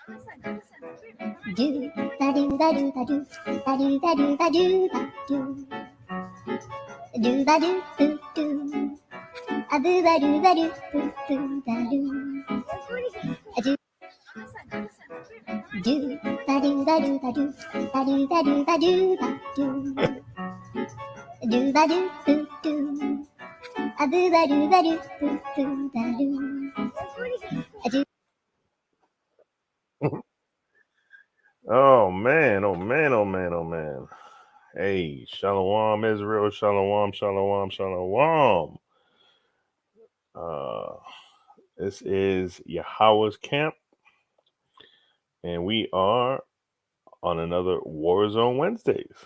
Do ba do ba do ba do ba do ba do ba do ba do ba do do do a boo ba do ba do boo boo ba do a do ba do ba do ba do ba do ba do ba do ba do ba do boo do a boo ba do boo boo ba do a do. Oh man, oh man, oh man, oh man. Hey, Shalom Israel, Shalom, Shalom, Shalom. Uh this is Yahweh's camp, and we are on another Warzone Wednesdays.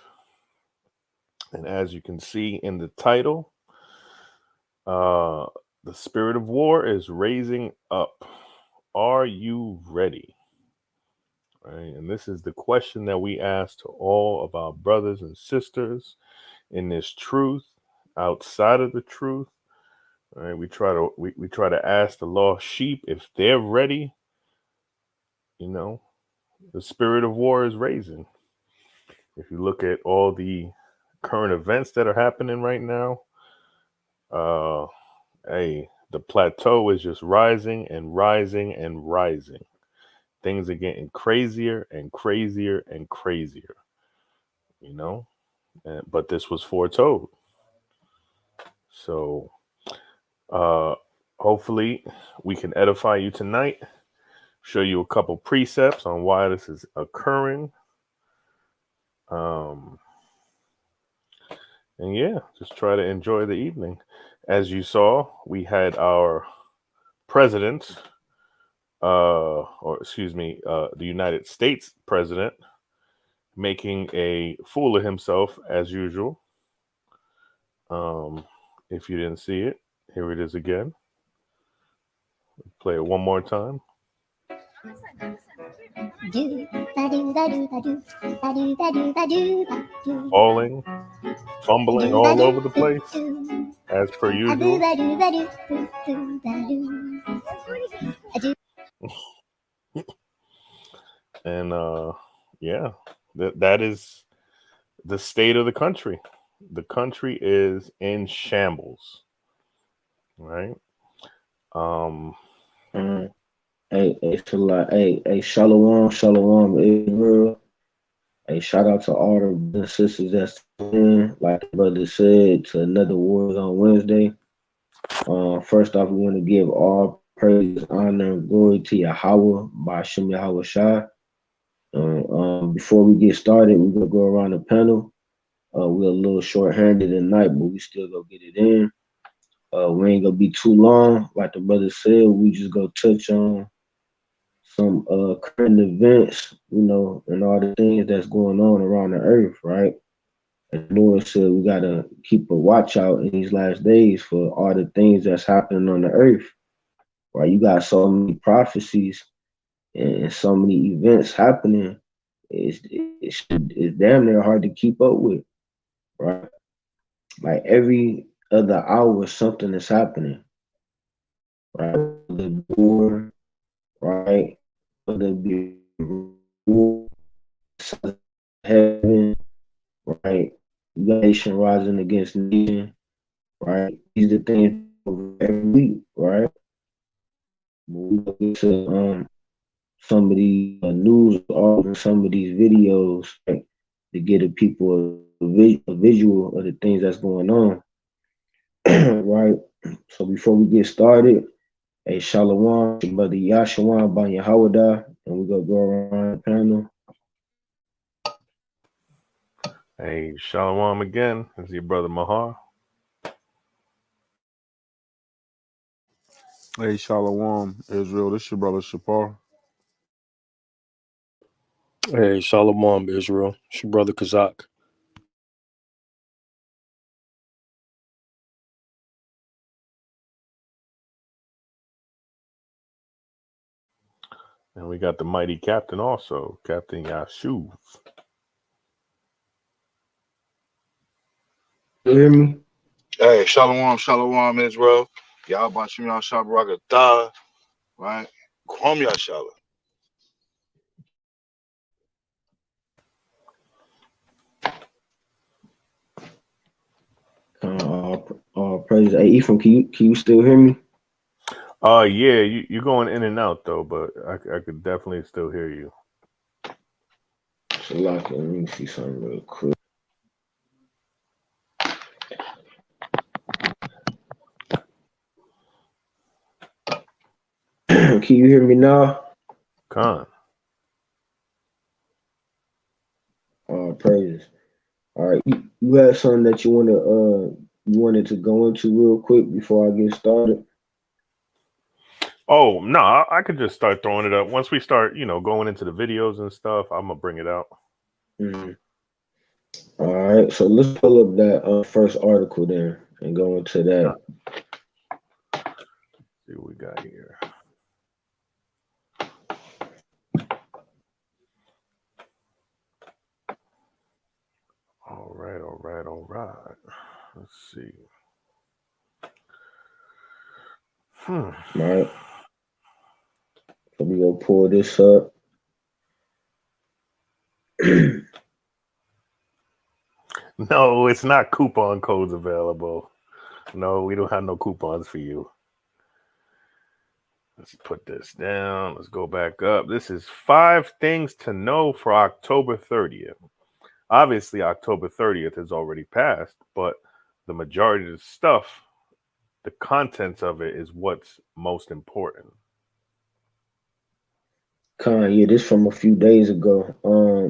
And as you can see in the title, the spirit of war is raising up. Are you ready? Right? And this is the question that we ask to all of our brothers and sisters in this truth, outside of the truth. Right? We try to ask the lost sheep if they're ready. You know, the spirit of war is raising. If you look at all the current events that are happening right now, the plateau is just rising and rising and rising. Things are getting crazier and crazier and crazier. You know, but this was foretold. So hopefully we can edify you tonight, show you a couple precepts on why this is occurring. And yeah, just try to enjoy the evening. As you saw, we had our president, the United States president, making a fool of himself as usual. If you didn't see it, here it is again. Play it one more time. Falling, fumbling all over the place, as per usual. And yeah, that is the state of the country. The country is in shambles, right? Hey, Shalom, Israel. Hey, shout out to all the brothers and sisters that's in. Like the brother said, to another Wars on Wednesday. First off, we want to give all praise, honor, and glory to Yahweh by Shem Yahweh Shai. Before we get started, we're gonna go around the panel. We're a little short-handed tonight, but we still gonna get it in. We ain't gonna be too long. Like the brother said, we just go touch on some current events, and all the things that's going on around the earth, right? And Lord said we gotta keep a watch out in these last days for all the things that's happening on the earth, right? You got so many prophecies and so many events happening. It's damn near hard to keep up with, right? Like every other hour, something is happening, right? The war, right? Whether it be war, heaven, right? You got nation rising against nation, right? These are things every week, right? We look into some of these news or some of these videos, right, to get the people a visual of the things that's going on, right? So before we get started, hey, Shalom, brother Yashawan by Yahawada, and we gonna go around the panel. Hey, Shalom again. This is your brother Mahar. Hey, Shalom, Israel. This your brother Shapar. Hey, Shalom, Israel. It's your brother Kazak. And we got the mighty captain also, Captain Yashuv. You hear me? Hey, Shalom, Israel. Y'all Bashim Yah Shabaraka Da, right? Kwam Yashala. Praise. Hey, Ephraim, can you still hear me? Yeah, you're going in and out though, but I could definitely still hear you. So, like, let me see something real quick. Can you hear me now? Con. Praises. All right, you had something that you wanted to go into real quick before I get started. Oh no, I could just start throwing it up once we start, going into the videos and stuff. I'm gonna bring it out. Mm-hmm. All right, so let's pull up that first article there and go into that. See what we got here. All right. Let's see. All right. So we gonna pull this up. No, it's not coupon codes available. No, we don't have no coupons for you. Let's put this down. Let's go back up. This is 5 things to know for October 30th. Obviously, October 30th has already passed, but the majority of the stuff, the contents of it is what's most important. Yeah, this from a few days ago.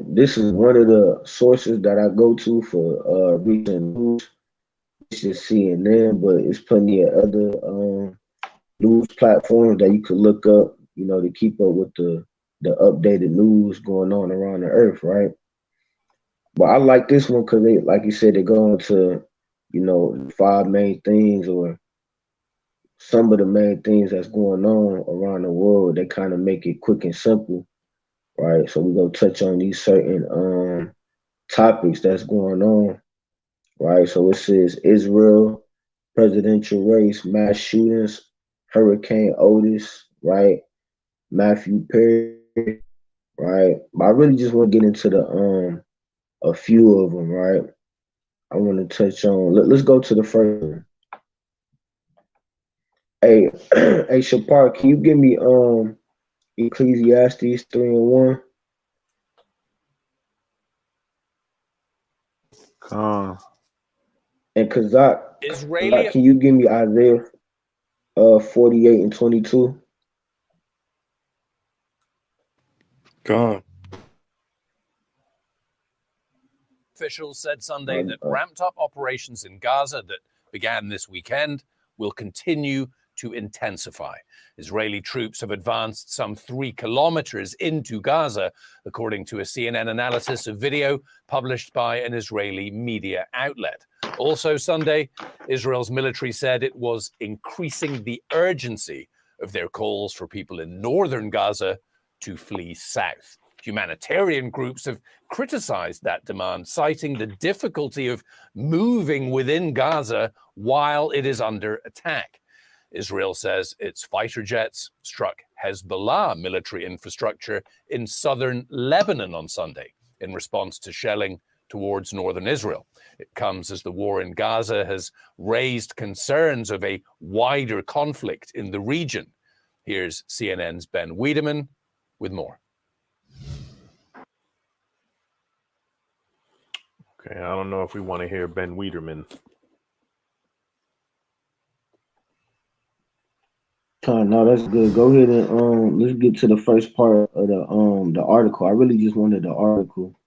This is one of the sources that I go to for recent news. It's just CNN, but it's plenty of other news platforms that you could look up, to keep up with the updated news going on around the earth, right? But I like this one because they, like you said, they go into, 5 main things or some of the main things that's going on around the world. They kind of make it quick and simple, right? So we're gonna touch on these certain topics that's going on, right? So it says Israel presidential race, mass shootings, Hurricane Otis, right? Matthew Perry, right? But I really just want to get into the a few of them, right? I want to touch on. Let's go to the first one. Hey, hey, Shapar, can you give me Ecclesiastes 3:1? Con. And Kazak, Israeli can you give me Isaiah 48:22? Con. officials said Sunday that ramped up operations in Gaza that began this weekend will continue to intensify. Israeli troops have advanced some 3 kilometers into Gaza, according to a CNN analysis of video published by an Israeli media outlet. Also Sunday, Israel's military said it was increasing the urgency of their calls for people in northern Gaza to flee south. Humanitarian groups have criticized that demand, citing the difficulty of moving within Gaza while it is under attack. Israel says its fighter jets struck Hezbollah military infrastructure in southern Lebanon on Sunday in response to shelling towards northern Israel. It comes as the war in Gaza has raised concerns of a wider conflict in the region. Here's CNN's Ben Wiedemann with more. Okay, I don't know if we want to hear Ben Wiedemann. No, that's good. Go ahead and let's get to the first part of the article. I really just wanted the article.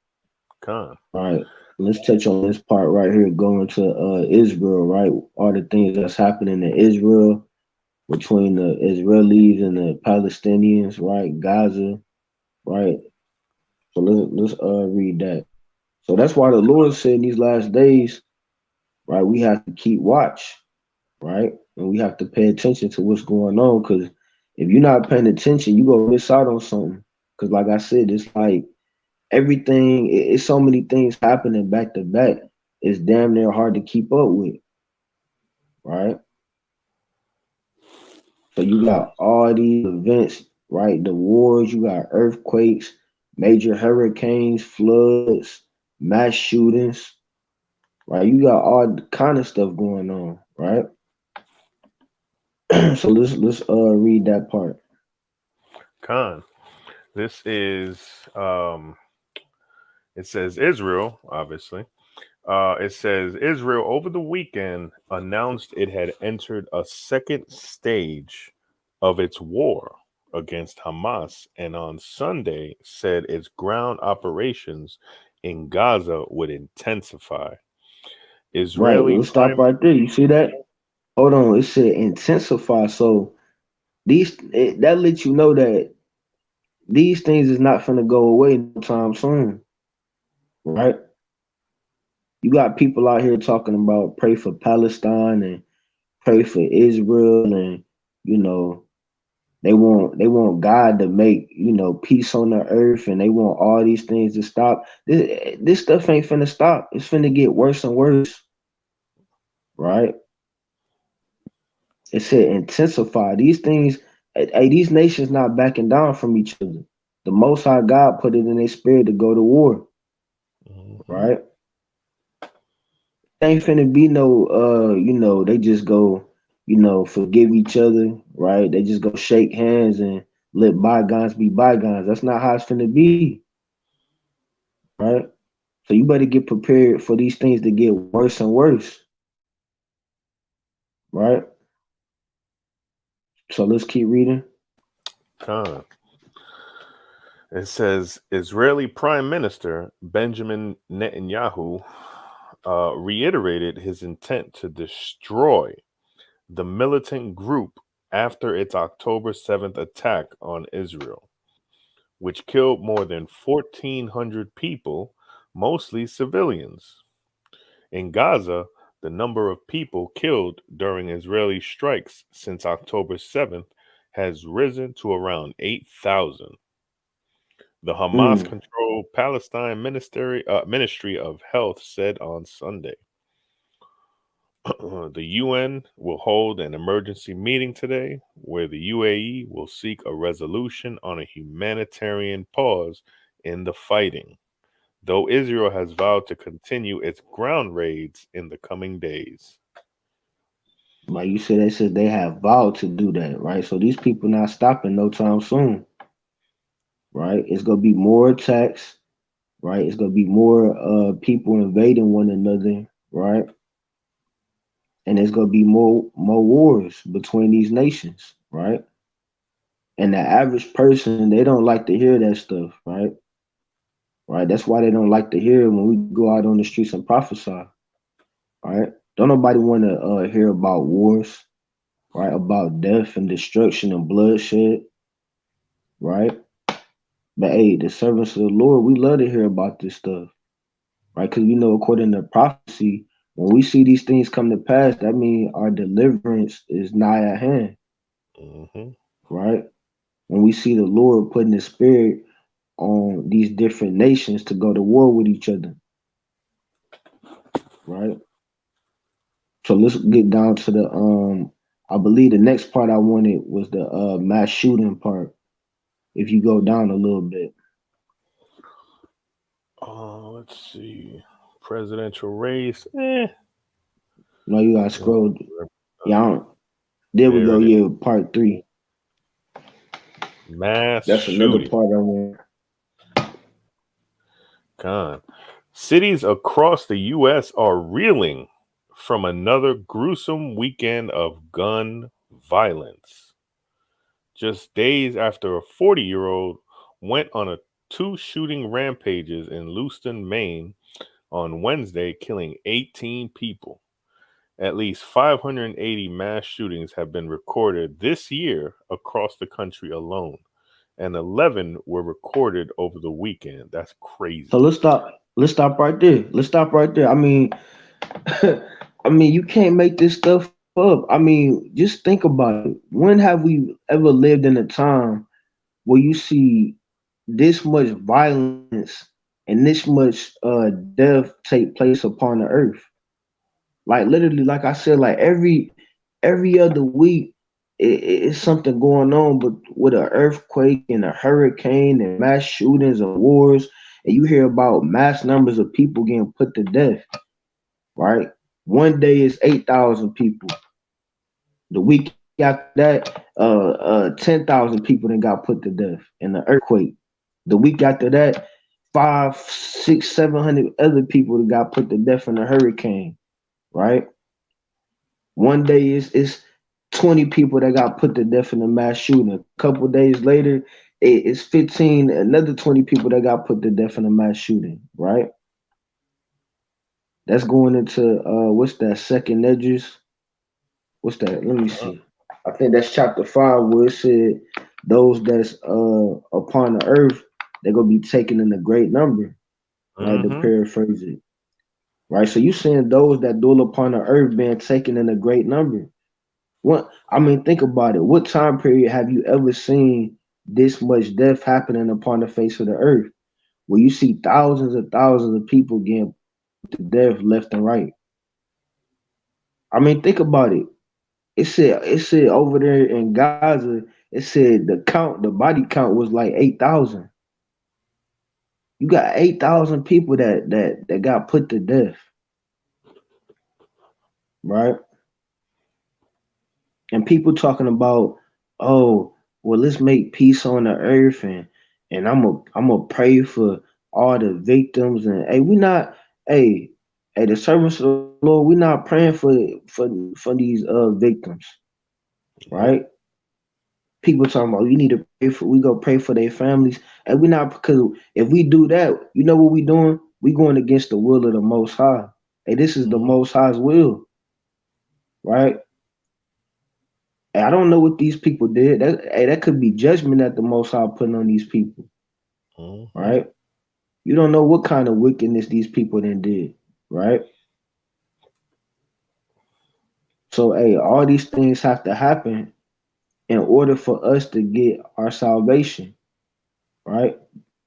Con. All right. Let's touch on this part right here, going to Israel, right? All the things that's happening in Israel between the Israelis and the Palestinians, right? Gaza, right? So let's read that. So that's why the Lord said in these last days, right, we have to keep watch, right? And we have to pay attention to what's going on, because if you're not paying attention, you're gonna miss out on something. Because like I said, it's like everything, it's so many things happening back to back. It's damn near hard to keep up with, right? So you got all these events, right? The wars, you got earthquakes, major hurricanes, floods, mass shootings, right? You got all kind of stuff going on, right? So let's read that part. Khan. This is it says Israel, obviously. It says Israel over the weekend announced it had entered a second stage of its war against Hamas, and on Sunday said its ground operations in Gaza would intensify. Right, Israeli let's stop Prime. right there. You see that? Hold on, it said intensify. So that lets you know that these things is not finna go away no time soon, right? You got people out here talking about pray for Palestine and pray for Israel, and you know they want God to make peace on the earth, and they want all these things to stop. This stuff ain't finna stop. It's finna get worse and worse, right? It said intensify. These things, hey, these nations not backing down from each other. The Most High God put it in their spirit to go to war, right? Ain't finna be no they just go, forgive each other, right? They just go shake hands and let bygones be bygones. That's not how it's finna be, right? So you better get prepared for these things to get worse and worse, right? So let's keep reading. Khan. It says Israeli Prime Minister Benjamin Netanyahu reiterated his intent to destroy the militant group after its October 7th attack on Israel, which killed more than 1,400 people, mostly civilians. In Gaza, the number of people killed during Israeli strikes since October 7th has risen to around 8,000. The Hamas-controlled Palestine Ministry of Health said on Sunday. The UN will hold an emergency meeting today where the UAE will seek a resolution on a humanitarian pause in the fighting, though Israel has vowed to continue its ground raids in the coming days. Like you said, they have vowed to do that, right? So these people not stopping no time soon, right? It's gonna be more attacks, right? It's gonna be more people invading one another, right? And there's gonna be more wars between these nations, right? And the average person, they don't like to hear that stuff, right? Right. That's why they don't like to hear it when we go out on the streets and prophesy, right? Don't nobody want to hear about wars, right? About death and destruction and bloodshed, right? But hey, the servants of the Lord, we love to hear about this stuff, right? Because we know according to prophecy, when we see these things come to pass, that means our deliverance is nigh at hand, right? When we see the Lord putting His Spirit on these different nations to go to war with each other, right? So let's get down to the I believe the next part I wanted was the mass shooting part. If you go down a little bit. Let's see. Presidential race. No, you gotta scroll. Yeah, there we go. Yeah, part 3. Mass That's shooting. another part I want. God. Cities across the U.S. are reeling from another gruesome weekend of gun violence. Just days after a 40-year-old went on 2 shooting rampages in Lewiston, Maine on Wednesday, killing 18 people. At least 580 mass shootings have been recorded this year across the country alone, and 11 were recorded over the weekend. That's crazy. So let's stop right there. I mean, you can't make this stuff up. I mean, just think about it. When have we ever lived in a time where you see this much violence and this much death take place upon the earth? Like literally, like I said, like every other week, it's something going on, but with an earthquake and a hurricane and mass shootings and wars, and you hear about mass numbers of people getting put to death, right? One day is 8,000 people. The week after that, 10,000 people then got put to death in the earthquake. The week after that, 500, 600, 700 other people that got put to death in a hurricane, right? One day is 20 people that got put to death in a mass shooting. A couple days later, it's 15, another 20 people that got put to death in a mass shooting, right? That's going into what's that, second Edges? What's that? Let me see. I think that's chapter 5 where it said those that's upon the earth, they're gonna be taken in a great number, right? To paraphrase it. Right. So you saying those that dwell upon the earth being taken in a great number. What I mean, think about it. What time period have you ever seen this much death happening upon the face of the earth? Where you see thousands of people getting put to death left and right. I mean, think about it. It said over there in Gaza, it said the body count was like 8,000. You got 8,000 people that got put to death, right? And people talking about, oh, well, let's make peace on the earth, and I'm a pray for all the victims, and hey, the servants of the Lord, we're not praying for these victims, right? People talking about you need to pray for, we go pray for their families, and we not, because if we do that, you know what we doing? We going against the will of the Most High. Hey, this is the Most High's will, right? I don't know what these people did. That could be judgment that the Most High putting on these people, right? You don't know what kind of wickedness these people then did, right? So, hey, all these things have to happen in order for us to get our salvation, right?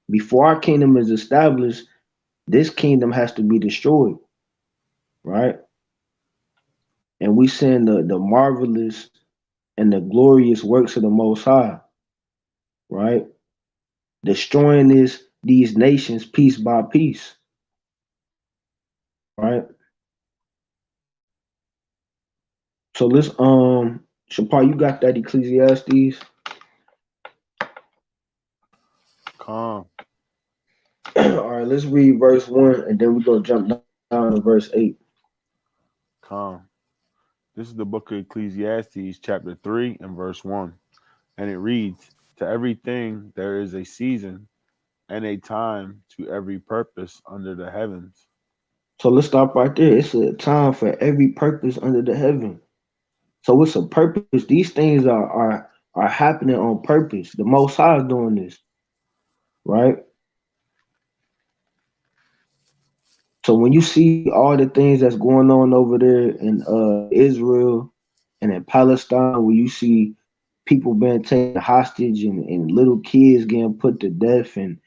Before our kingdom is established, this kingdom has to be destroyed, right? And we send the marvelous and the glorious works of the Most High, right? Destroying these nations piece by piece, right? So let's Shapar, you got that Ecclesiastes? Calm. All right, let's read verse 1 and then we're gonna jump down to verse 8. Calm. This is the book of Ecclesiastes, chapter 3 and verse 1. And it reads, to everything there is a season and a time to every purpose under the heavens. So let's stop right there. It's a time for every purpose under the heaven. So it's a purpose. These things are happening on purpose. The Most High is doing this, right? So when you see all the things that's going on over there in Israel and in Palestine, where you see people being taken hostage and little kids getting put to death and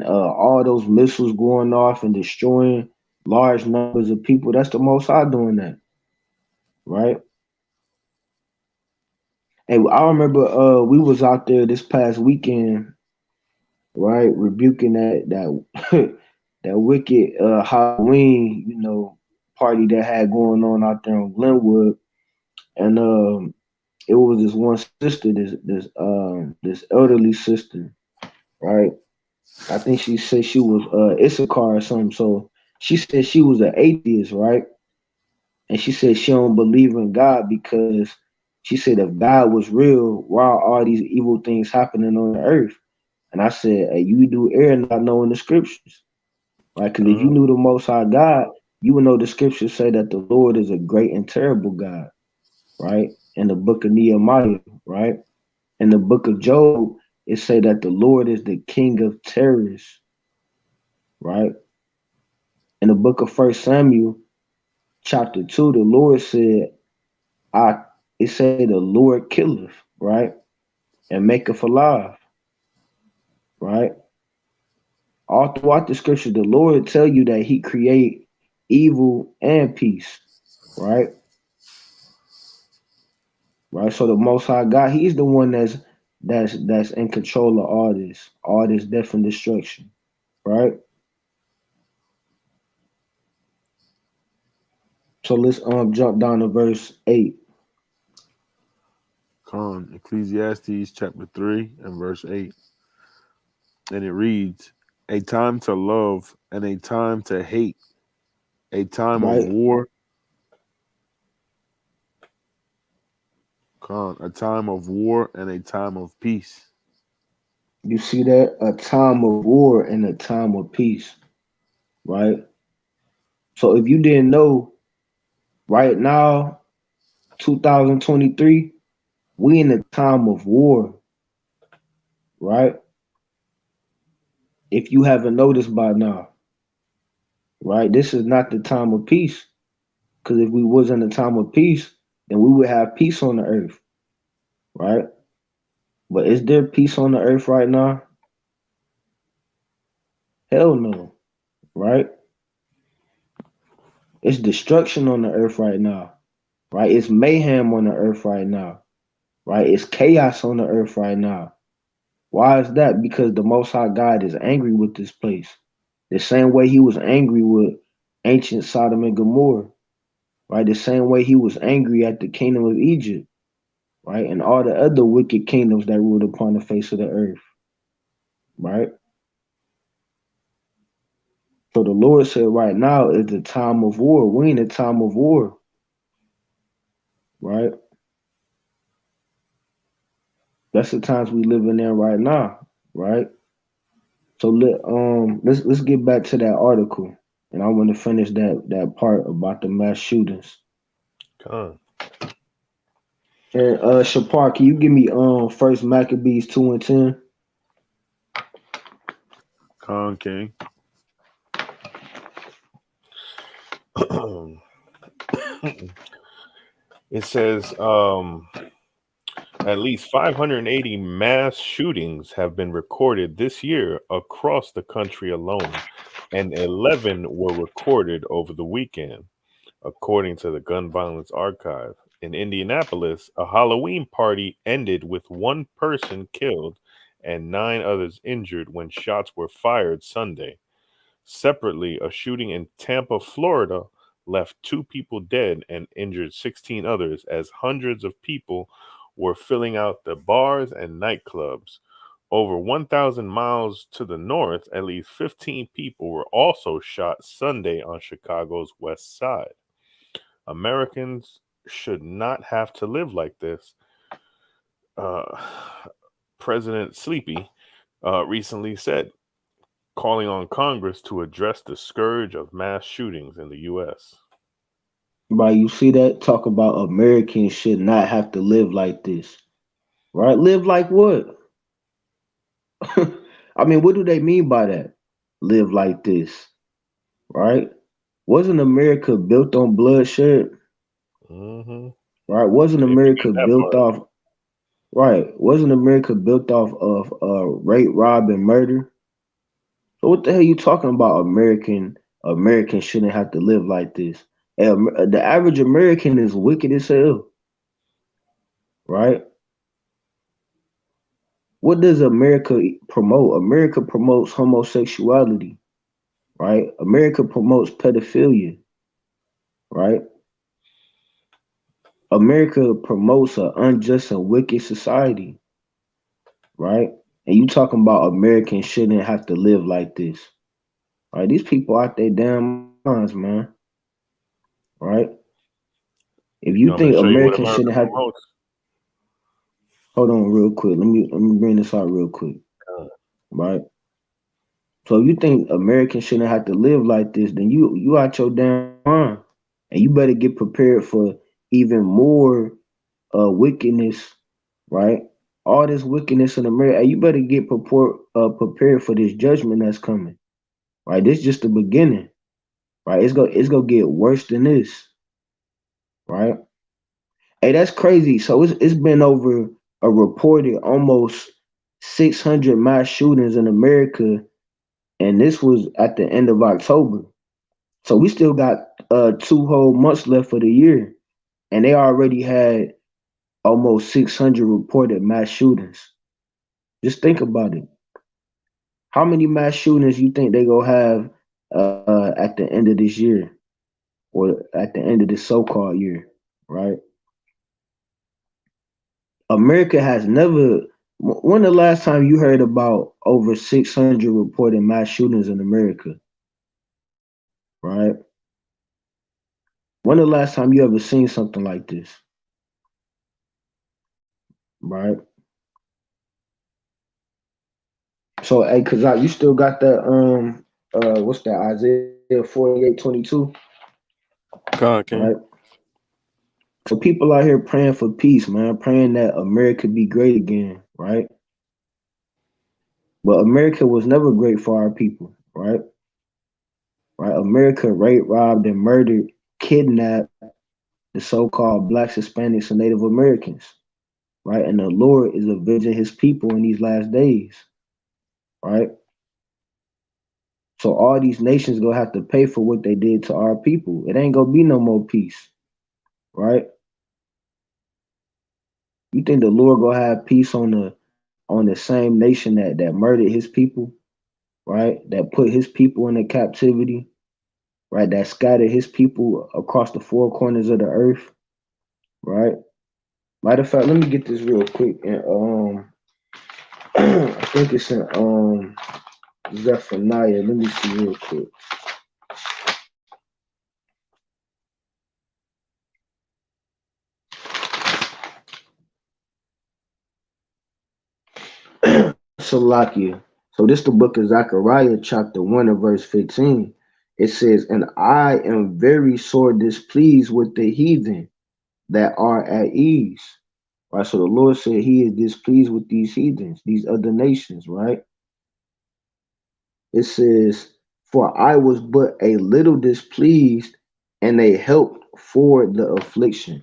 all those missiles going off and destroying large numbers of people, that's the Most High doing that, right? And I remember we was out there this past weekend, right, rebuking that that wicked Halloween, party that had going on out there in Glenwood, and it was this one sister, this elderly sister, right? I think she said she was Issachar or something. So she said she was an atheist, right? And she said she don't believe in God because she said if God was real, why are all these evil things happening on the earth? And I said, hey, you do err not knowing the scriptures, right? Because if you knew the Most High God, you would know the scriptures say that the Lord is a great and terrible God, right? In the book of Nehemiah, right? In the book of Job, it say that the Lord is the King of terrors, right? In the book of 1 Samuel, chapter 2, the Lord said, it say the Lord killeth, right? And maketh alive, right? All throughout the scripture, the Lord tell you that he create evil and peace, right? Right. So the Most High God, he's the one that's in control of all this death and destruction, right? So let's jump down to verse 8. Ecclesiastes chapter 3 and verse 8. And it reads, a time to love and a time to hate, a time of Right? war. A time of war and a time of peace. You see that? A time of war and a time of peace. Right? So if you didn't know, right now, 2023, we in a time of war. Right? If you haven't noticed by now. Right? This is not the time of peace. Because if we was in a time of peace, then we would have peace on the earth. Right? But is there peace on the earth right now? Hell no. Right? It's destruction on the earth right now. Right? It's mayhem on the earth right now. Right? It's chaos on the earth right now. Why is that? Because the Most High God is angry with this place. The same way he was angry with ancient Sodom and Gomorrah. Right? The same way he was angry at the kingdom of Egypt. Right? And all the other wicked kingdoms that ruled upon the face of the earth. Right? So the Lord said right now is the time of war. We in a time of war. Right? That's the times we living in right now. Right? So let's get back to that article. And I want to finish that part about the mass shootings. Con. And Shapar, can you give me First Maccabees 2 and 10? King. It says at least 580 mass shootings have been recorded this year across the country alone, and 11 were recorded over the weekend, according to the Gun Violence Archive. In Indianapolis, a Halloween party ended with one person killed and 9 others injured when shots were fired Sunday. Separately, a shooting in Tampa, Florida, left 2 people dead and injured 16 others as hundreds of people were filling out the bars and nightclubs. Over 1,000 miles to the north, at least 15 people were also shot Sunday on Chicago's west side. Americans should not have to live like this. President Sleepy recently said, calling on Congress to address the scourge of mass shootings in the U.S. Right, you see that? Talk about Americans should not have to live like this. Right? Live like what? I mean, what do they mean by that? Live like this. Right? Wasn't America built on bloodshed? Mm-hmm. Right? Wasn't They America forget that built part. off right? Wasn't America built off of rape, rob, and murder? So what the hell you talking about? Americans shouldn't have to live like this. And the average American is wicked as hell, right? What does America promote? America promotes homosexuality, right? America promotes pedophilia, right? America promotes an unjust and wicked society, right? And you talking about Americans shouldn't have to live like this, right? These people out their damn minds, man, right? If You you want me think to show you what Americans America shouldn't have, promotes? hold on real quick. Let me bring this out real quick, right? So if you think Americans shouldn't have to live like this, then you out your damn mind, and you better get prepared for even more wickedness, right? All this wickedness in America, you better get prepared for this judgment that's coming, right? This is just the beginning, right? It's gonna get worse than this, right? Hey, that's crazy. So it's been over a reported almost 600 mass shootings in America, and this was at the end of October. So we still got 2 whole months left for the year, and they already had almost 600 reported mass shootings. Just think about it. How many mass shootings you think they gonna have at the end of this year? or at the end of this so-called year, right? America has never. When the last time you heard about over 600 reported mass shootings in America, right? When the last time you ever seen something like this, right? So, hey, cause you still got that what's that, Isaiah 48:22, Con King. right? So people out here praying for peace, man, praying that America be great again, right? But America was never great for our people, right? Right? America raped, robbed, and murdered, kidnapped the so-called Blacks, Hispanics, and Native Americans, right? And the Lord is avenging his people in these last days, right? So all these nations gonna have to pay for what they did to our people. It ain't gonna be no more peace, right? You think the Lord gonna have peace on the same nation that murdered his people, right? That put his people into captivity, right? That scattered his people across the four corners of the earth, right? Matter of fact, let me get this real quick. And I think it's in Zephaniah. Let me see real quick. Salakia. So this the book of Zechariah, chapter 1 and verse 15. It says, "And I am very sore displeased with the heathen that are at ease." Right. So the Lord said he is displeased with these heathens, these other nations, right? It says, "For I was but a little displeased, and they helped for the affliction."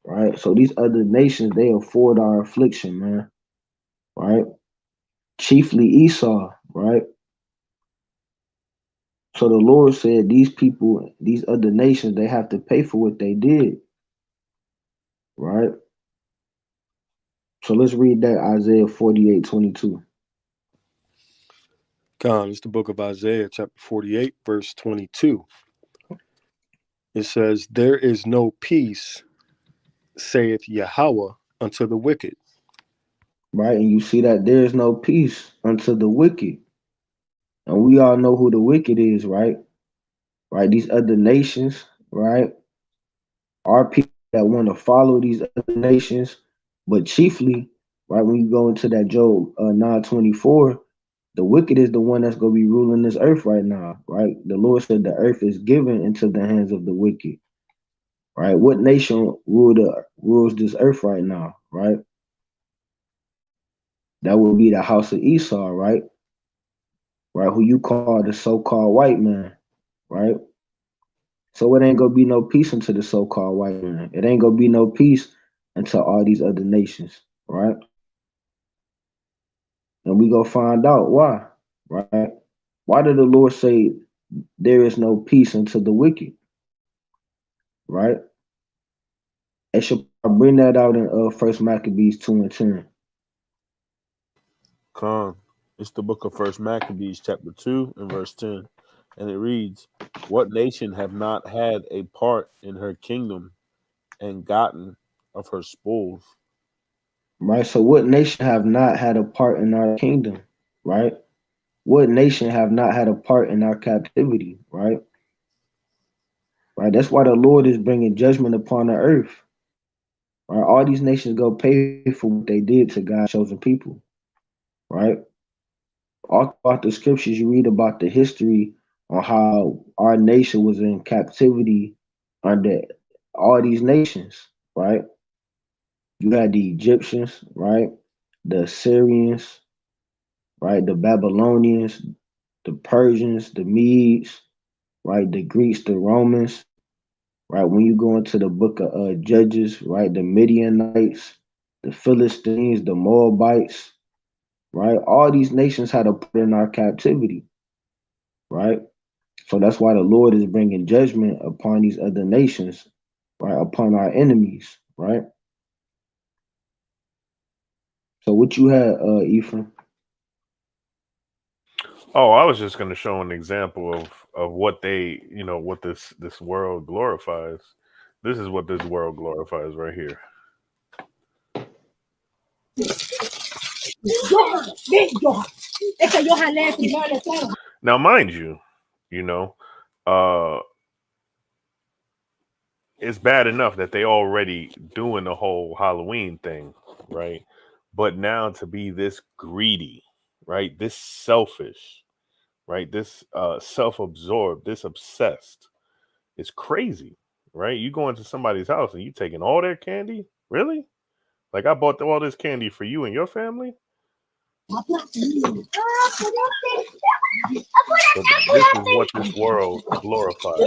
Right. So these other nations, they afford our affliction, man. Right. Chiefly Esau, right? So the Lord said these people, these other nations, they have to pay for what they did, right? So let's read that Isaiah 48:22. Con, it's the book of Isaiah, chapter 48, verse 22. It says, "There is no peace, saith Yahweh, unto the wicked." Right? And you see that there is no peace unto the wicked. And we all know who the wicked is, right? Right? These other nations, right? Are people that want to follow these other nations, but chiefly, right, when you go into that Job 9:24, the wicked is the one that's going to be ruling this earth right now, right? The Lord said the earth is given into the hands of the wicked, right? What nation rules this earth right now, right? That would be the house of Esau, right? Right, who you call the so-called white man, right? So it ain't gonna be no peace unto the so-called white man. It ain't gonna be no peace until all these other nations, right? And we go find out why, right? Why did the Lord say there is no peace unto the wicked, right? It should bring that out in First Maccabees 2:10. Con. It's the book of First Maccabees, chapter 2 and verse 10. And it reads, "What nation have not had a part in her kingdom and gotten of her spoils?" Right. So what nation have not had a part in our kingdom, right? What nation have not had a part in our captivity, right? Right. That's why the Lord is bringing judgment upon the earth. Right. All these nations go pay for what they did to God's chosen people, right? All throughout the scriptures, you read about the history on how our nation was in captivity under all these nations, right? You had the Egyptians, right? The Assyrians, right? The Babylonians, the Persians, the Medes, right? The Greeks, the Romans, right? When you go into the book of Judges, right? The Midianites, the Philistines, the Moabites, right? All these nations had a part in our captivity, right? So that's why the Lord is bringing judgment upon these other nations, right? Upon our enemies, right? So what you had, Ephraim? Oh, I was just going to show an example of what they, what this world glorifies. This is what this world glorifies right here. Now, mind you, uh, it's bad enough that they already doing the whole Halloween thing, right? But now to be this greedy, right? This selfish, right? This self-absorbed, this obsessed. It's crazy, right? You go into somebody's house and you taking all their candy? Really? Like I bought all this candy for you and your family? But this is what this world glorifies.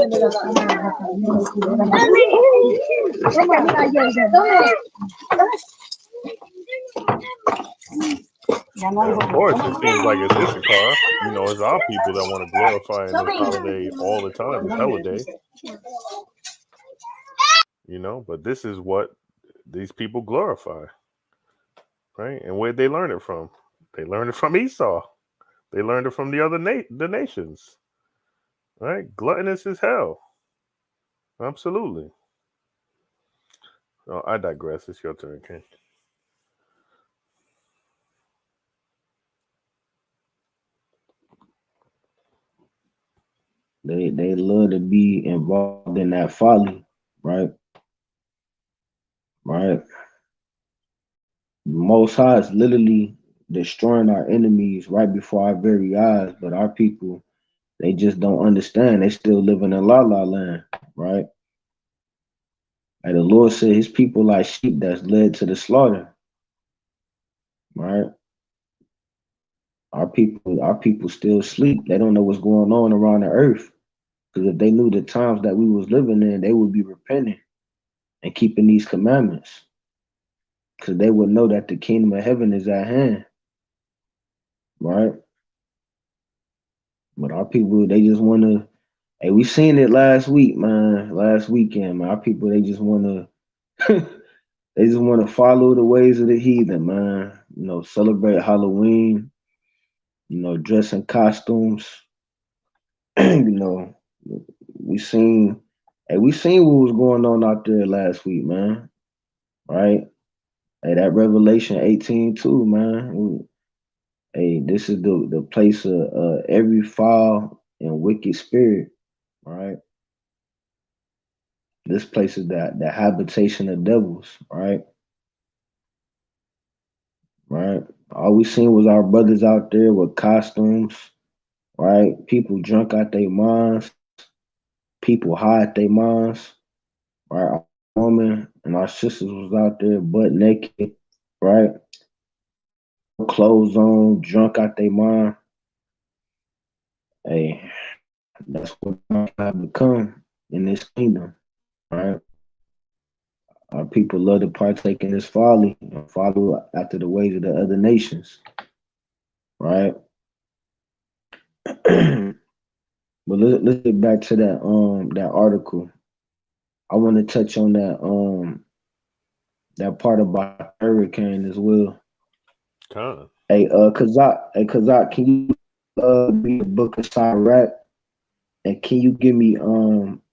And of course, it seems like it's Issachar. It's our people that want to glorify in this holiday all the time. It's holiday. But this is what these people glorify. Right? And where'd they learn it from? They learned it from Esau. They learned it from the other the nations. Right? Gluttonous as hell. Absolutely. Oh, I digress. It's your turn, Ken. They love to be involved in that folly, right? Right. Most High is literally destroying our enemies right before our very eyes, but our people, they just don't understand. They still living in la la land, right? And the Lord said his people like sheep that's led to the slaughter, right? Our people still sleep. They don't know what's going on around the earth. Because if they knew the times that we was living in, they would be repenting and keeping these commandments. Because they would know that the kingdom of heaven is at hand, right? But our people, they just want to. Hey, we seen it last week, man. Last weekend, man. Our people, they just want to. They just want to follow the ways of the heathen, man. Celebrate Halloween. Dress in costumes. We seen. Hey, we seen what was going on out there last week, man. Right? Hey, that Revelation 18 too, man. Hey, this is the place of every foul and wicked spirit, right? This place is the habitation of devils, right? Right. All we seen was our brothers out there with costumes, right? People drunk out their minds, people high at their minds, right? Our women and our sisters was out there butt naked, right? Clothes on, drunk out their mind. Hey, that's what I've become in this kingdom, right? Our people love to partake in this folly and follow after the ways of the other nations, right? But let's get back to that article. I want to touch on that part about hurricane as well. Hey, Kazak, can you read the book of Sirach, and can you give me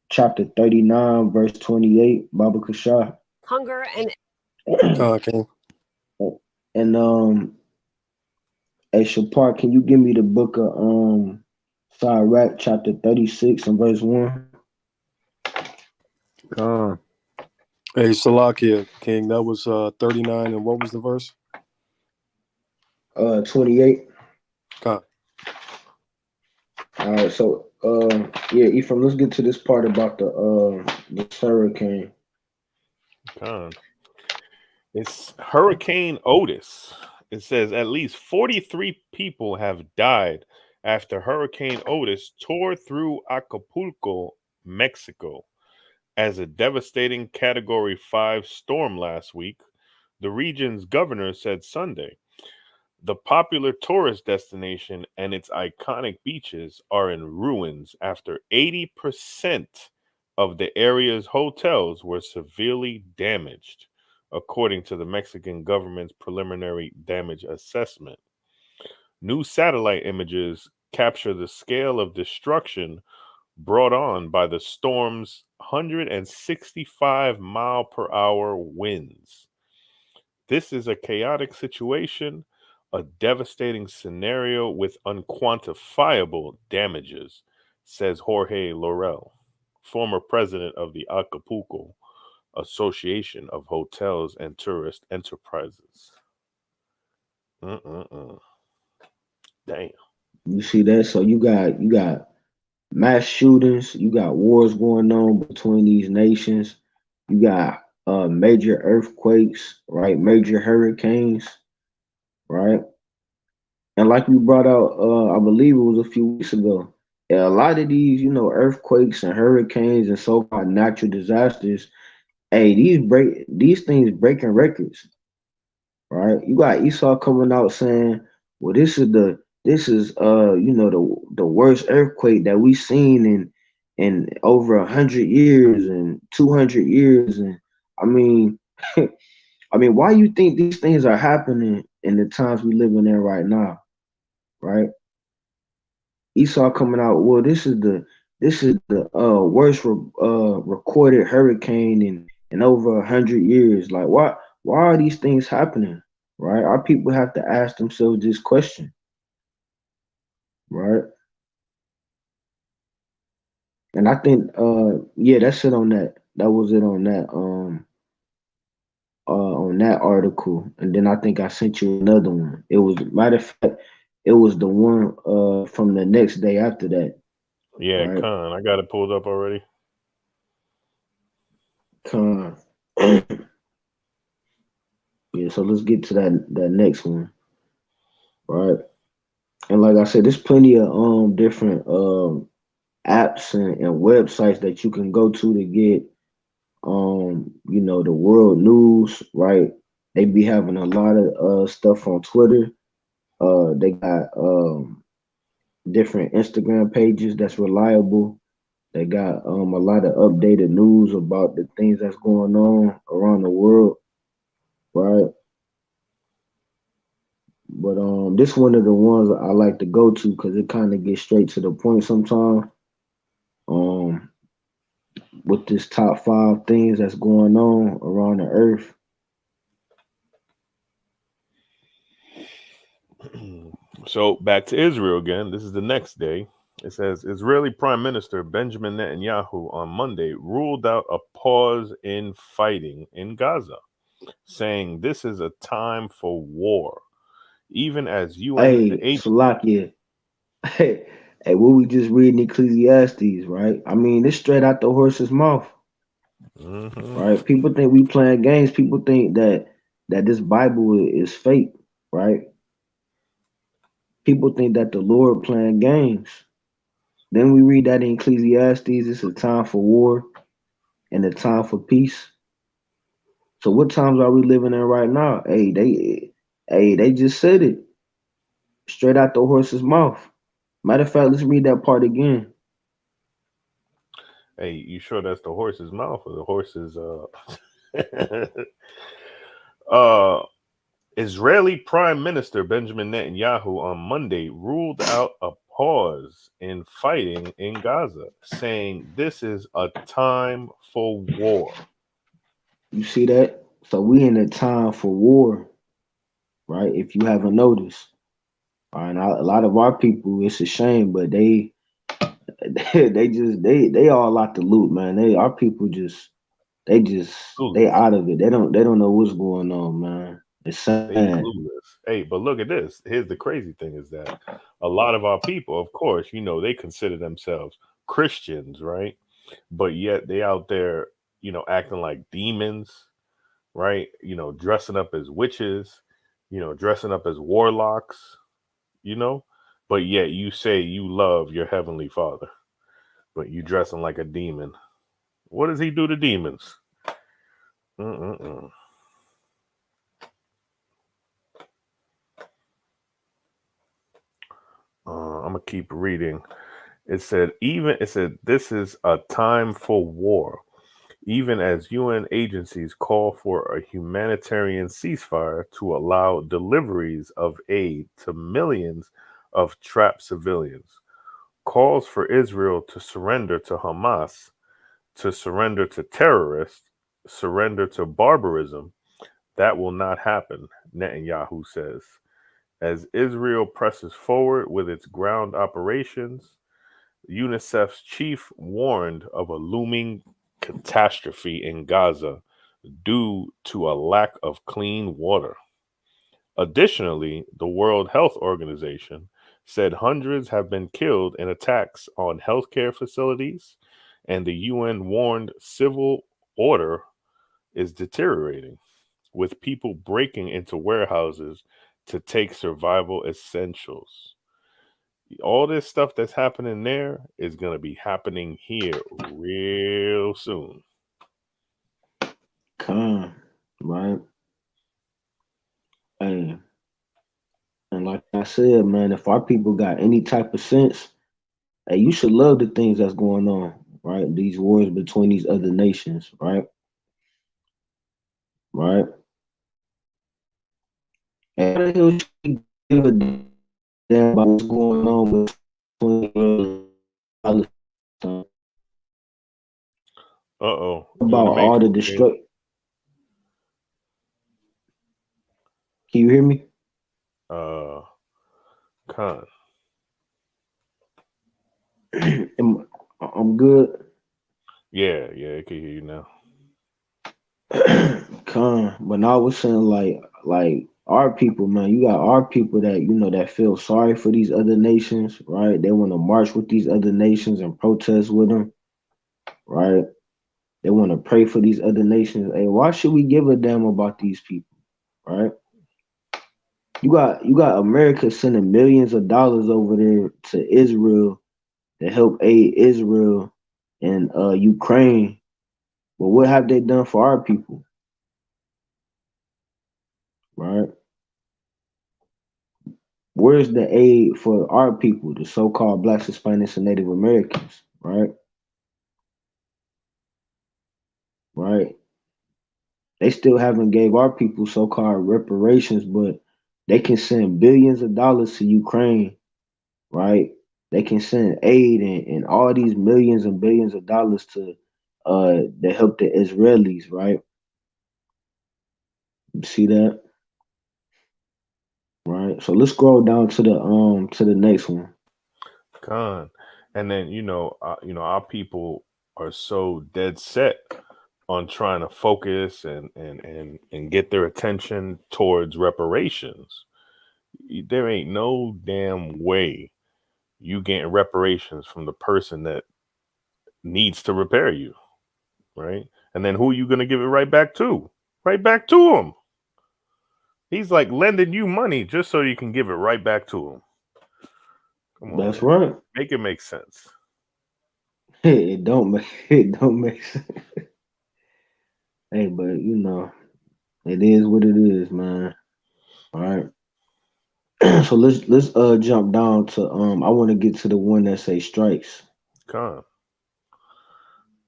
chapter 39, verse 28, Baba Kashah? Hunger and okay. And hey Shapar, can you give me the book of Sirach, chapter 36 and verse 1? Hey, Salakia, King, that was 39, and what was the verse? 28. God. All right, so yeah, Ephraim, let's get to this part about the hurricane. It's Hurricane Otis. It says at least 43 people have died after Hurricane Otis tore through Acapulco, Mexico. As a devastating Category 5 storm last week, the region's governor said Sunday. The popular tourist destination and its iconic beaches are in ruins after 80% of the area's hotels were severely damaged, according to the Mexican government's preliminary damage assessment. New satellite images capture the scale of destruction brought on by the storm's 165-mile-per-hour winds. This is a chaotic situation, a devastating scenario with unquantifiable damages, says Jorge Laurel, former president of the Acapulco Association of Hotels and Tourist Enterprises. Damn. You see that? So you got mass shootings, you got wars going on between these nations, you got major earthquakes, right? Major hurricanes, right? And like we brought out, I believe it was a few weeks ago, a lot of these, earthquakes and hurricanes and so-called natural disasters, hey, these things breaking records, right? You got Esau coming out saying, well, this is the worst earthquake that we've seen in over 100 years and 200 years. And I mean, why you think these things are happening in the times we living in right now, right? Esau coming out, well, this is the worst recorded hurricane in over 100 years. Like, why are these things happening, right? Our people have to ask themselves this question, right? And I think, that's it on that. That was it on that article. And then I think I sent you another one. It was, matter of fact, it was the one from the next day after that. Yeah, right? Con, I got it pulled up already. Con. Yeah, so let's get to that next one, right? And like I said, there's plenty of different apps and websites that you can go to get the world news, right? They be having a lot of stuff on Twitter. They got different Instagram pages that's reliable. They got a lot of updated news about the things that's going on around the world, right? But this one of the ones I like to go to because it kind of gets straight to the point sometimes. With this top 5 things that's going on around the earth. So back to Israel again. This is the next day. It says Israeli Prime Minister Benjamin Netanyahu on Monday ruled out a pause in fighting in Gaza, saying this is a time for war. Even as UN Salakia. Hey, what we just read in Ecclesiastes, right? I mean, it's straight out the horse's mouth. Right? People think we playing games. People think that this Bible is fake, right? People think that the Lord playing games. Then we read that in Ecclesiastes, it's a time for war and a time for peace. So what times are we living in right now? Hey, they just said it straight out the horse's mouth. Matter of fact, let's read that part again. Hey, you sure that's the horse's mouth or the horse's Israeli Prime Minister Benjamin Netanyahu on Monday ruled out a pause in fighting in Gaza, saying this is a time for war. You see that? So we in a time for war, right? If you haven't noticed. And a lot of our people, it's a shame, but they all out the loop, man. Our people they out of it. They don't know what's going on, man. It's sad. They clueless. Hey, but look at this. Here's the crazy thing is that a lot of our people, of course, they consider themselves Christians, right? But yet they out there, acting like demons, right? Dressing up as witches, dressing up as warlocks, but yet you say you love your heavenly Father, but you dressing like a demon. What does he do to demons? I'm gonna keep reading. It said this is a time for war, even as UN agencies call for a humanitarian ceasefire to allow deliveries of aid to millions of trapped civilians, calls for Israel to surrender to Hamas, to surrender to terrorists, surrender to barbarism. That will not happen, Netanyahu says. As Israel presses forward with its ground operations, UNICEF's chief warned of a looming catastrophe in Gaza due to a lack of clean water. Additionally, the World Health Organization said hundreds have been killed in attacks on healthcare facilities, and the UN warned civil order is deteriorating, with people breaking into warehouses to take survival essentials. All this stuff that's happening there is going to be happening here real soon. Come, right? Hey, and like I said, man, if our people got any type of sense, hey, you should love the things that's going on, right? These wars between these other nations, right? Right? And how the hell should we give a damn about what's going on between Palestine? Uh-oh. About all the destruction. Can you hear me? Khan. I'm good. Yeah, I can hear you now. Con, but I was saying like our people, man, you got our people that that feel sorry for these other nations, right? They want to march with these other nations and protest with them, right? They want to pray for these other nations. Hey, why should we give a damn about these people, right? You got America sending millions of dollars over there to Israel to help aid Israel and Ukraine. But what have they done for our people? Right? Where's the aid for our people, the so-called Blacks, Hispanics, and Native Americans? Right? Right? They still haven't gave our people so-called reparations, but they can send billions of dollars to Ukraine, right? They can send aid and all these millions and billions of dollars to help the Israelis, right? You see that? Right. So let's scroll down to the next one. Khan. And then our people are so dead set on trying to focus and get their attention towards reparations. There ain't no damn way you getting reparations from the person that needs to repair you, right? And then who are you going to give it right back to? Right back to him. He's like lending you money just so you can give it right back to him. Come on, That's man. right. Make it make sense. It don't make sense. Hey, but it is what it is, man. All right. So let's jump down to I want to get to the one that say strikes. Con.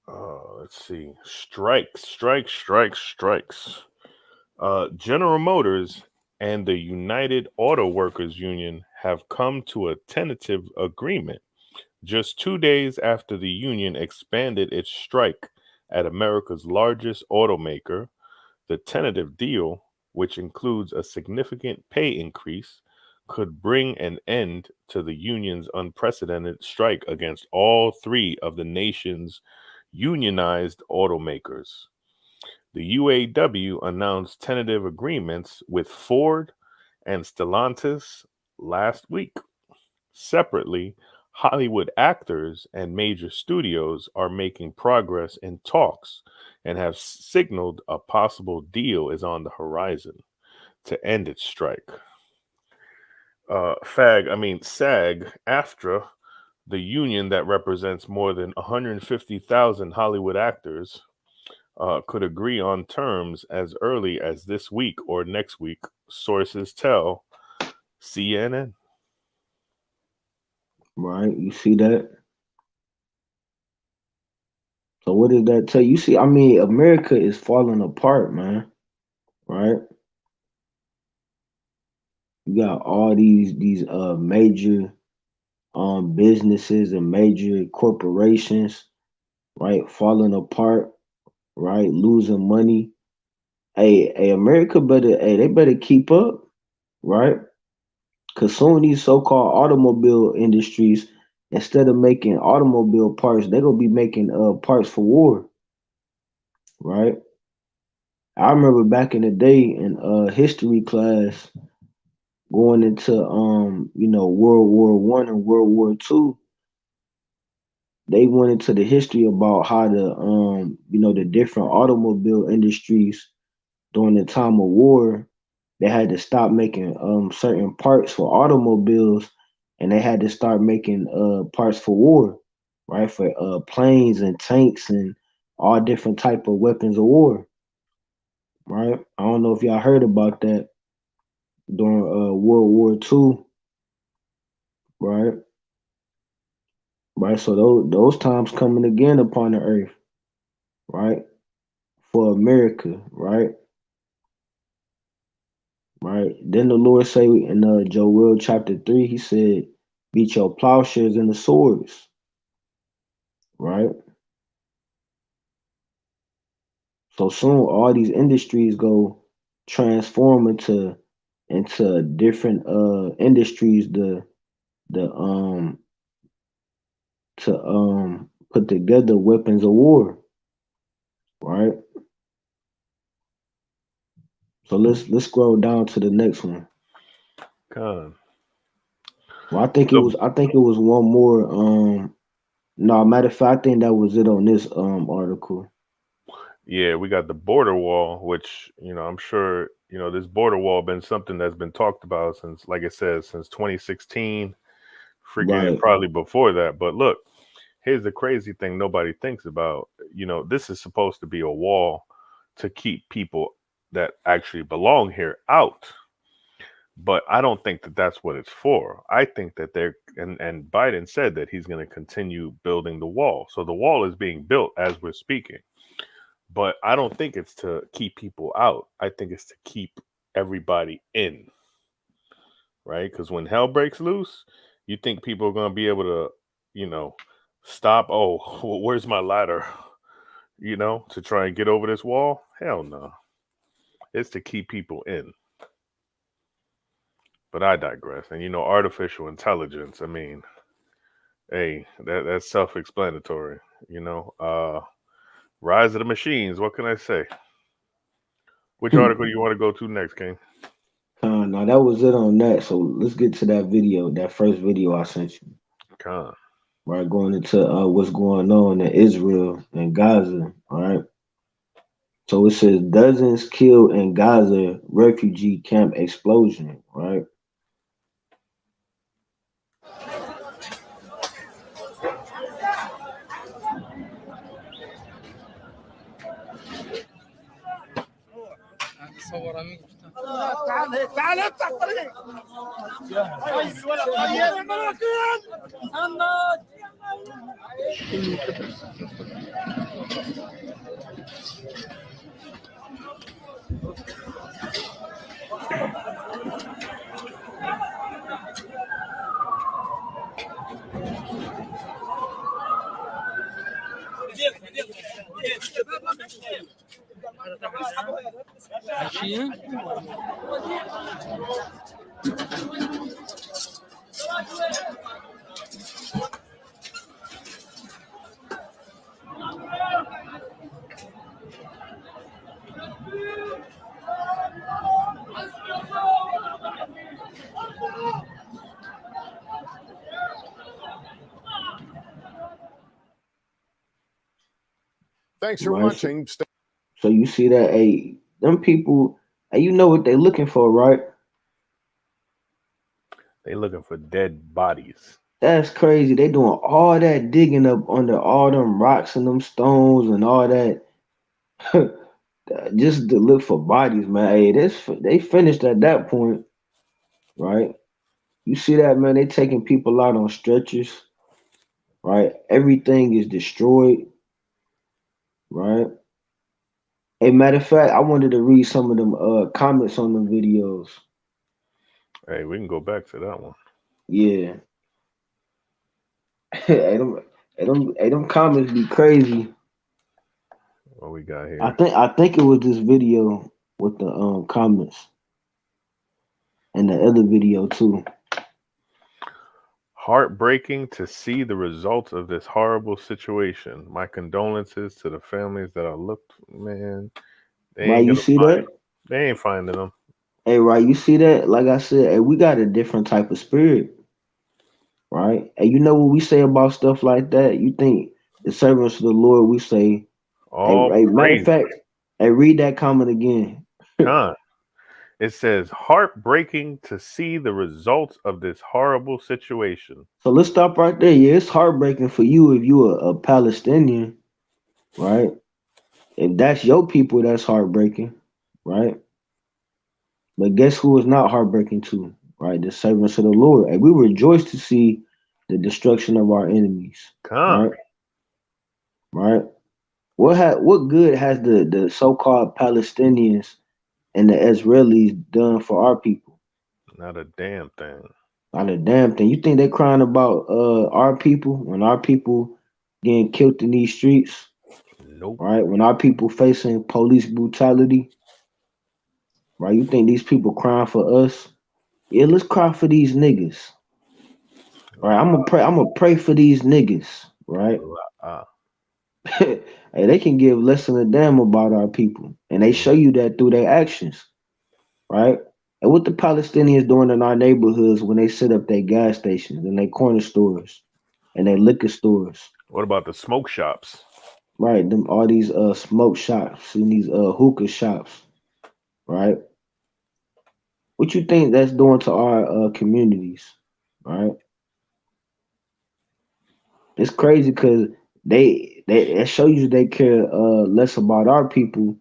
Let's see. Strikes. General Motors and the United Auto Workers Union have come to a tentative agreement just 2 days after the union expanded its strike at America's largest automaker. The tentative deal, which includes a significant pay increase, could bring an end to the union's unprecedented strike against all three of the nation's unionized automakers. The UAW announced tentative agreements with Ford and Stellantis last week. Separately, Hollywood actors and major studios are making progress in talks and have signaled a possible deal is on the horizon to end its strike. SAG-AFTRA, the union that represents more than 150,000 Hollywood actors, could agree on terms as early as this week or next week, sources tell CNN. Right, you see that? So what does that tell you? You see, I mean, America is falling apart, man. Right? You got all these major businesses and major corporations, right, falling apart, right, losing money. Hey, America they better keep up, right? Cause soon these so-called automobile industries, instead of making automobile parts, they're gonna be making parts for war, right? I remember back in the day in history class going into World War One and World War Two, they went into the history about how the different automobile industries during the time of war, they had to stop making certain parts for automobiles, and they had to start making parts for war, right? For planes and tanks and all different type of weapons of war, right? I don't know if y'all heard about that during World War Two, right? Right. So those times coming again upon the earth, right? For America, right? Right. Then the Lord say in Joel chapter 3, he said, beat your plowshares and the swords, right? So soon all these industries go transform into different industries to put together weapons of war, right? So let's scroll down to the next one. Con. Well, I think it So was one more. No, matter of fact, I think that was it on this article. yeah, we got the border wall, which I'm sure this border wall been something that's been talked about since, like I said, since 2016, freaking Right. probably before that. But look, here's the crazy thing nobody thinks about. This is supposed to be a wall to keep people that actually belong here out. But I don't think that that's what it's for. I think that and Biden said that he's going to continue building the wall. So the wall is being built as we're speaking. But I don't think it's to keep people out. I think it's to keep everybody in. Right? Because when hell breaks loose, you think people are going to be able to, stop. Oh, where's my ladder? To try and get over this wall? Hell no. It's to keep people in. But I digress. And artificial intelligence, I mean, hey, that's self-explanatory. Rise of the machines. What can I say? Which article you want to go to next, King? No, that was it on that. So let's get to that video, that first video I sent you. Con. Right, going into what's going on in Israel and Gaza. All right. So it says dozens killed in Gaza refugee camp explosion. Right. Thanks for Right. watching. So you see that, hey, them people, hey, you know what they looking for, right? They looking for dead bodies. That's crazy. They doing all that digging up under all them rocks and them stones and all that just to look for bodies, man. Hey, they finished at that point, right? You see that, man? They taking people out on stretchers, right? Everything is destroyed, right? Hey, matter of fact, I wanted to read some of them comments on them videos. Hey, we can go back to that one. Yeah. Hey, them comments be crazy. What we got here? I think it was this video with the comments and the other video too. Heartbreaking to see the results of this horrible situation. My condolences to the families that are looked. Man, they Right, ain't you gonna see find. that? They ain't finding them. Hey, right, you see that? Like I said, hey, we got a different type of spirit, right? And you know what we say about stuff like that? You think the servants of the Lord, we say, All matter of praise. fact, hey, read that comment again. Con. It says heartbreaking to see the results of this horrible situation. So let's stop right there. Yeah, it's heartbreaking for you if you a Palestinian, right? If that's your people, that's heartbreaking, right? But guess who is not heartbreaking to, right? The servants of the Lord. And we rejoice to see the destruction of our enemies, Con. right? Right? What good has the so-called Palestinians and the Israelis done for our people? Not a damn thing. Not a damn thing. You think they crying about our people when our people getting killed in these streets? Nope. Right? When our people facing police brutality, right? You think these people crying for us? Yeah, let's cry for these niggas. Right? I'm gonna pray for these niggas, right? Hey, they can give less than a damn about our people. And they show you that through their actions, right? And what the Palestinians doing in our neighborhoods when they set up their gas stations and their corner stores and their liquor stores. What about the smoke shops? Right, them all these smoke shops and these hookah shops, right? What you think that's doing to our communities, right? It's crazy because they show you they care less about our people,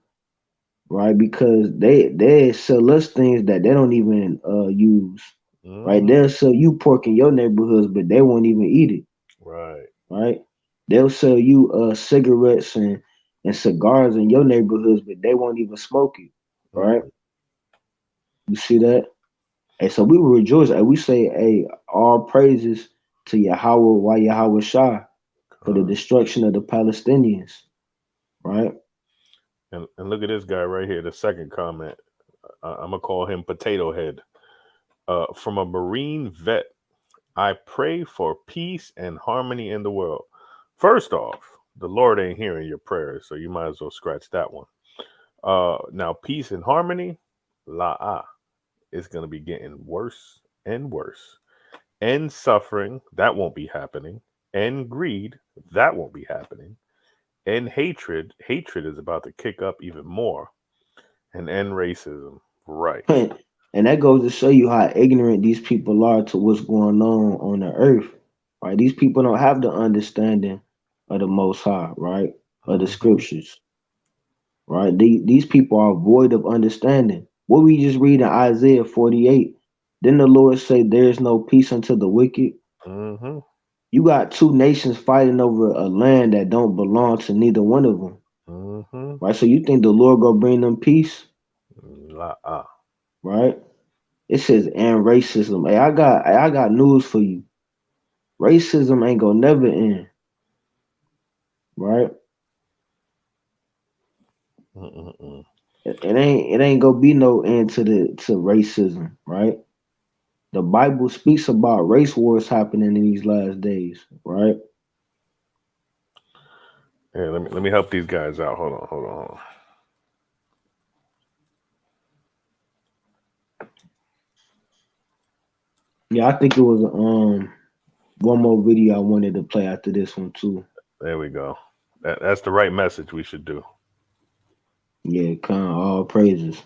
right? Because they sell us things that they don't even use, right? They'll sell you pork in your neighborhoods, but they won't even eat it, Right. right? They'll sell you cigarettes and cigars in your neighborhoods, but they won't even smoke it, right? You see that? And so we will rejoice and we say, hey, all praises to Yahweh, why Yahweh Shah, for the destruction of the Palestinians, right? And look at this guy right here, the second comment. I'm going to call him Potato Head. From a Marine vet, I pray for peace and harmony in the world. First off, the Lord ain't hearing your prayers, so you might as well scratch that one. Now, peace and harmony, it's going to be getting worse and worse. End suffering, that won't be happening. End greed, that won't be happening. End hatred is about to kick up even more. And end racism, right. And that goes to show you how ignorant these people are to what's going on the earth, right? These people don't have the understanding of the Most High, right? Of the scriptures, right? These people are void of understanding. What we just read in Isaiah 48, didn't the Lord say there is no peace unto the wicked? Mm-hmm. You got two nations fighting over a land that don't belong to neither one of them, right? So you think the Lord gonna bring them peace? Right? It says and racism. Hey, I got news for you. Racism ain't gonna never end, right? It ain't gonna be no end to racism, right? The Bible speaks about race wars happening in these last days, right? Yeah, let me help these guys out. Hold on. Yeah, I think it was one more video I wanted to play after this one too. There we go. That's the right message we should do. Yeah, all praises.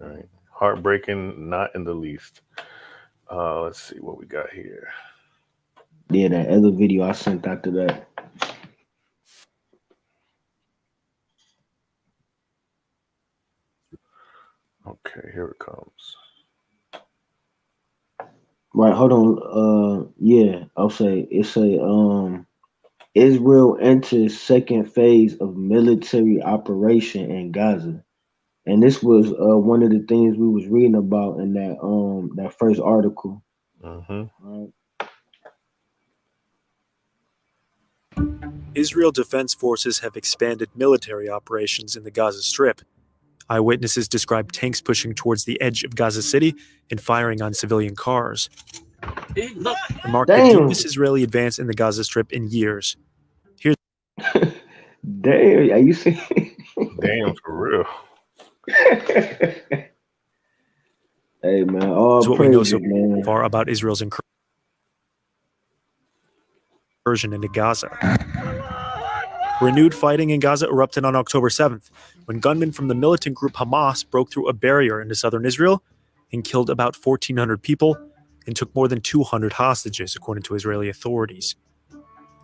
All right. Heartbreaking, not in the least. Let's see what we got here. Yeah, that other video I sent after that. Okay, here it comes. Right, hold on. Yeah, I'll say Israel enters second phase of military operation in Gaza. And this was one of the things we was reading about in that first article. Right. Israel Defense Forces have expanded military operations in the Gaza Strip. Eyewitnesses described tanks pushing towards the edge of Gaza City and firing on civilian cars. It marked the Damn. deepest Israeli advance in the Gaza Strip in years. Damn, are you see? Damn, for real. Hey man, all Here's what we know praises, so man. far about Israel's incursion into Gaza. Renewed fighting in Gaza erupted on October 7th, when gunmen from the militant group Hamas broke through a barrier into southern Israel and killed about 1,400 people and took more than 200 hostages, according to Israeli authorities.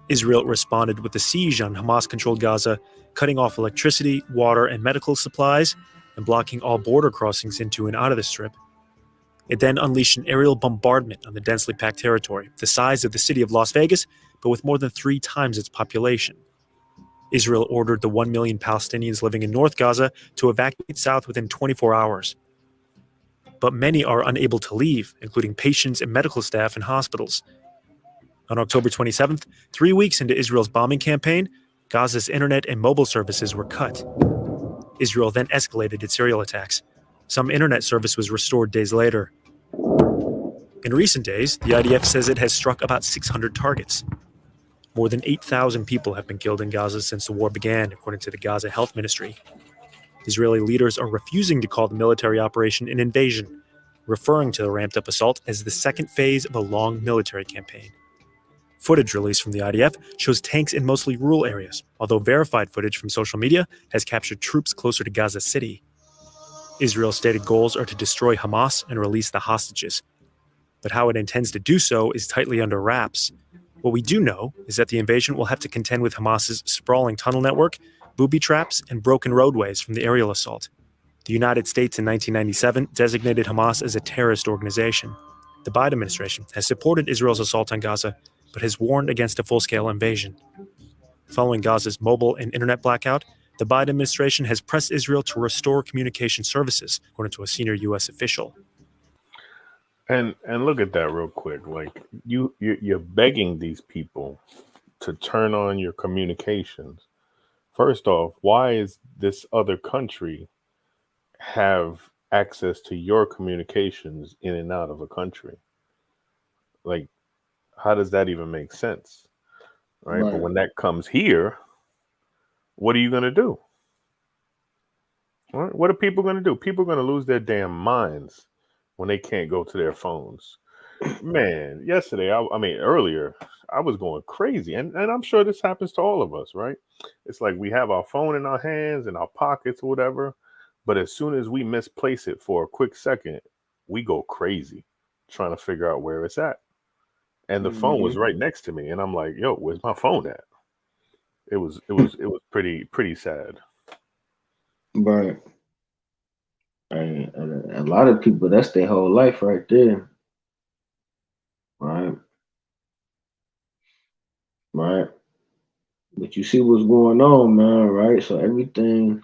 Israel responded with a siege on Hamas-controlled Gaza, cutting off electricity, water, and medical supplies, and blocking all border crossings into and out of the Strip. It then unleashed an aerial bombardment on the densely packed territory, the size of the city of Las Vegas, but with more than 3 times its population. Israel ordered the 1 million Palestinians living in North Gaza to evacuate south within 24 hours. But many are unable to leave, including patients and medical staff in hospitals. On October 27th, 3 weeks into Israel's bombing campaign, Gaza's internet and mobile services were cut. Israel then escalated its aerial attacks. Some internet service was restored days later. In recent days, the IDF says it has struck about 600 targets. More than 8,000 people have been killed in Gaza since the war began, according to the Gaza Health Ministry. Israeli leaders are refusing to call the military operation an invasion, referring to the ramped-up assault as the second phase of a long military campaign. Footage released from the IDF shows tanks in mostly rural areas, although verified footage from social media has captured troops closer to Gaza City. Israel's stated goals are to destroy Hamas and release the hostages. But how it intends to do so is tightly under wraps. What we do know is that the invasion will have to contend with Hamas's sprawling tunnel network, booby traps, and broken roadways from the aerial assault. The United States in 1997 designated Hamas as a terrorist organization. The Biden administration has supported Israel's assault on Gaza, but has warned against a full-scale invasion. Following Gaza's mobile and internet blackout, the Biden administration has pressed Israel to restore communication services, according to a senior U.S. official. And look at that real quick. Like you're begging these people to turn on your communications. First off, why is this other country have access to your communications in and out of a country? Like, how does that even make sense? Right? But when that comes here, what are you going to do? Right? What are people going to do? People are going to lose their damn minds when they can't go to their phones. Man, yesterday, earlier, I was going crazy. And I'm sure this happens to all of us, right? It's like we have our phone in our hands, in our pockets or whatever. But as soon as we misplace it for a quick second, we go crazy trying to figure out where it's at. And the phone was right next to me. And I'm like, yo, where's my phone at? It was pretty sad. Right. And a lot of people, that's their whole life right there. Right. Right. But you see what's going on, man, right? So everything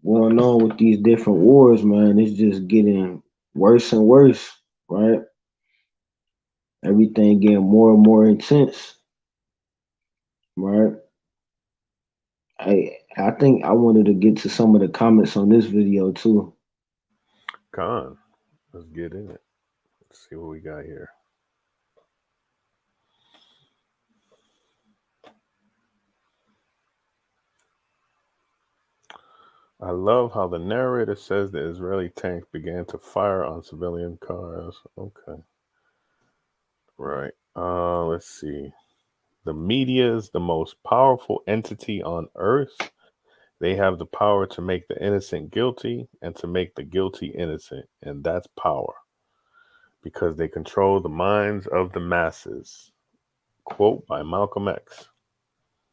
going on with these different wars, man, it's just getting worse and worse, right? Everything getting more and more intense, right? I think I wanted to get to some of the comments on this video too. Con, let's get in it. Let's see what we got here. I love how the narrator says the Israeli tanks began to fire on civilian cars. Okay. Right. Let's see. The media is the most powerful entity on earth. They have the power to make the innocent guilty and to make the guilty innocent. And that's power. Because they control the minds of the masses. Quote by Malcolm X.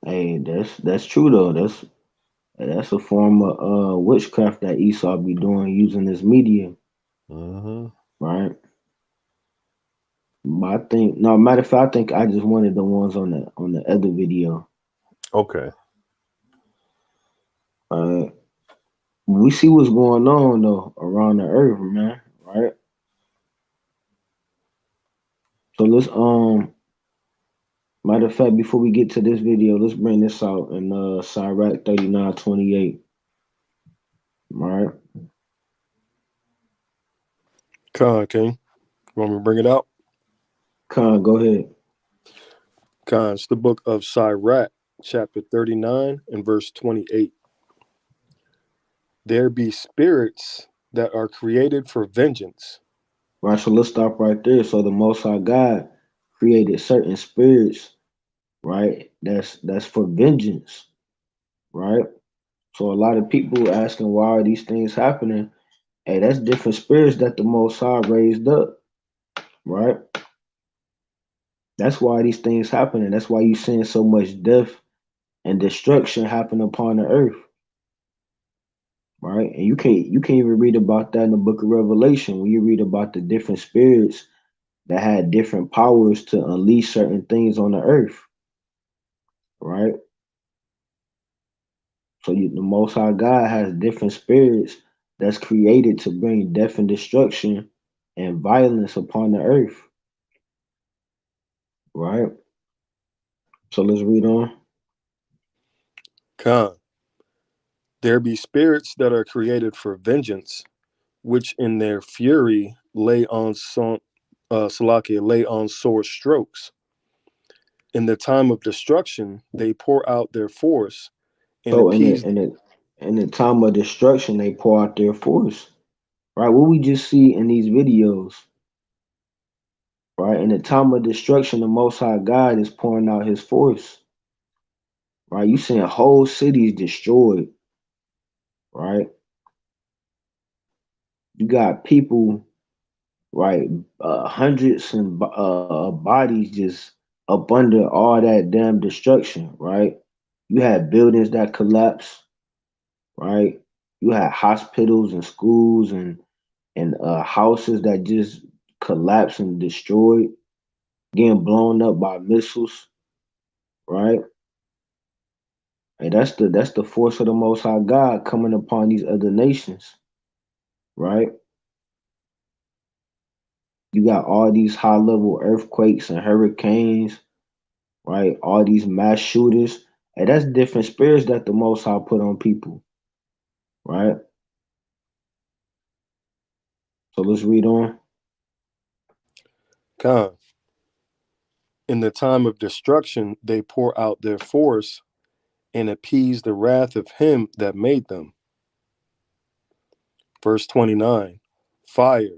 Hey, that's true though. That's a form of witchcraft that Esau be doing using this media. Mm-hmm. Right? But I think matter of fact, I think I just wanted the ones on the other video. Okay. We see what's going on though around the earth, man. Right. So let's matter of fact, before we get to this video, let's bring this out in Sirach 39:28. Right. Khan, King. You want me to bring it out? Khan, go ahead. Khan, it's the book of Sirach, chapter 39 and verse 28. There be spirits that are created for vengeance. Right, so let's stop right there. So the Most High God created certain spirits, right? That's for vengeance, right? So a lot of people asking why are these things happening? Hey, that's different spirits that the Most High raised up, right? That's why these things happening. That's why you seeing so much death and destruction happen upon the earth, right? And you can't even read about that in the book of Revelation when you read about the different spirits that had different powers to unleash certain things on the earth, right? So the Most High God has different spirits that's created to bring death and destruction and violence upon the earth, right? So let's read on. Khan, there be spirits that are created for vengeance, which in their fury lay on lay on sore strokes. In the time of destruction, they pour out their force and So appease. in the time of destruction, they pour out their force, right? What we just see in these videos, right? In the time of destruction, the Most High God is pouring out His force, right? You seeing whole cities destroyed, right? You got people, right? Hundreds and bodies just up under all that damn destruction, right? You had buildings that collapsed, right? You had hospitals and schools and houses that just collapsed and destroyed, getting blown up by missiles, right? And that's the force of the Most High God coming upon these other nations, right? You got all these high level earthquakes and hurricanes, right? All these mass shooters. And that's different spirits that the Most High put on people, right? So let's read on. Khan, in the time of destruction, they pour out their force and appease the wrath of him that made them. Verse 29, fire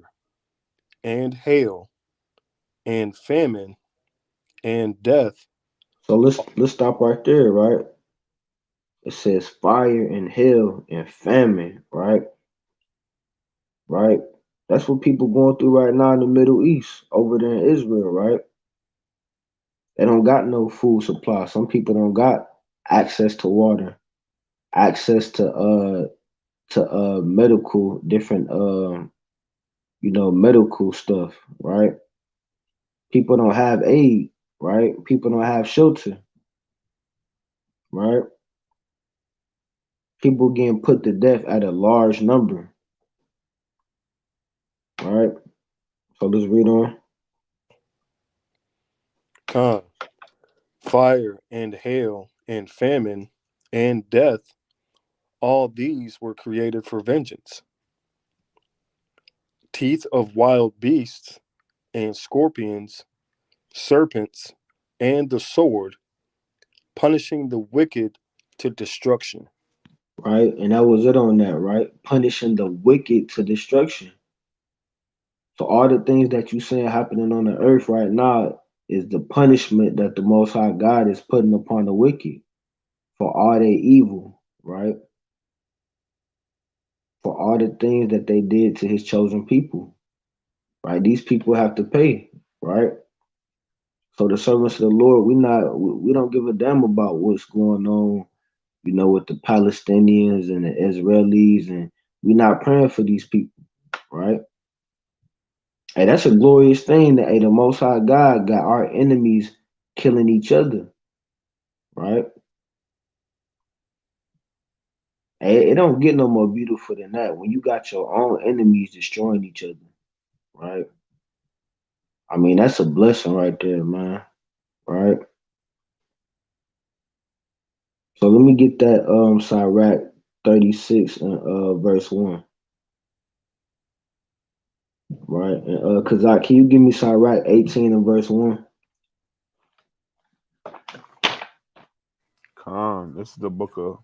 and hail and famine and death. So let's stop right there, right? It says fire and hail and famine, right? Right? That's what people going through right now in the Middle East, over there in Israel, right? They don't got no food supply. Some people don't got access to water, access to medical different medical stuff, right? People don't have aid, right? People don't have shelter, right? People getting put to death at a large number, right? So let's read on. Khan, fire and hail and famine and death, all these were created for vengeance. Teeth of wild beasts and scorpions, serpents, and the sword, punishing the wicked to destruction. Right? And that was it on that, right? Punishing the wicked to destruction. So all the things that you seeing happening on the earth right now is the punishment that the Most High God is putting upon the wicked for all their evil, right? For all the things that they did to His chosen people, right? These people have to pay, right? So the servants of the Lord, we don't give a damn about what's going on, with the Palestinians and the Israelis, and we're not praying for these people, right? Hey, that's a glorious thing that the Most High God got our enemies killing each other, right? It don't get no more beautiful than that when you got your own enemies destroying each other, right? I mean, that's a blessing right there, man. Right? So let me get that Sirach 36 and verse 1. Right? And Kazak, can you give me Sirach 18 and verse 1? This is the book of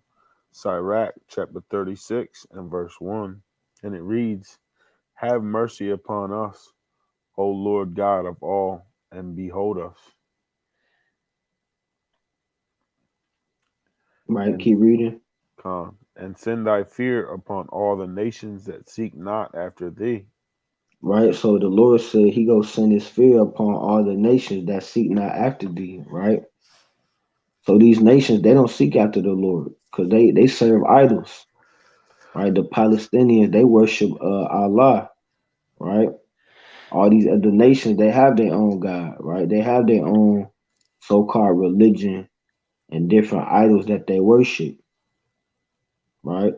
Sirach, chapter 36 and verse 1. And it reads, "Have mercy upon us, O Lord God of all, and behold us." Right, keep reading. And send thy fear upon all the nations that seek not after thee. Right, so the Lord said he go send his fear upon all the nations that seek not after thee, right? So these nations, they don't seek after the Lord because they serve idols, right? The Palestinians, they worship Allah, right? All these other nations, they have their own God, right? They have their own so-called religion and different idols that they worship, right?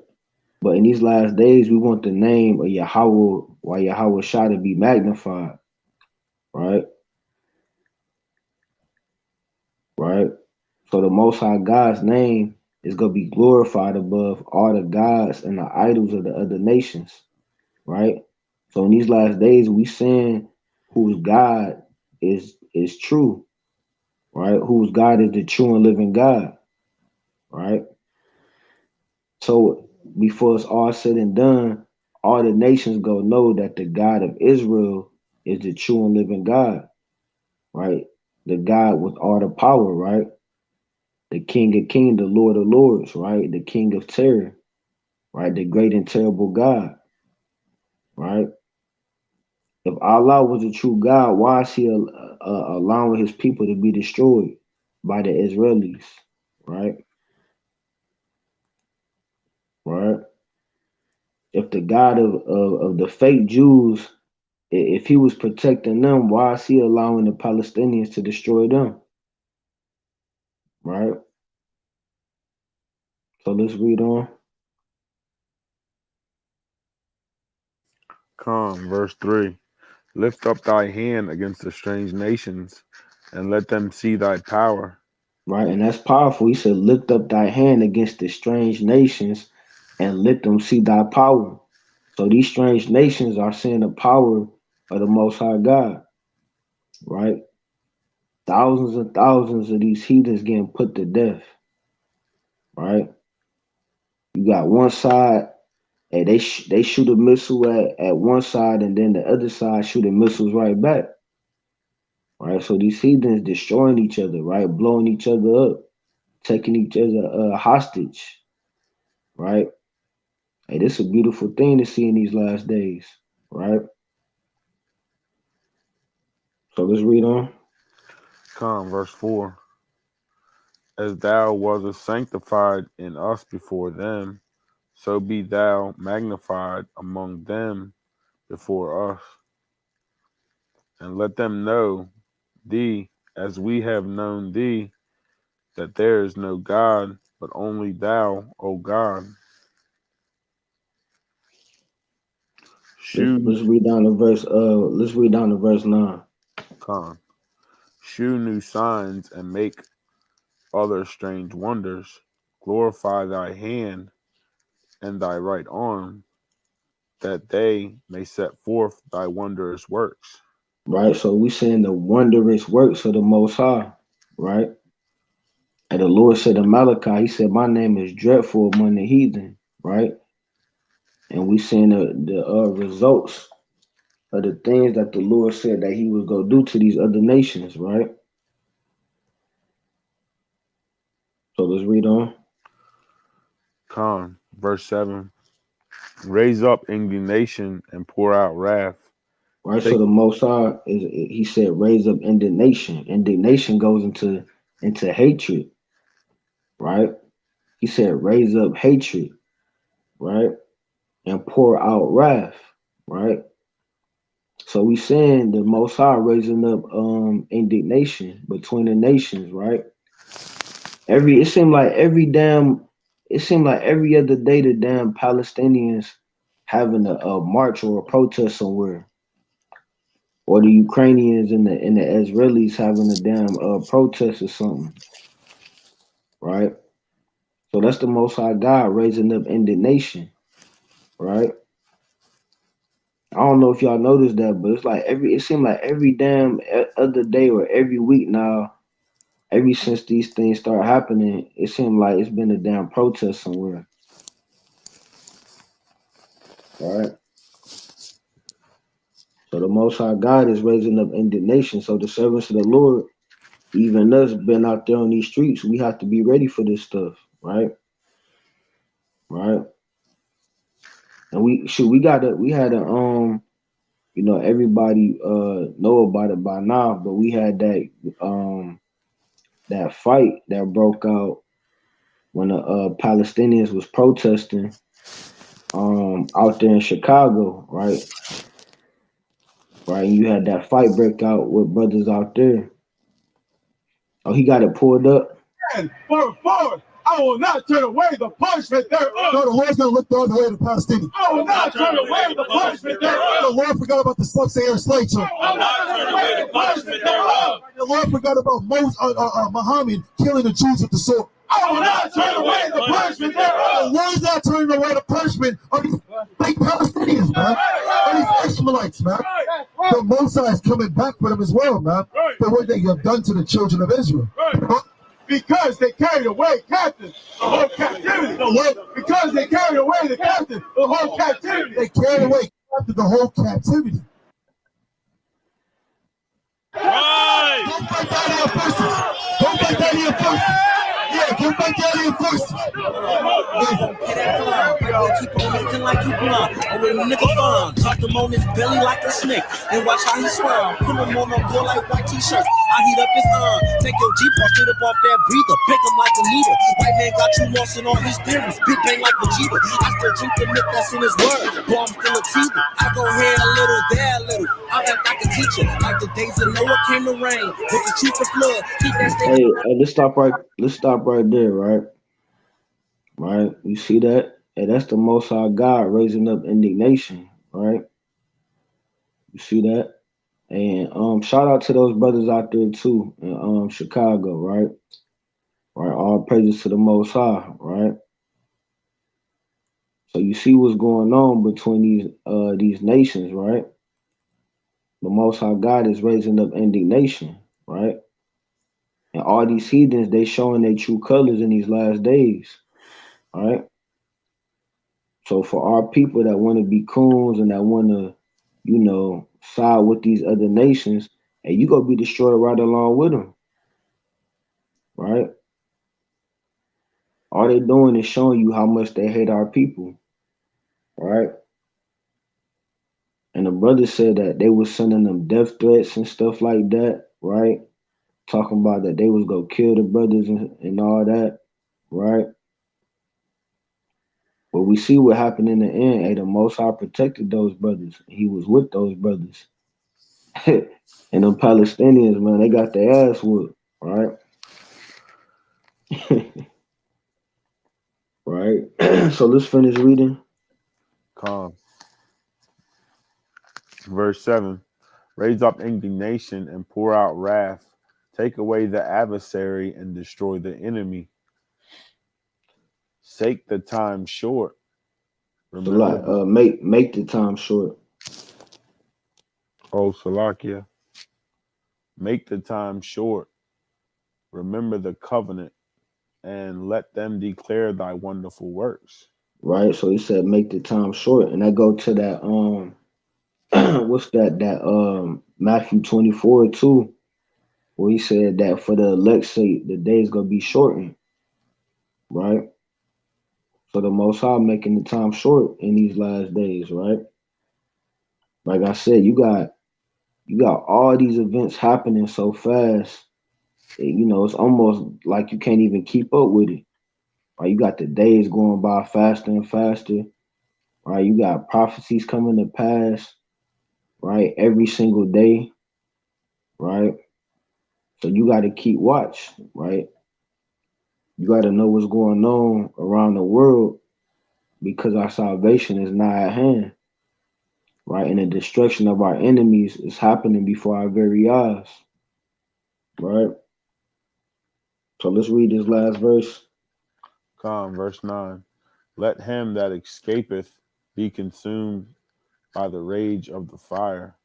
But in these last days, we want the name of Yahweh, while Yahweh Shah to be magnified, right? Right? So the Most High God's name is going to be glorified above all the gods and the idols of the other nations, right? So in these last days, we saying whose God is true, right? Whose God is the true and living God, right? So before it's all said and done, all the nations go know that the God of Israel is the true and living God, right? The God with all the power, right? The King of Kings, the Lord of Lords, right? The King of Terror, right? The great and terrible God, right? If Allah was a true God, why is he allowing his people to be destroyed by the Israelis, right? Right? If the God of the fake Jews, if he was protecting them, why is he allowing the Palestinians to destroy them? Right? So let's read on. Verse 3. "Lift up thy hand against the strange nations, and let them see thy power." Right? And that's powerful. He said, lift up thy hand against the strange nations and let them see thy power. So these strange nations are seeing the power of the Most High God, right? Thousands and thousands of these heathens getting put to death, right? You got one side, and they shoot a missile at one side, and then the other side shooting missiles right back, right? So these heathens destroying each other, right? Blowing each other up, taking each other hostage, right? Hey, this is a beautiful thing to see in these last days, right? So let's read on. Verse 4. "As thou wast sanctified in us before them, so be thou magnified among them before us. And let them know thee as we have known thee, that there is no God but only thou, O God." Let's read down to verse. Let's read down to verse 9. "Shew new signs and make other strange wonders. Glorify thy hand and thy right arm, that they may set forth thy wondrous works." Right. So we seeing the wondrous works of the Most High, right? And the Lord said to Malachi, He said, "My name is dreadful among the heathen," right? And we seeing the results of the things that the Lord said that He was gonna do to these other nations, right? So let's read on. Verse 7. "Raise up indignation and pour out wrath." Right. So the Most High He said, raise up indignation. Indignation goes into hatred, right? He said, raise up hatred, right? And pour out wrath, right? So we saying the Most High raising up indignation between the nations, right? It seemed like every damn it seemed like every other day the damn Palestinians having a march or a protest somewhere, or the Ukrainians and the Israelis having a damn protest or something, right? So that's the Most High God raising up indignation, right? I don't know if y'all noticed that, but it's like it seemed like every damn other day or every week now, ever since these things start happening, it seemed like it's been a damn protest somewhere, right? So the Most High God is raising up indignation. So the servants of the Lord, even us, been out there on these streets, we have to be ready for this stuff, right? Right? And we had a everybody know about it by now, but we had that fight that broke out when the Palestinians was protesting out there in Chicago, right? Right, and you had that fight break out with brothers out there. Oh, he got it pulled up. And for I will not turn away the punishment thereof. No, the Lord's going to look the other way to the Palestinians. I will not turn away the punishment thereof. The Lord forgot about the Sub-Saharan slave trade. I will not turn away the punishment thereof. The Lord forgot about Muhammad killing the Jews with the sword. I will not turn away the punishment thereof. The Lord's not turning away the punishment of these fake Palestinians, man. Of these Ishmaelites, man. The Mosai is coming back for them as well, man. For what they have done to the children of Israel. Because they carried away captive the whole captivity. Because they carried away the captive the whole captivity. They carried away captive the whole captivity. Right. Don't fight that here first. Don't fight that here first. Yeah, don't fight that here first. Keep on making like you blind. Or when a nigga fun, tuck him on his belly like a snake. And watch how he swirl. Put him on a board like white t-shirts. I heat up his arm. Take your G part straight up off that breather. Pick him like a needle. White man got you lost in all his theories. Big bang like Vegeta. I still drink the milk that's in his word. Boy, I'm still a teether. I go here a little, there a little. I act like a teacher. Like the days of Noah came to rain. With the truth of flood. Keep that state. Hey, let's stop right there, right? Right? You see that? Hey, that's the Most High God raising up indignation, right? You see that? And shout out to those brothers out there too in Chicago, right? Right, all praises to the Most High, right? So you see what's going on between these nations, right? The Most High God is raising up indignation, right? And all these heathens, they showing their true colors in these last days, right? So for our people that want to be coons and that want to, side with these other nations, and you gonna be destroyed right along with them, right? All they doing is showing you how much they hate our people, right? And the brother said that they was sending them death threats and stuff like that, right? Talking about that they was gonna kill the brothers and all that, right? But we see what happened in the end. Hey, the Most High protected those brothers. He was with those brothers. And them Palestinians, man, they got their ass whooped, right? Right. So let's finish reading. Calm. Verse 7. Raise up indignation and pour out wrath. Take away the adversary and destroy the enemy. Take the time short. Remember, make the time short. Oh, Salakia. Make the time short. Remember the covenant and let them declare thy wonderful works. Right. So he said, make the time short. And I go to that, what's that Matthew 24 too, where he said that for the elect's sake, the day is going to be shortened. Right. So the Most High making the time short in these last days, right? Like I said, you got all these events happening so fast. It's almost like you can't even keep up with it. Right? You got the days going by faster and faster. Right? You got prophecies coming to pass. Right? Every single day. Right? So you got to keep watch. Right? You got to know what's going on around the world because our salvation is nigh at hand, right? And the destruction of our enemies is happening before our very eyes, right? So let's read this last verse. Verse 9. Let him that escapeth be consumed by the rage of the fire,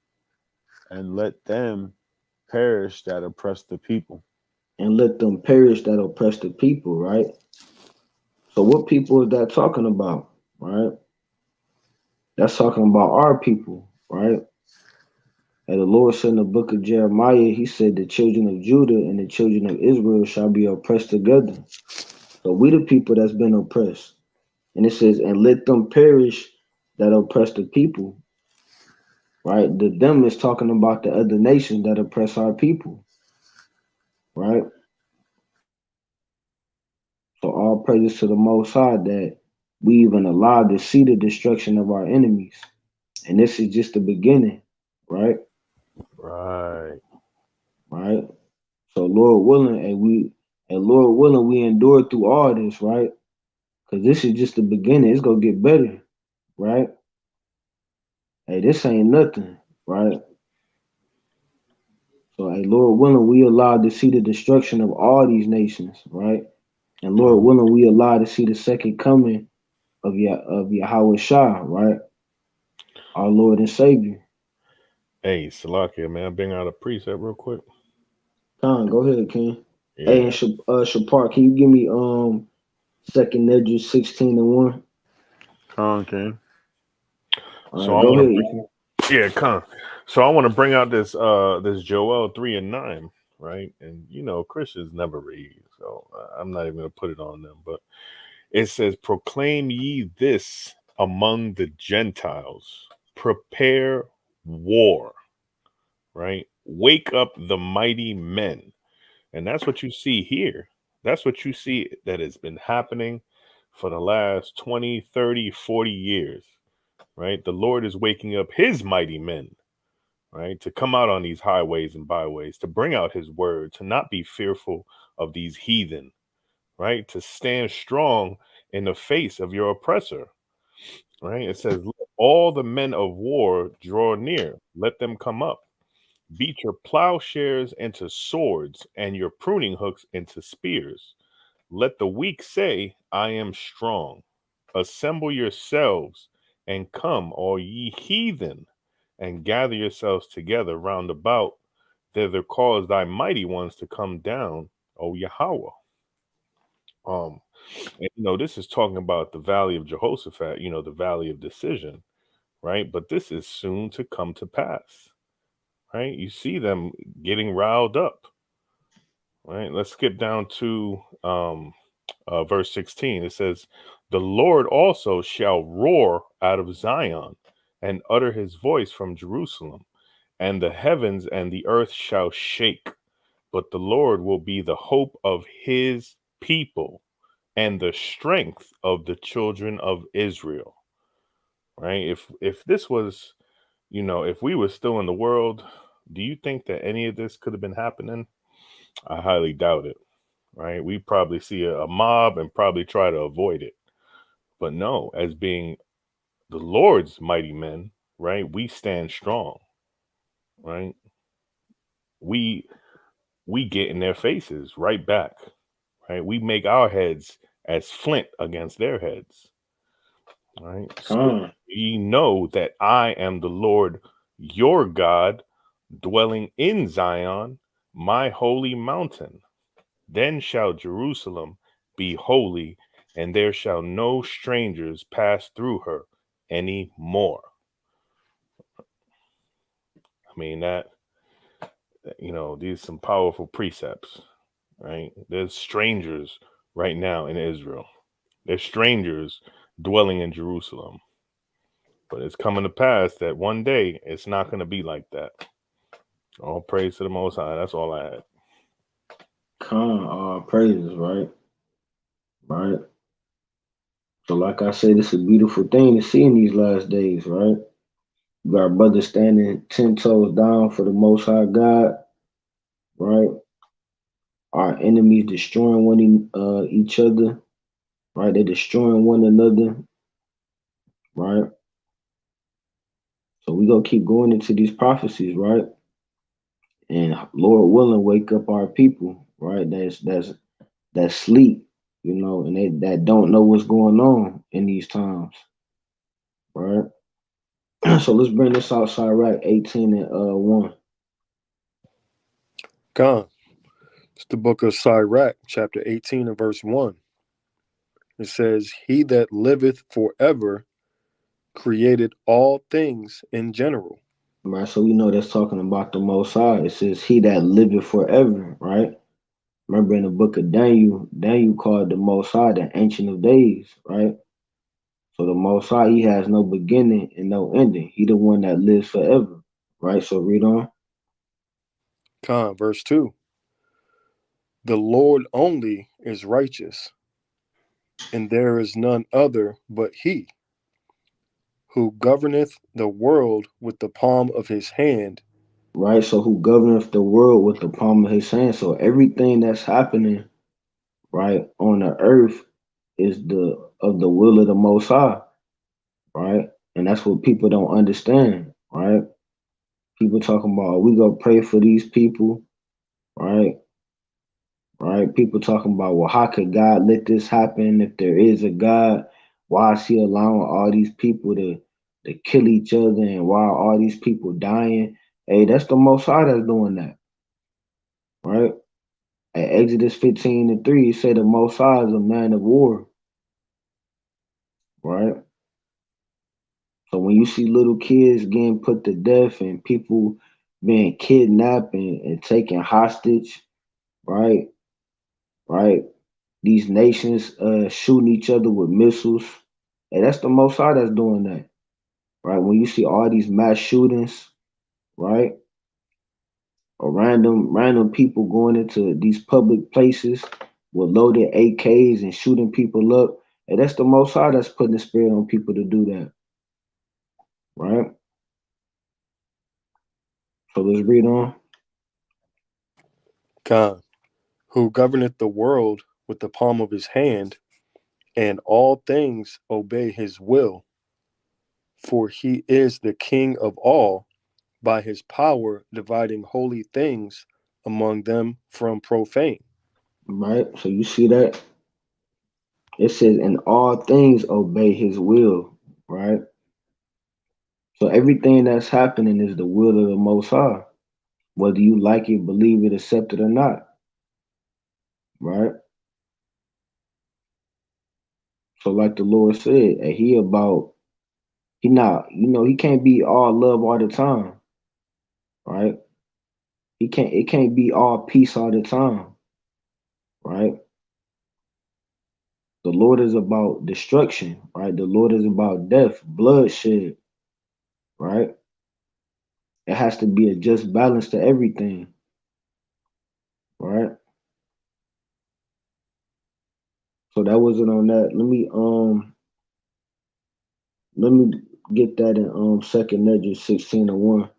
and let them perish that oppress the people. And let them perish that oppress the people, right? So what people is that talking about, right? That's talking about our people, right? And the Lord said in the book of Jeremiah, he said the children of Judah and the children of Israel shall be oppressed together. So we the people that's been oppressed. And it says, and let them perish that oppress the people, right? The them is talking about the other nations that oppress our people, right? So all praises to the Most High that we even allowed to see the destruction of our enemies. And this is just the beginning, right? Right. Right. So Lord willing, we endure through all this, right? Because this is just the beginning. It's gonna get better, right? Hey, this ain't nothing, right? So hey, Lord willing, we allowed to see the destruction of all these nations, right? And Lord willing, we allowed to see the second coming of Yahweh Shah, right? Our Lord and Savior. Hey, Salakia, man, bring out a precept real quick. Con, go ahead, King. Yeah. Hey, and Shapar, can you give me 2nd Edges 16:1? Okay. So Right, go ahead. Yeah, come. So I want to bring out this this Joel 3:9, right? And you know, Christians never read, so I'm not even gonna put it on them. But it says, "Proclaim ye this among the Gentiles: prepare war." Right? Wake up the mighty men. And that's what you see here. That's what you see that has been happening for the last 20, 30, 40 years. Right? The Lord is waking up his mighty men, right, to come out on these highways and byways, to bring out his word, to not be fearful of these heathen, right, to stand strong in the face of your oppressor, right? It says, let all the men of war draw near, let them come up. Beat your plowshares into swords and your pruning hooks into spears. Let the weak say, I am strong. Assemble yourselves and come, all ye heathen, and gather yourselves together round about. Thither cause thy mighty ones to come down, O Yahweh. And, you know, this is talking about the valley of Jehoshaphat, you know, the valley of decision, right? But this is soon to come to pass, right? You see them getting riled up, right? Let's skip down to verse 16. It says, the Lord also shall roar out of Zion and utter his voice from Jerusalem, and the heavens and the earth shall shake, but the Lord will be the hope of his people and the strength of the children of Israel. Right? If this was, you know, if we were still in the world, do you think that any of this could have been happening? I highly doubt it. Right? We probably see a mob and probably try to avoid it. But no, as being the Lord's mighty men, right, we stand strong. Right? We get in their faces right back. Right? We make our heads as flint against their heads. Right? So ye know that I am the Lord your God, dwelling in Zion, my holy mountain. Then shall Jerusalem be holy, and there shall no strangers pass through her any more. I mean, that, you know, these are some powerful precepts, right? There's strangers right now in Israel. There's strangers dwelling in Jerusalem. But it's coming to pass that one day it's not going to be like that. All praise to the Most High. That's all I had. All praises, right? Right. So like I said, it's a beautiful thing to see in these last days, right? You got brothers standing 10 toes down for the Most High God, right? our enemies destroying each other, right? They're destroying one another, right? So we gonna keep going into these prophecies, right? And Lord willing, wake up our people, right? That sleep, and they that don't know what's going on in these times, right? So let's bring this out, Sirach 18 and 1. Con. It's the book of Sirach, chapter 18 and verse 1. It says, He that liveth forever created all things in general. Right, so we know that's talking about the Most High. It says, He that liveth forever, right? Remember in the book of Daniel called the Most High the Ancient of Days, right? So the Most High, He has no beginning and no ending. He the one that lives forever, right? So read on. Con, verse 2. The Lord only is righteous, and there is none other but He, who governeth the world with the palm of His hand. Right, so who governeth the world with the palm of His hand. So everything that's happening, right, on the earth is of the will of the Most High, right? And that's what people don't understand, right? People talking about, we gonna pray for these people, right? Right? People talking about, well, how could God let this happen if there is a God? Why is He allowing all these people to kill each other, and why are all these people dying? Hey, that's the Most High that's doing that, right? At Exodus 15 and 3, it said the Most High is a man of war, right? So when you see little kids getting put to death and people being kidnapped and taken hostage, right? Right? These nations shooting each other with missiles. And that's the Most High that's doing that, right? When you see all these mass shootings, right? Or random people going into these public places with loaded AKs and shooting people up, and that's the Most High that's putting the spirit on people to do that, right? So let's read on. Con, who governeth the world with the palm of His hand, and all things obey His will. For He is the King of all, by His power dividing holy things among them from profane. Right? So you see that? It says, in all things obey His will, right? So everything that's happening is the will of the Most High, whether you like it, believe it, accept it or not, right? So like the Lord said, and He not, He can't be all love all the time, right? It can't be all peace all the time, right? The Lord is about destruction, right? The Lord is about death, bloodshed, right? It has to be a just balance to everything, right? So that wasn't on that. Let me get that in Second Ledger 16 and 1.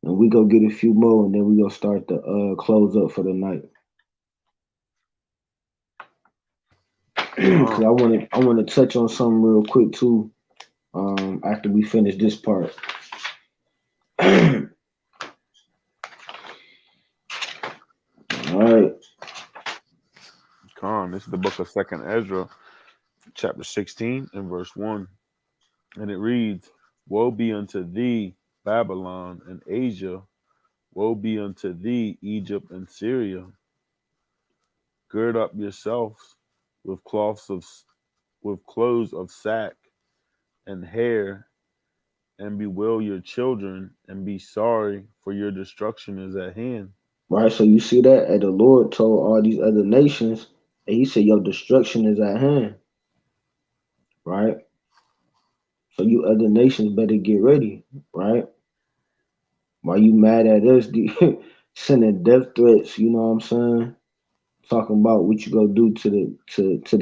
And we go get a few more, and then we go start the close up for the night. Cause I want to touch on something real quick too. After we finish this part. All right. Con, this is the book of Second Ezra, chapter 16 and verse 1. And it reads, Woe be unto thee, Babylon and Asia. Woe be unto thee, Egypt and Syria. Gird up yourselves with clothes of sack and hair, and bewail your children, and be sorry, for your destruction is at hand. Right. So you see that? And the Lord told all these other nations, and He said, your destruction is at hand. Right? So you other nations better get ready, right? Why you mad at us sending death threats, you know what I'm saying? Talking about what you gonna do to the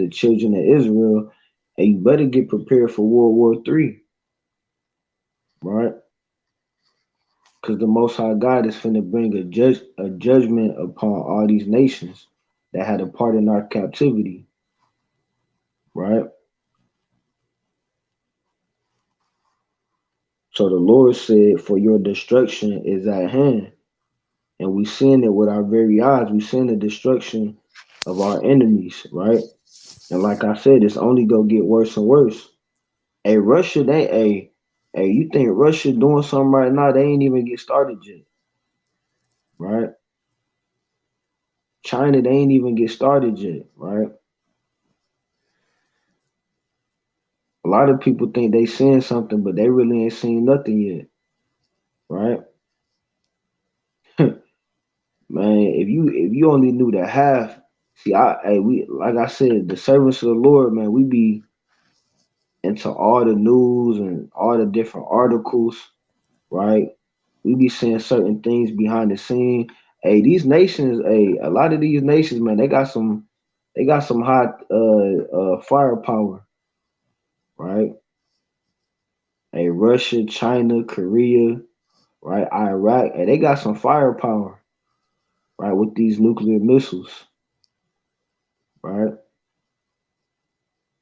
children of Israel, and you better get prepared for World War III, right? Because the Most High God is finna bring a judgment upon all these nations, that had a part in our captivity, right? So the Lord said, for your destruction is at hand. And we seen it with our very eyes. We seen the destruction of our enemies, right? And like I said, it's only gonna get worse and worse. Hey, Russia, hey, you think Russia doing something right now? They ain't even get started yet, right? China, they ain't even get started yet, right? A lot of people think they seeing something, but they really ain't seen nothing yet, right? Man, if you only knew the half, see, we like I said, the servants of the Lord, man, we be into all the news and all the different articles, right? We be seeing certain things behind the scene. Hey, these nations, a lot of these nations, man, they got some hot firepower, right? Hey, Russia, China, Korea, right? Iraq, and they got some firepower, right? With these nuclear missiles, right?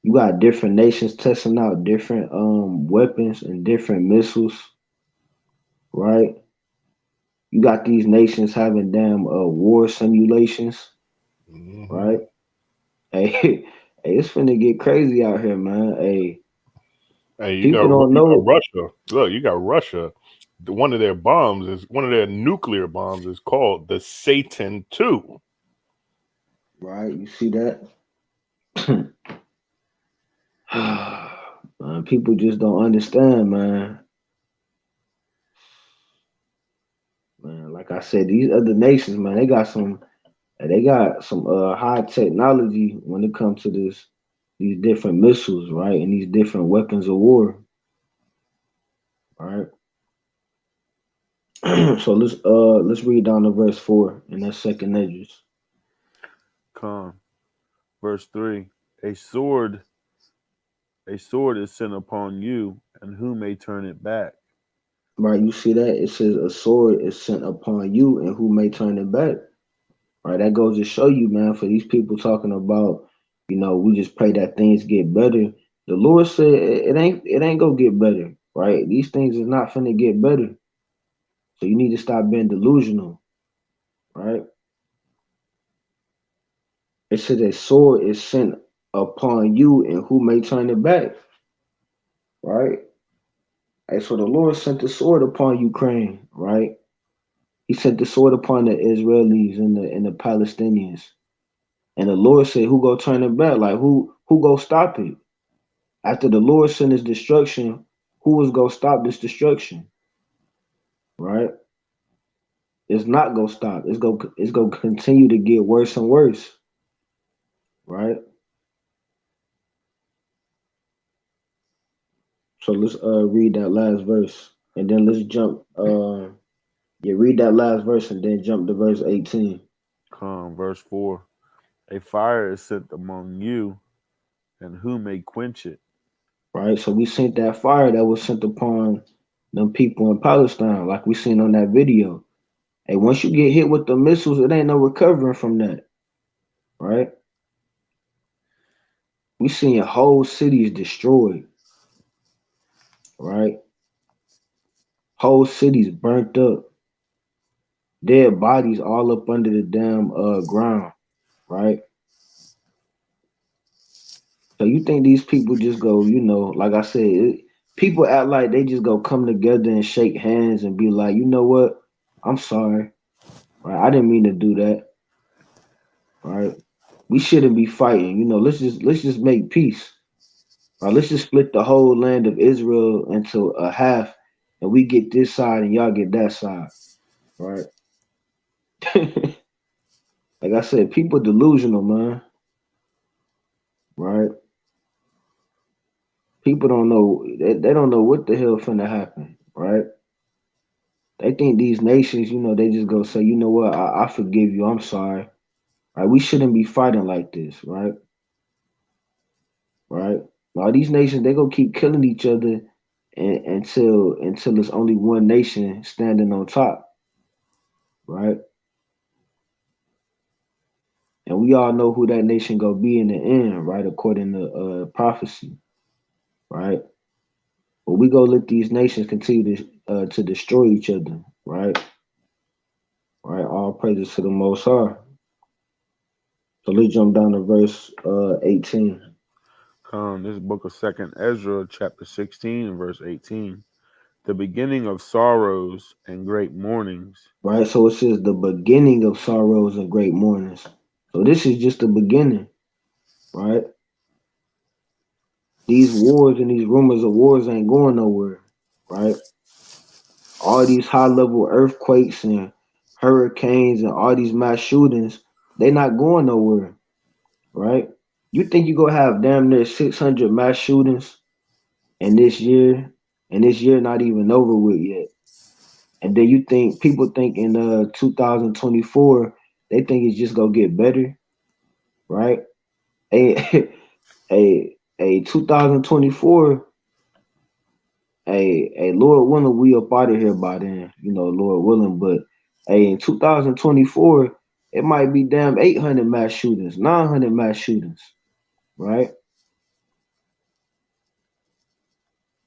You got different nations testing out different weapons and different missiles, right? You got these nations having damn war simulations, right? Hey, it's finna get crazy out here, man. Hey, you got Russia. Look, you got Russia. One of their nuclear bombs is called the Satan II. Right, you see that? Man, people just don't understand, man. Man, like I said, these other nations, man, they got some high technology when it comes to these different missiles, right, and these different weapons of war, right? So let's read down to verse 4 in that second Esdras. Come, verse 3. A sword is sent upon you, and who may turn it back? Right, you see that? It says a sword is sent upon you, and who may turn it back? Right, that goes to show you, man, for these people talking about, we just pray that things get better. The Lord said it ain't gonna get better, right? These things is not finna get better. So you need to stop being delusional, right? It said a sword is sent upon you, and who may turn it back, right? And so the Lord sent the sword upon Ukraine, right? He sent the sword upon the Israelis and the Palestinians. And the Lord said, who go turn it back? Like who go stop it? After the Lord sent his destruction, who was gonna stop this destruction? Right? It's not gonna stop. It's gonna continue to get worse and worse. Right? So let's read that last verse and then let's jump read that last verse and then jump to verse 18. Come, verse 4. A fire is sent among you, and who may quench it? Right? So we sent that fire that was sent upon them people in Palestine, like we seen on that video. Hey, once you get hit with the missiles, it ain't no recovering from that. Right? We seeing whole cities destroyed. Right? Whole cities burnt up. Dead bodies all up under the damn ground. Right? So you think these people just go, like I said, people act like they just go come together and shake hands and be like, you know what? I'm sorry. Right? I didn't mean to do that. Right? We shouldn't be fighting. Let's just make peace. Right? Let's just split the whole land of Israel into a half, and we get this side and y'all get that side. Right? Like I said, people delusional, man. Right? People don't know. They don't know what the hell finna happen. Right? They think these nations, they just go say, you know what, I forgive you, I'm sorry. Right? We shouldn't be fighting like this, right? Right? All these nations, they gonna keep killing each other until there's only one nation standing on top, right? And we all know who that nation gonna be in the end, right? According to prophecy, right? But we go let these nations continue to destroy each other, right? Right. All praises to the Most High. So let's jump down to verse 18. This book of 2nd Ezra, chapter 16 and verse 18. The beginning of sorrows and great mournings. Right. So it says the beginning of sorrows and great mournings. So this is just the beginning, right? These wars and these rumors of wars ain't going nowhere, right? All these high-level earthquakes and hurricanes and all these mass shootings, they not going nowhere, right? You think you're gonna have damn near 600 mass shootings in this year, and this year not even over with yet. And then you think people think in 2024, they think it's just gonna get better, right? A 2024, a Lord willing, we up out of here by then, Lord willing. But in 2024, it might be damn 800 mass shootings, 900 mass shootings, right?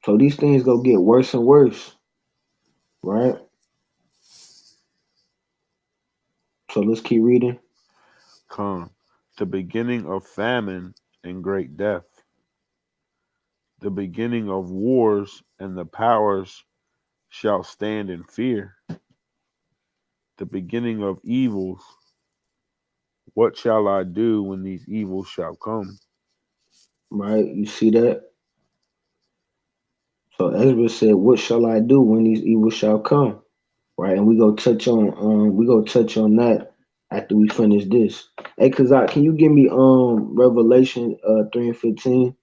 So these things gonna get worse and worse, right? So let's keep reading. The beginning of famine and great death. The beginning of wars, and the powers shall stand in fear. The beginning of evils. What shall I do when these evils shall come? Right, you see that? So Ezra said, "What shall I do when these evils shall come?" Right, and we go touch on that after we finish this. Hey, Kazak, can you give me Revelation 3 and 15?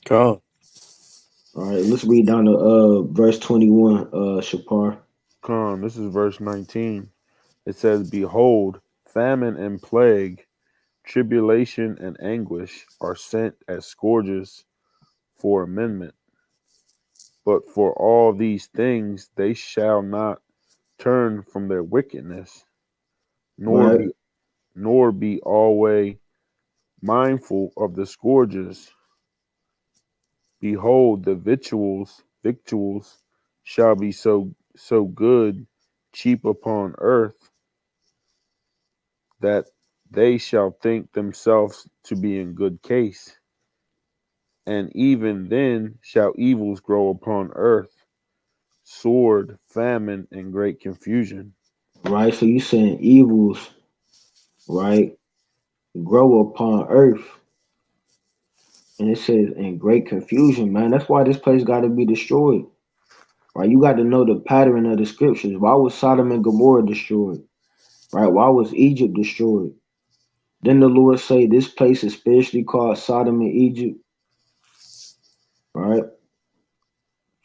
Come. All right, let's read down to verse 21, Shapar. This is verse 19. It says, "Behold, famine and plague, tribulation and anguish are sent as scourges for amendment. But for all these things they shall not turn from their wickedness, nor be always mindful of the scourges. Behold, the victuals shall be so good, cheap upon earth, that they shall think themselves to be in good case. And even then shall evils grow upon earth, sword, famine, and great confusion." Right, so you saying evils, right, grow upon earth. And it says in great confusion, man. That's why this place got to be destroyed. Right, you got to know the pattern of the scriptures. Why was Sodom and Gomorrah destroyed? Right, why was Egypt destroyed? Didn't the Lord say this place is spiritually called Sodom and Egypt? Right.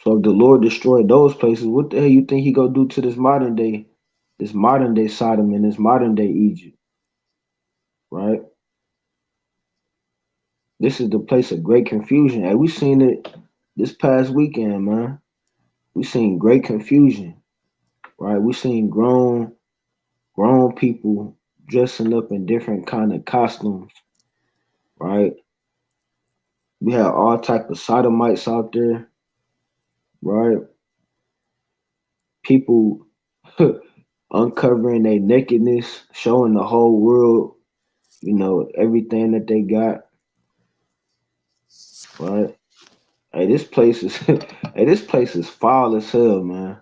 So if the Lord destroyed those places, what the hell you think he gonna do to this modern day Sodom and this modern day Egypt? Right. This is the place of great confusion. And we seen it this past weekend, man. We seen great confusion. Right. We seen grown people dressing up in different kind of costumes. Right. We had all type of sodomites out there. Right. People uncovering their nakedness, showing the whole world, everything that they got. Right? Hey, this place is foul as hell, man.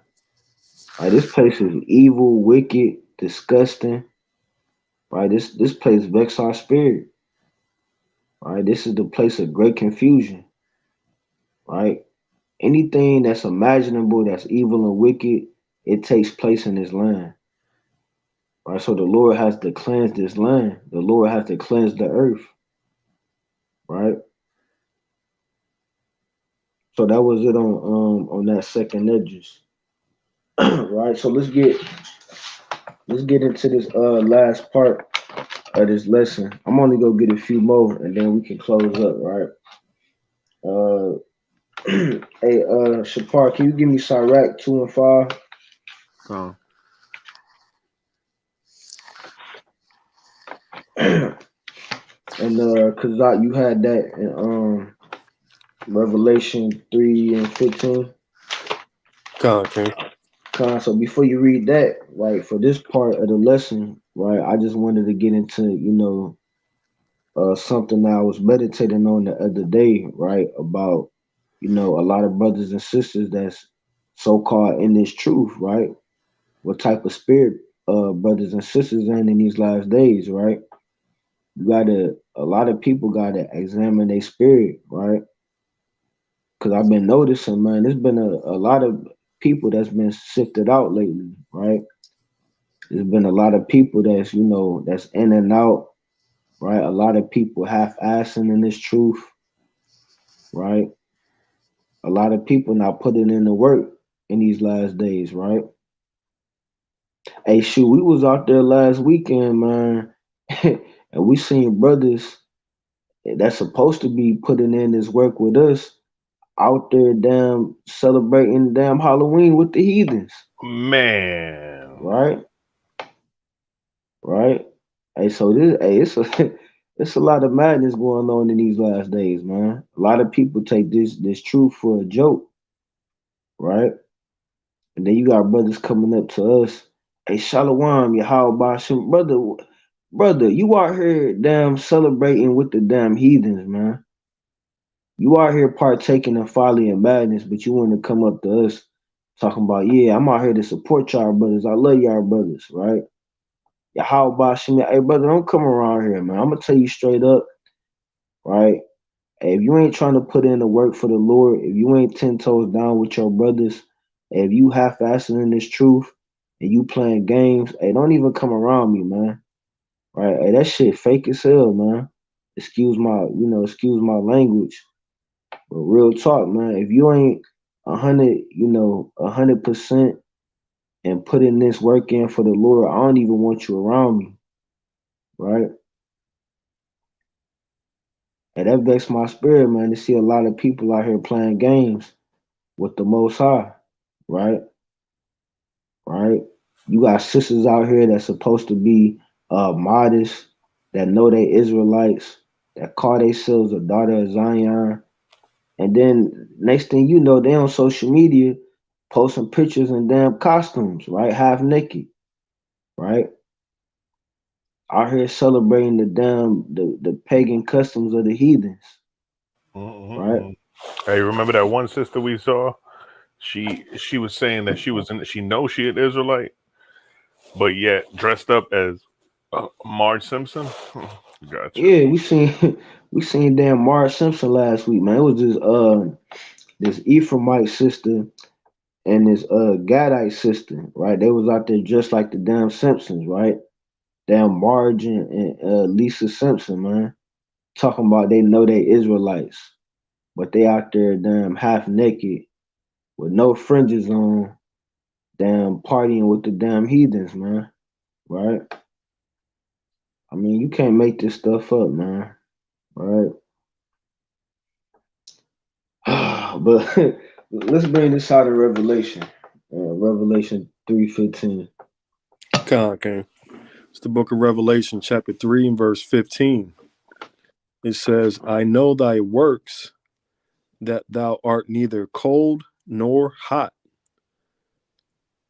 Right, this place is evil, wicked, disgusting. Right? This place vexes our spirit. Right? This is the place of great confusion. Right? Anything that's imaginable, that's evil and wicked, it takes place in this land. Right? So the Lord has to cleanse this land. The Lord has to cleanse the earth. Right? So that was it on that second edges. Right. So let's get into this last part of this lesson. I'm only gonna get a few more and then we can close up, right? Hey, Shapar, can you give me Sirach 2 and 5? And cause you had that in Revelation 3:15. Okay. So before you read that, right, for this part of the lesson, right, I just wanted to get into, something that I was meditating on the other day, right, about, a lot of brothers and sisters that's so called in this truth, right? What type of spirit brothers and sisters in these last days, right? A lot of people gotta examine their spirit, right? Because I've been noticing, man, there's been a lot of people that's been sifted out lately, right? There's been a lot of people that's in and out, right? A lot of people half-assing in this truth, right? A lot of people not putting in the work in these last days, right? Hey, shoot, we was out there last weekend, man, and we seen brothers that's supposed to be putting in this work with us out there, damn, celebrating damn Halloween with the heathens, Man. right? Right? Hey, so it's a it's a lot of madness going on in these last days, man. A lot of people take this truth for a joke, right? And then you got brothers coming up to us, hey, Shalom, Yahweh Shem, brother, you out here damn celebrating with the damn heathens, man. You out here partaking in folly and madness, but you want to come up to us talking about, yeah, I'm out here to support y'all brothers. I love y'all brothers, right? Yahweh Shem, hey, brother, don't come around here, man. I'm gonna tell you straight up, right? Hey, if you ain't trying to put in the work for the Lord, if you ain't 10 toes down with your brothers, if you half-assing in this truth and you playing games, hey, don't even come around me, man. Right? Hey, that shit fake as hell, man. Excuse my language. But real talk, man. If you ain't 100%, and putting this work in for the Lord, I don't even want you around me, right? And that vexed my spirit, man, to see a lot of people out here playing games with the Most High, right? Right? You got sisters out here that's supposed to be modest, that know they Israelites, that call themselves a daughter of Zion, and then next thing you know, they on social media posting pictures in damn costumes, right? Half naked, right? Out here celebrating the pagan customs of the heathens, right? Hey, remember that one sister we saw? She was saying that she knows she an Israelite, but yet dressed up as Marge Simpson. Gotcha. Yeah, we seen damn Marge Simpson last week, man. It was this Ephraimite sister and this Gadite sister, right? They was out there just like the damn Simpsons, right? Damn Marge and Lisa Simpson, man. Talking about they know they Israelites, but they out there damn half naked with no fringes on, damn partying with the damn heathens, man. Right? I mean, you can't make this stuff up, man. Right? But let's bring this out of Revelation. Revelation 3:15. Okay. It's the book of Revelation, chapter 3 and verse 15. It says, I know thy works, that thou art neither cold nor hot.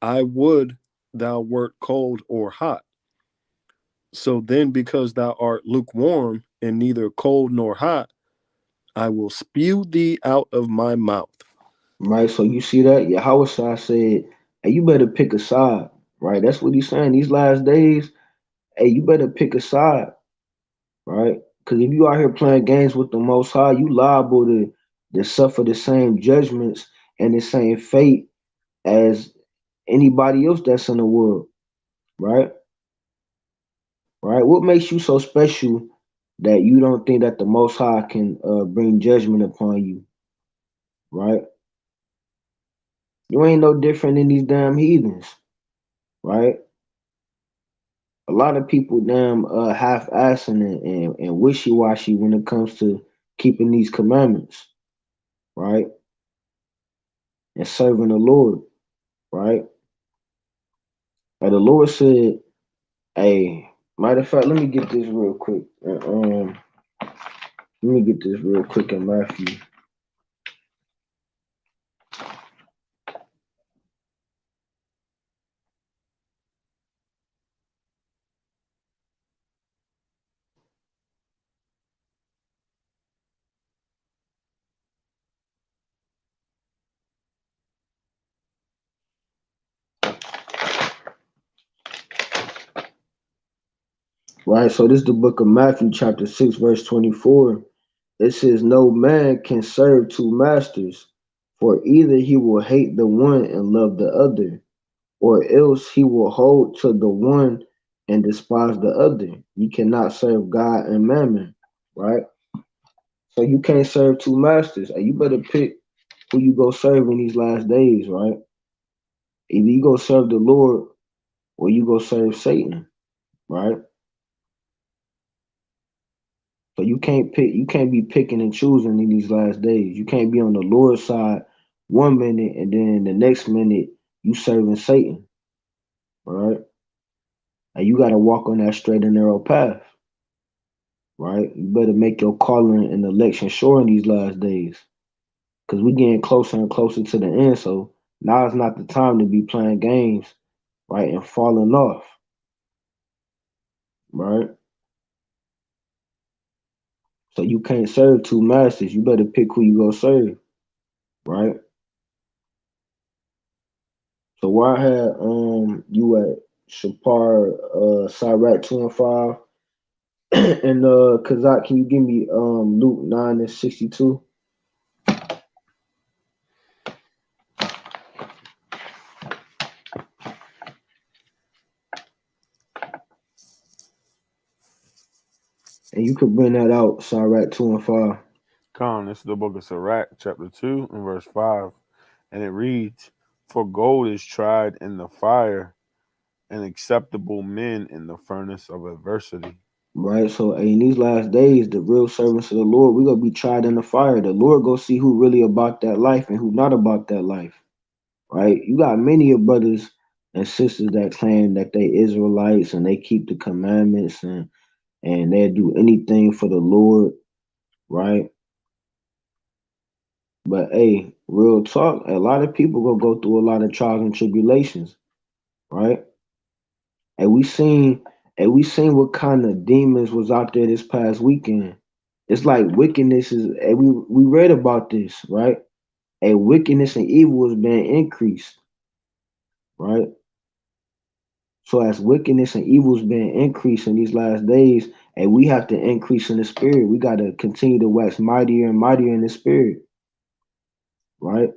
I would thou wert cold or hot. So then, because thou art lukewarm and neither cold nor hot, I will spew thee out of my mouth. Right, so you see that? Yahweh said, hey, you better pick a side. Right? That's what he's saying. These last days, hey, you better pick a side. Right? Because if you out here playing games with the Most High, you liable to suffer the same judgments and the same fate as anybody else that's in the world. Right? Right? What makes you so special that you don't think that the Most High can bring judgment upon you? Right? You ain't no different than these damn heathens. Right? A lot of people damn half-assing and wishy-washy when it comes to keeping these commandments, right? And serving the Lord, right? But the Lord said, hey, Matter of fact, let me get this real quick. Let me get this real quick in Matthew. Right, so this is the book of Matthew, chapter 6, verse 24. It says, no man can serve two masters, for either he will hate the one and love the other, or else he will hold to the one and despise the other. You cannot serve God and mammon, right? So you can't serve two masters. You better pick who you go serve in these last days, right? Either you go serve the Lord or you go serve Satan, right? So you can't be picking and choosing in these last days. You can't be on the Lord's side 1 minute and then the next minute you serving Satan, right? And you gotta walk on that straight and narrow path, right? You better make your calling and election sure in these last days. Cause we're getting closer and closer to the end. So now is not the time to be playing games, right? And falling off, right? So you can't serve two masters. You better pick who you go serve, right? So where I had you at Shapar Sirach 2 and 5. And Kazak, can you give me Luke 9 and 62? And you could bring that out, Sirach 2 and 5. Come, this is the book of Sirach, chapter 2 and verse 5. And it reads, for gold is tried in the fire, and acceptable men in the furnace of adversity. Right, so in these last days, the real servants of the Lord, we're gonna be tried in the fire. The Lord go see who really about that life and who not about that life. Right? You got many of brothers and sisters that claim that they Israelites and they keep the commandments and they do anything for the Lord, right? But hey, real talk, a lot of people gonna go through a lot of trials and tribulations, right? And we seen what kind of demons was out there this past weekend. It's like wickedness is, and we read about this, right? And wickedness and evil is being increased, right? So as wickedness and evil is being increased in these last days, and we have to increase in the spirit, we got to continue to wax mightier and mightier in the spirit, right?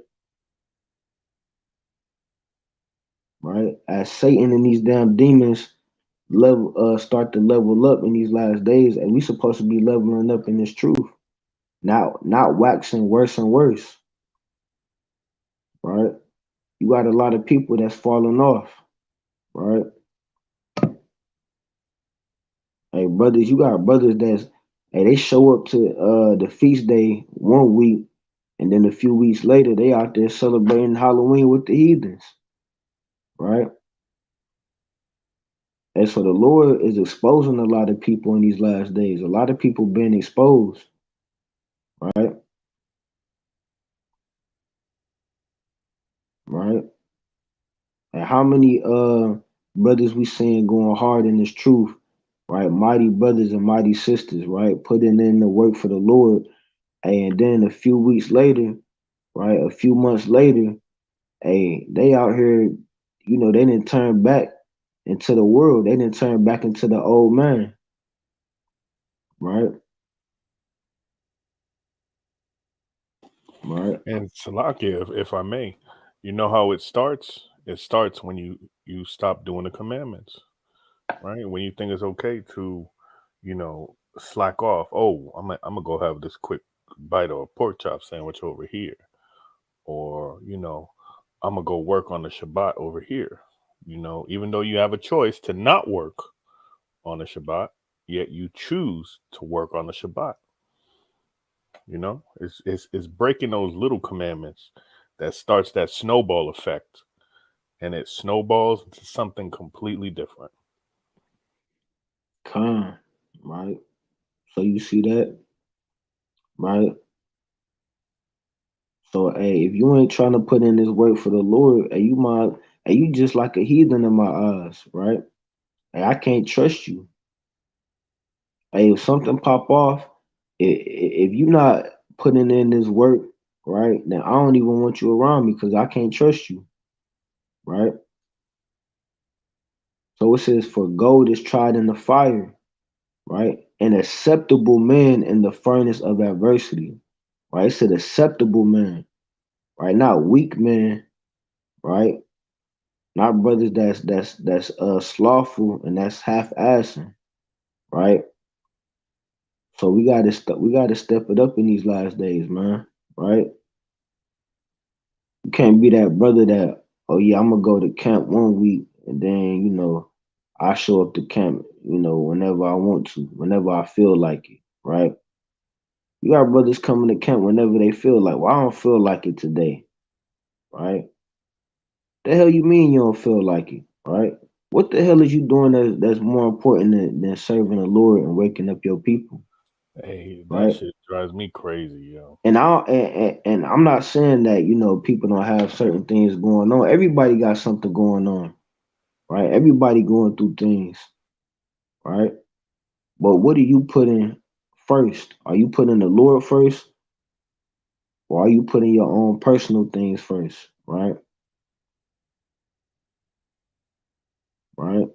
Right? As Satan and these damn demons start to level up in these last days, and we supposed to be leveling up in this truth, not waxing worse and worse, right? You got a lot of people that's falling off, right? Hey, brothers, you got brothers they show up to the feast day 1 week, and then a few weeks later they out there celebrating Halloween with the heathens, right? And so the Lord is exposing a lot of people in these last days. A lot of people being exposed, right? Right? And how many brothers we seeing going hard in this truth, right? Mighty brothers and mighty sisters, right? Putting in the work for the Lord. And then a few weeks later, right? A few months later, hey, they out here, they didn't turn back into the world. They didn't turn back into the old man, right? Right. And Salakia, if I may, you know how it starts? It starts when you stop doing the commandments, right? When you think it's okay to, slack off. Oh, I'm gonna go have this quick bite of a pork chop sandwich over here, or I'm gonna go work on the Shabbat over here. Even though you have a choice to not work on the Shabbat, yet you choose to work on the Shabbat. It's breaking those little commandments that starts that snowball effect, and it snowballs into something completely different. Con, right? So you see that, right? So hey, if you ain't trying to put in this work for the Lord, hey, you just like a heathen in my eyes, right? Hey, I can't trust you. Hey, if something pop off, if you not putting in this work, right, then I don't even want you around me because I can't trust you, right? So it says, for gold is tried in the fire, right? An acceptable man in the furnace of adversity, right? It said acceptable man, right? Not weak man, right? Not brothers that's slothful and that's half assing, right? So we gotta step it up in these last days, man, right? You can't be that brother that, oh yeah, I'm gonna go to camp 1 week and then, I show up to camp, whenever I want to, whenever I feel like it, right? You got brothers coming to camp whenever they feel like, well, I don't feel like it today, right? The hell you mean you don't feel like it, right? What the hell is you doing that's more important than serving the Lord and waking up your people, Hey, that right? shit drives me crazy, yo. And I'm not saying that people don't have certain things going on. Everybody got something going on, right? Everybody going through things, right? But what are you putting first? Are you putting the Lord first, or are you putting your own personal things first, right? Right?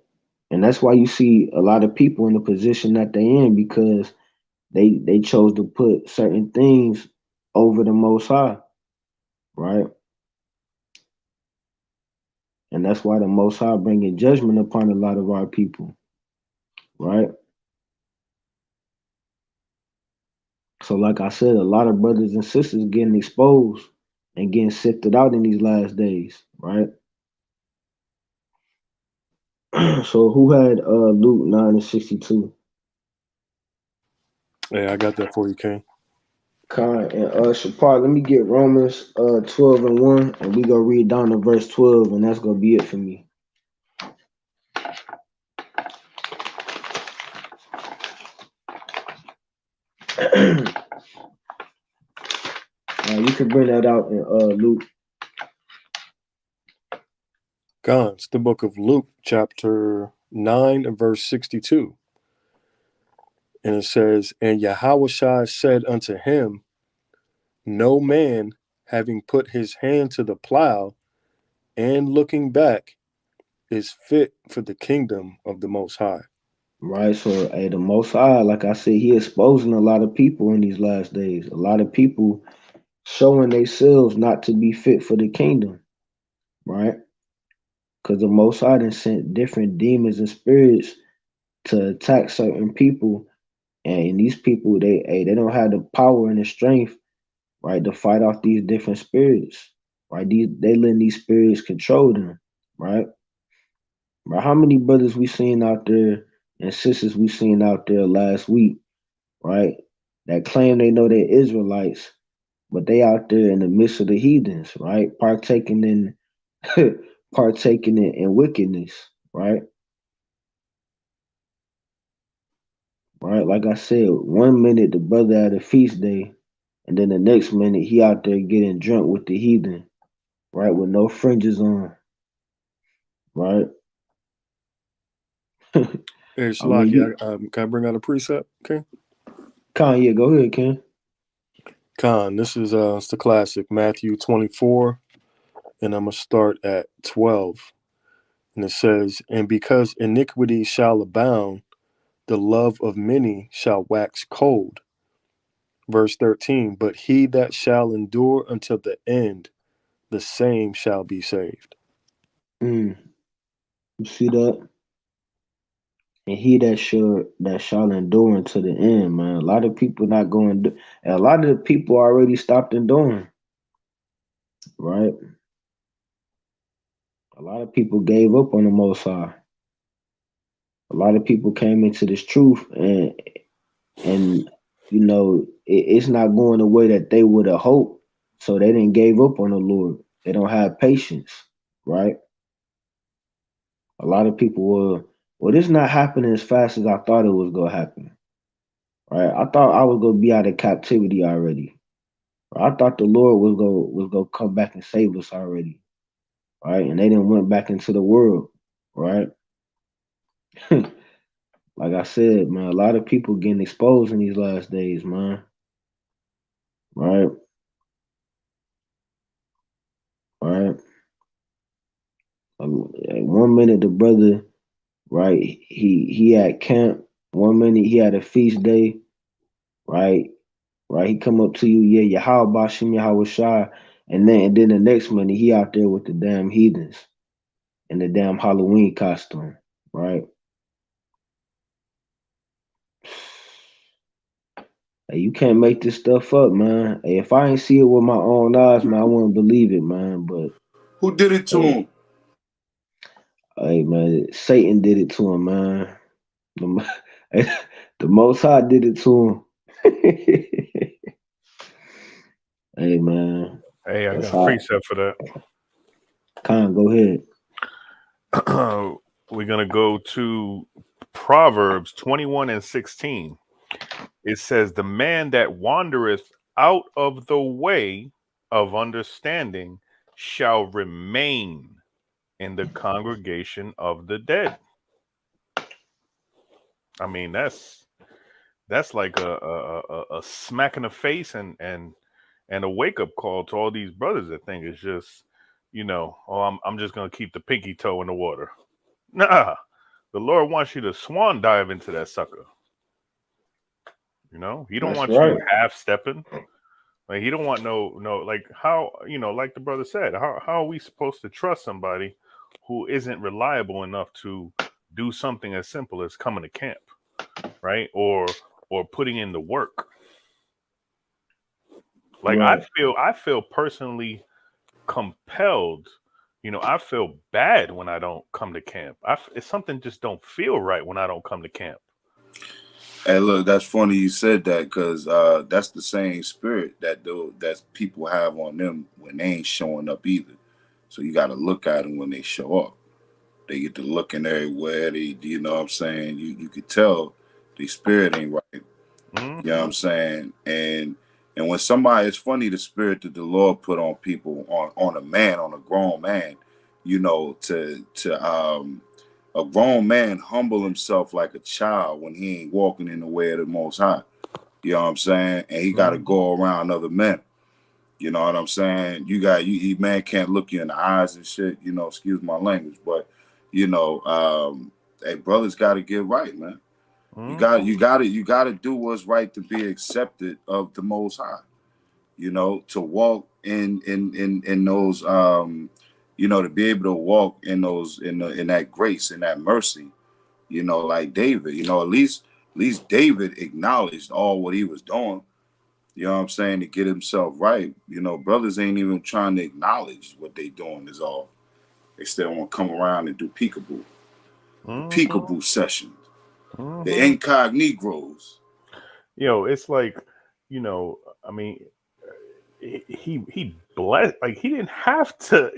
And that's why you see a lot of people in the position that they in because they chose to put certain things over the Most High, right? And that's why the Most High bringing judgment upon a lot of our people, right? So, like I said, a lot of brothers and sisters getting exposed and getting sifted out in these last days, right? So, who had Luke 9:62? Yeah, I got that for you, King. Con and Shapar, let me get Romans 12:1, and we gonna read down to verse 12, and that's gonna be it for me. You can bring that out in Luke. God, it's the book of Luke, chapter 9 and verse 62. And it says, and Yahushua said unto him, no man having put his hand to the plow and looking back is fit for the kingdom of the Most High. Right, so hey, the Most High, like I said, he exposing a lot of people in these last days. A lot of people showing themselves not to be fit for the kingdom, right? Because the Most High done sent different demons and spirits to attack certain people, and these people they don't have the power and the strength, right, to fight off these different spirits, right? They letting these spirits control them, right? Right? How many brothers we seen out there and sisters we seen out there last week, right? That claim they know they're Israelites, but they out there in the midst of the heathens, right? Partaking in wickedness, right? Right, like I said, 1 minute the brother at a feast day, and then the next minute he out there getting drunk with the heathen, right, with no fringes on, right? Hey, I mean, Shalaki, can I bring out a precept? Okay. Kanye, go ahead, Ken. Khan, this is it's the classic, Matthew 24, and I'm going to start at 12. And it says, and because iniquity shall abound, the love of many shall wax cold. Verse 13, but he that shall endure until the end, the same shall be saved. You see that? And he that shall endure until the end, man. A lot of people not going to, a lot of the people already stopped enduring, right? A lot of people gave up on the Most High. A lot of people came into this truth and it's not going the way that they would have hoped. So they didn't give up on the Lord. They don't have patience, right? A lot of people Well, this not happening as fast as I thought it was gonna happen. Right? I thought I was gonna be out of captivity already. I thought the Lord was gonna come back and save us already. Right? And they didn't went back into the world. Right? Like I said, man, a lot of people getting exposed in these last days, man. Right? Right? 1 minute the brother, right? He had camp. 1 minute he had a feast day, right? Right? He come up to you, yeah, Yahweh Bashim Yahweh Shai, and then the next minute he out there with the damn heathens in the damn Halloween costume, right? Hey, you can't make this stuff up, man. Hey, if I ain't see it with my own eyes, man, I wouldn't believe it, man. But who did it to him? Hey, man, Satan did it to him, man. The Most High did it to him. Hey, man. Hey, I got a precept for that. Khan, go ahead. We're going to go to Proverbs 21:16. It says, the man that wandereth out of the way of understanding shall remain in the congregation of the dead. I mean, that's like a smack in the face and a wake up call to all these brothers that think it's just, I'm just gonna keep the pinky toe in the water. Nah, the Lord wants you to swan dive into that sucker. He don't want you half stepping. Like he don't want no like how like the brother said, how are we supposed to trust somebody who isn't reliable enough to do something as simple as coming to camp, right? Or putting in the work. Like I feel personally compelled. I feel bad when I don't come to camp. It's something just don't feel right when I don't come to camp. Hey, look, that's funny you said that because that's the same spirit that people have on them when they ain't showing up either. So you got to look at them when they show up. They get to looking everywhere. You know what I'm saying? You could tell the spirit ain't right. Mm-hmm. You know what I'm saying? And when somebody, it's funny the spirit that the Lord put on people, on a man, on a grown man, a grown man humble himself like a child when he ain't walking in the way of the Most High. You know what I'm saying? And he got to go around other men. You know what I'm saying? Man can't look you in the eyes and shit. Excuse my language, but hey, brothers got to get right, man. Mm-hmm. You got to do what's right to be accepted of the Most High. To walk in those to be able to walk in those in that grace and that mercy, like David, at least David acknowledged all what he was doing, you know what I'm saying, to get himself right. Brothers ain't even trying to acknowledge what they doing is all. They still want to come around and do peekaboo. Mm-hmm. The peekaboo sessions. Mm-hmm. The incognegros. It's like, I mean, he blessed, like he didn't have to,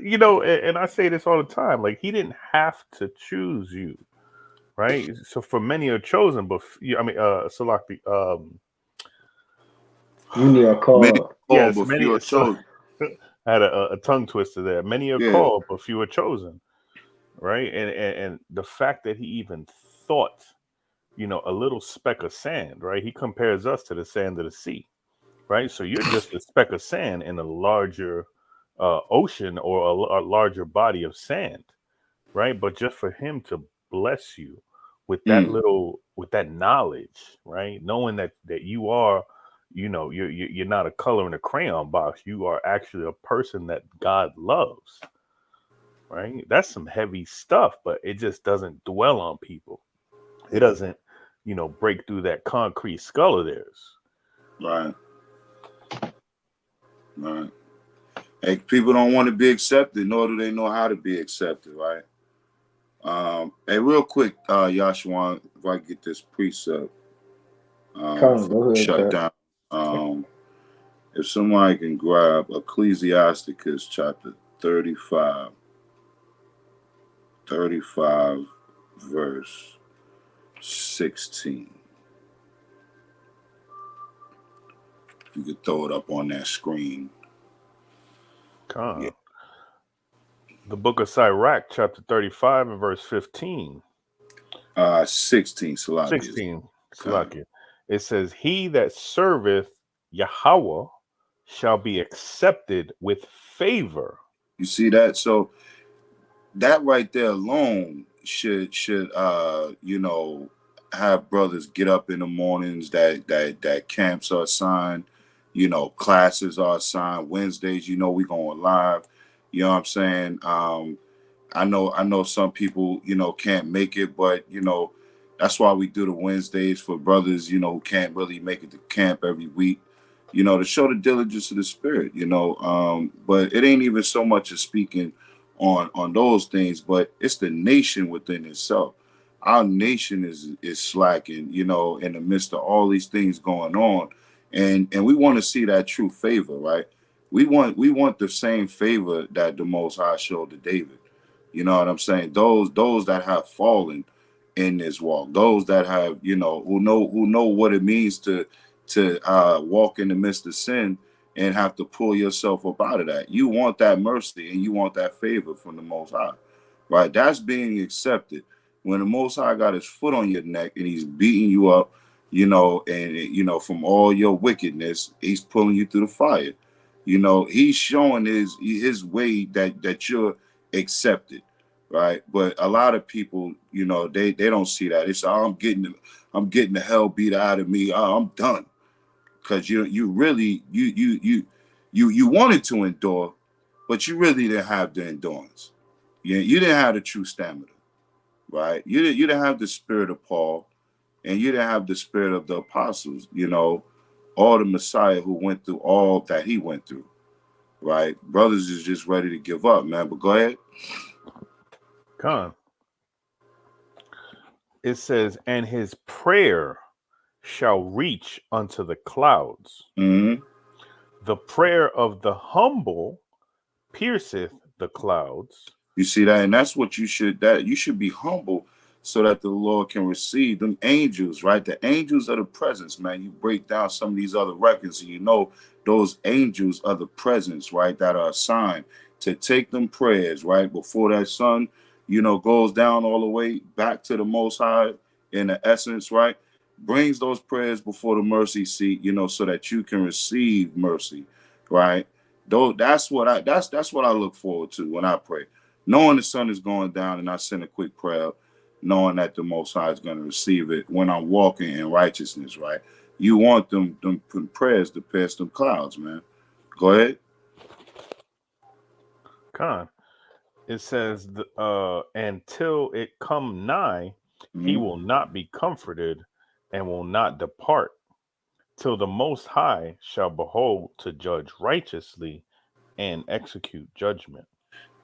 and I say this all the time, like he didn't have to choose you, right? So for many are chosen, but Salaki, many are called. Yes, but many few are chosen. I had a tongue twister there. Many are called, but few are chosen, right? And the fact that he even thought, a little speck of sand, right? He compares us to the sand of the sea. Right, so you're just a speck of sand in a larger ocean or a larger body of sand, right? But just for him to bless you with that with that knowledge, right? Knowing that you are, you're not a color in a crayon box. You are actually a person that God loves, right? That's some heavy stuff, but it just doesn't dwell on people. It doesn't, break through that concrete skull of theirs. Right. Right. Hey, people don't want to be accepted, nor do they know how to be accepted, right? Hey, real quick, Yashwan, if I get this precept shut down. If somebody can grab Ecclesiasticus chapter 35 verse 16. You could throw it up on that screen. Con. Yeah. The book of Sirach, chapter 35 and verse 15. 16, Salakia. 16, Salakia. It says, he that serveth Yahweh shall be accepted with favor. You see that? So that right there alone should you know, have brothers get up in the mornings, that camps are assigned, you know, classes are assigned. Wednesdays, you know, we going live. You know what I'm saying? I know some people, you know, can't make it, but you know, that's why we do the Wednesdays for brothers, you know, who can't really make it to camp every week, you know, to show the diligence of the spirit, you know. But it ain't even so much as speaking on those things, but it's the nation within itself. Our nation is slacking, you know, in the midst of all these things going on, and we want to see that true favor, right? We want the same favor that the Most High showed to David. You know what I'm saying? Those that have fallen in this walk, those that have, you know, who know what it means to walk in the midst of sin and have to pull yourself up out of that. You want that mercy and you want that favor from the Most High, right? That's being accepted. When the Most High got his foot on your neck and he's beating you up, you know, and you know, from all your wickedness, he's pulling you through the fire. You know, he's showing his way that you're accepted, right? But a lot of people, you know, they don't see that. It's I'm getting the hell beat out of me. I'm done. Because you really you wanted to endure, but you really didn't have the endurance. You didn't have the true stamina, right? You didn't have the spirit of Paul, and you didn't have the spirit of the apostles, you know, or the Messiah who went through all that he went through, right? Brothers is just ready to give up, man. But go ahead. Con. It says, and his prayer shall reach unto the clouds. Mm-hmm. The prayer of the humble pierceth the clouds. You see that? And that's what you should be humble so that the Lord can receive them angels, right? The angels are the presence, man. You break down some of these other records and you know those angels are the presence, right? That are assigned to take them prayers, right? Before that sun, you know, goes down all the way back to the Most High in the essence, right? Brings those prayers before the mercy seat, you know, so that you can receive mercy, right? Though that's what I look forward to when I pray. Knowing the sun is going down and I send a quick prayer, knowing that the Most High is going to receive it when I'm walking in righteousness, right? You want them prayers to pierce them clouds, man. Go ahead. Con. It says, until it come nigh, he will not be comforted and will not depart till the Most High shall behold to judge righteously and execute judgment.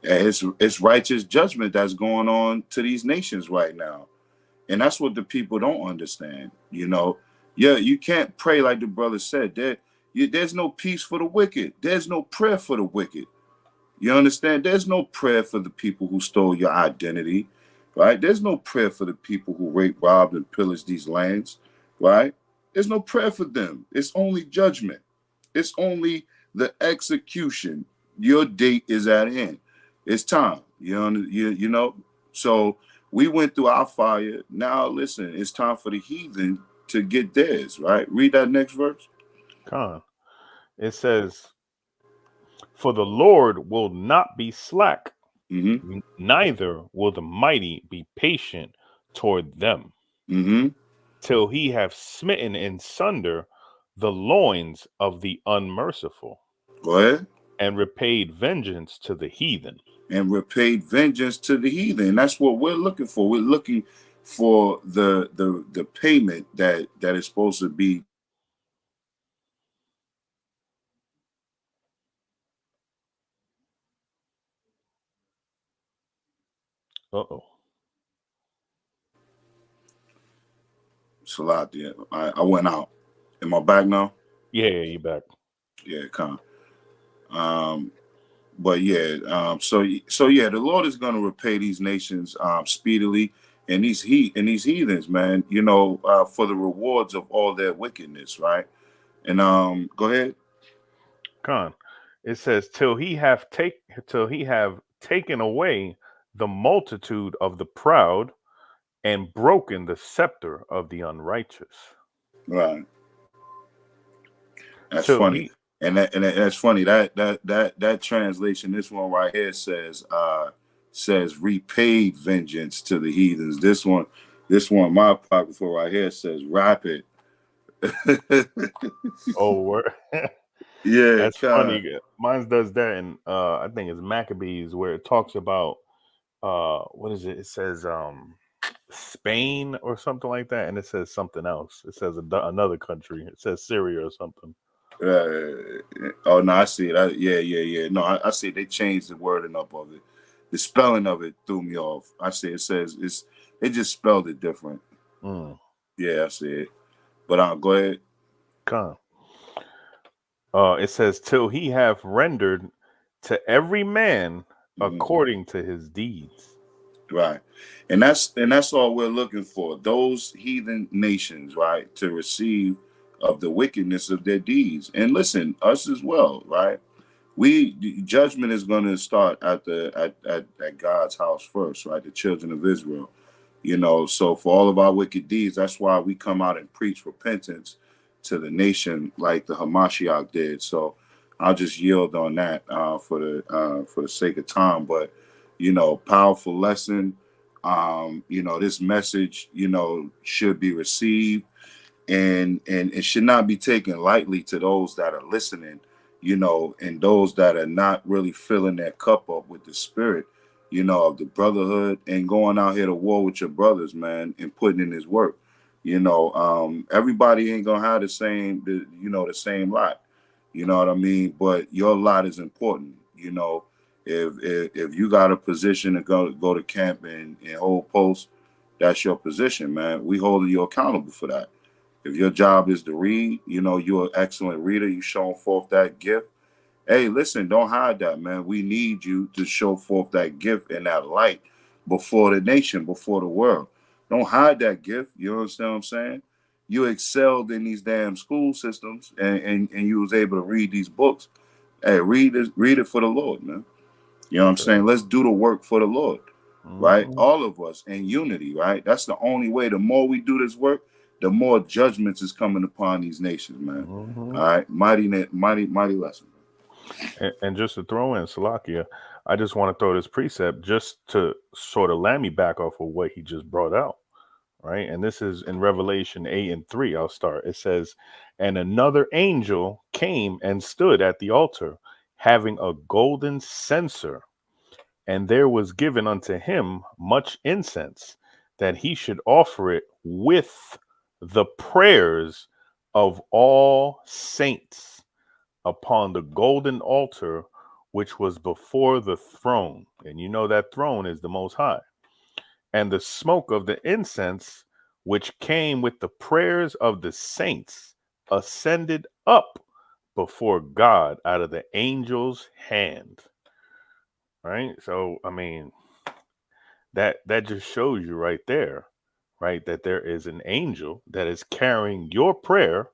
It's righteous judgment that's going on to these nations right now. And that's what the people don't understand. You know, you can't pray like the brother said. There's no peace for the wicked. There's no prayer for the wicked. You understand? There's no prayer for the people who stole your identity, right? There's no prayer for the people who raped, robbed, and pillaged these lands, right? There's no prayer for them. It's only judgment. It's only the execution. Your date is at hand. It's time. You know. So we went through our fire. Now listen, it's time for the heathen to get theirs, right? Read that next verse. Con. It says, for the Lord will not be slack, neither will the mighty be patient toward them, till he have smitten in sunder the loins of the unmerciful. Go ahead. And repaid vengeance to the heathen. And repaid vengeance to the heathen. That's what we're looking for. We're looking for the payment that is supposed to be. Uh-oh. Salakia. I went out. Am I back now? Yeah, you're back. Yeah, come. But yeah, so yeah, the Lord is going to repay these nations speedily, and these heathens, man, you know, for the rewards of all their wickedness, right? And go ahead. Con. It says, till he have taken away the multitude of the proud and broken the scepter of the unrighteous. Right. That's So funny. That's funny. That translation, this one right here says repaid vengeance to the heathens. This one, my apocryphal right here says rapid. Oh, word. Yeah, that's funny. Mine does that, and I think it's Maccabees, where it talks about what is it? It says Spain or something like that, and it says something else. It says another country. It says Syria or something. Oh no, I see it. Yeah. No, I see it. They changed the wording up of it. The spelling of it threw me off. I see it says they just spelled it different. Yeah, I see it. But go ahead. Come. It says, till he have rendered to every man according to his deeds. Right. And that's all we're looking for. Those heathen nations, right, to receive of the wickedness of their deeds. And listen, us as well, right? Judgment is going to start at God's house first, right? The children of Israel. You know, so for all of our wicked deeds, that's why we come out and preach repentance to the nation like the Hamashiach did. So I'll just yield on that for the sake of time. But, you know, powerful lesson. You know, this message, you know, should be received and it should not be taken lightly to those that are listening, you know, and those that are not really filling their cup up with the spirit, you know, of the brotherhood and going out here to war with your brothers, man, and putting in his work. You know, everybody ain't gonna have the same lot. You know what I mean? But your lot is important. You know, if you got a position to go to camp and hold post, that's your position, man. We holding you accountable for that. If your job is to read, you know, you're an excellent reader. You showing forth that gift. Hey, listen, don't hide that, man. We need you to show forth that gift and that light before the nation, before the world. Don't hide that gift. You understand what I'm saying? You excelled in these damn school systems and you was able to read these books. Hey, read it for the Lord, man. You know what I'm saying? Let's do the work for the Lord, right? All of us in unity, right? That's the only way. The more we do this work, the more judgments is coming upon these nations, man. All right, mighty lesson. And just to throw in Salakia, I just want to throw this precept just to sort of land me back off of what he just brought out, right? And this is in Revelation 8:3. I'll start. It says, and another angel came and stood at the altar, having a golden censer, and there was given unto him much incense, that he should offer it with the prayers of all saints upon the golden altar which was before the throne. And you know that throne is the Most High. And the smoke of the incense which came with the prayers of the saints ascended up before God out of the angel's hand. Right? So, I mean, that just shows you right there, right, that there is an angel that is carrying your prayer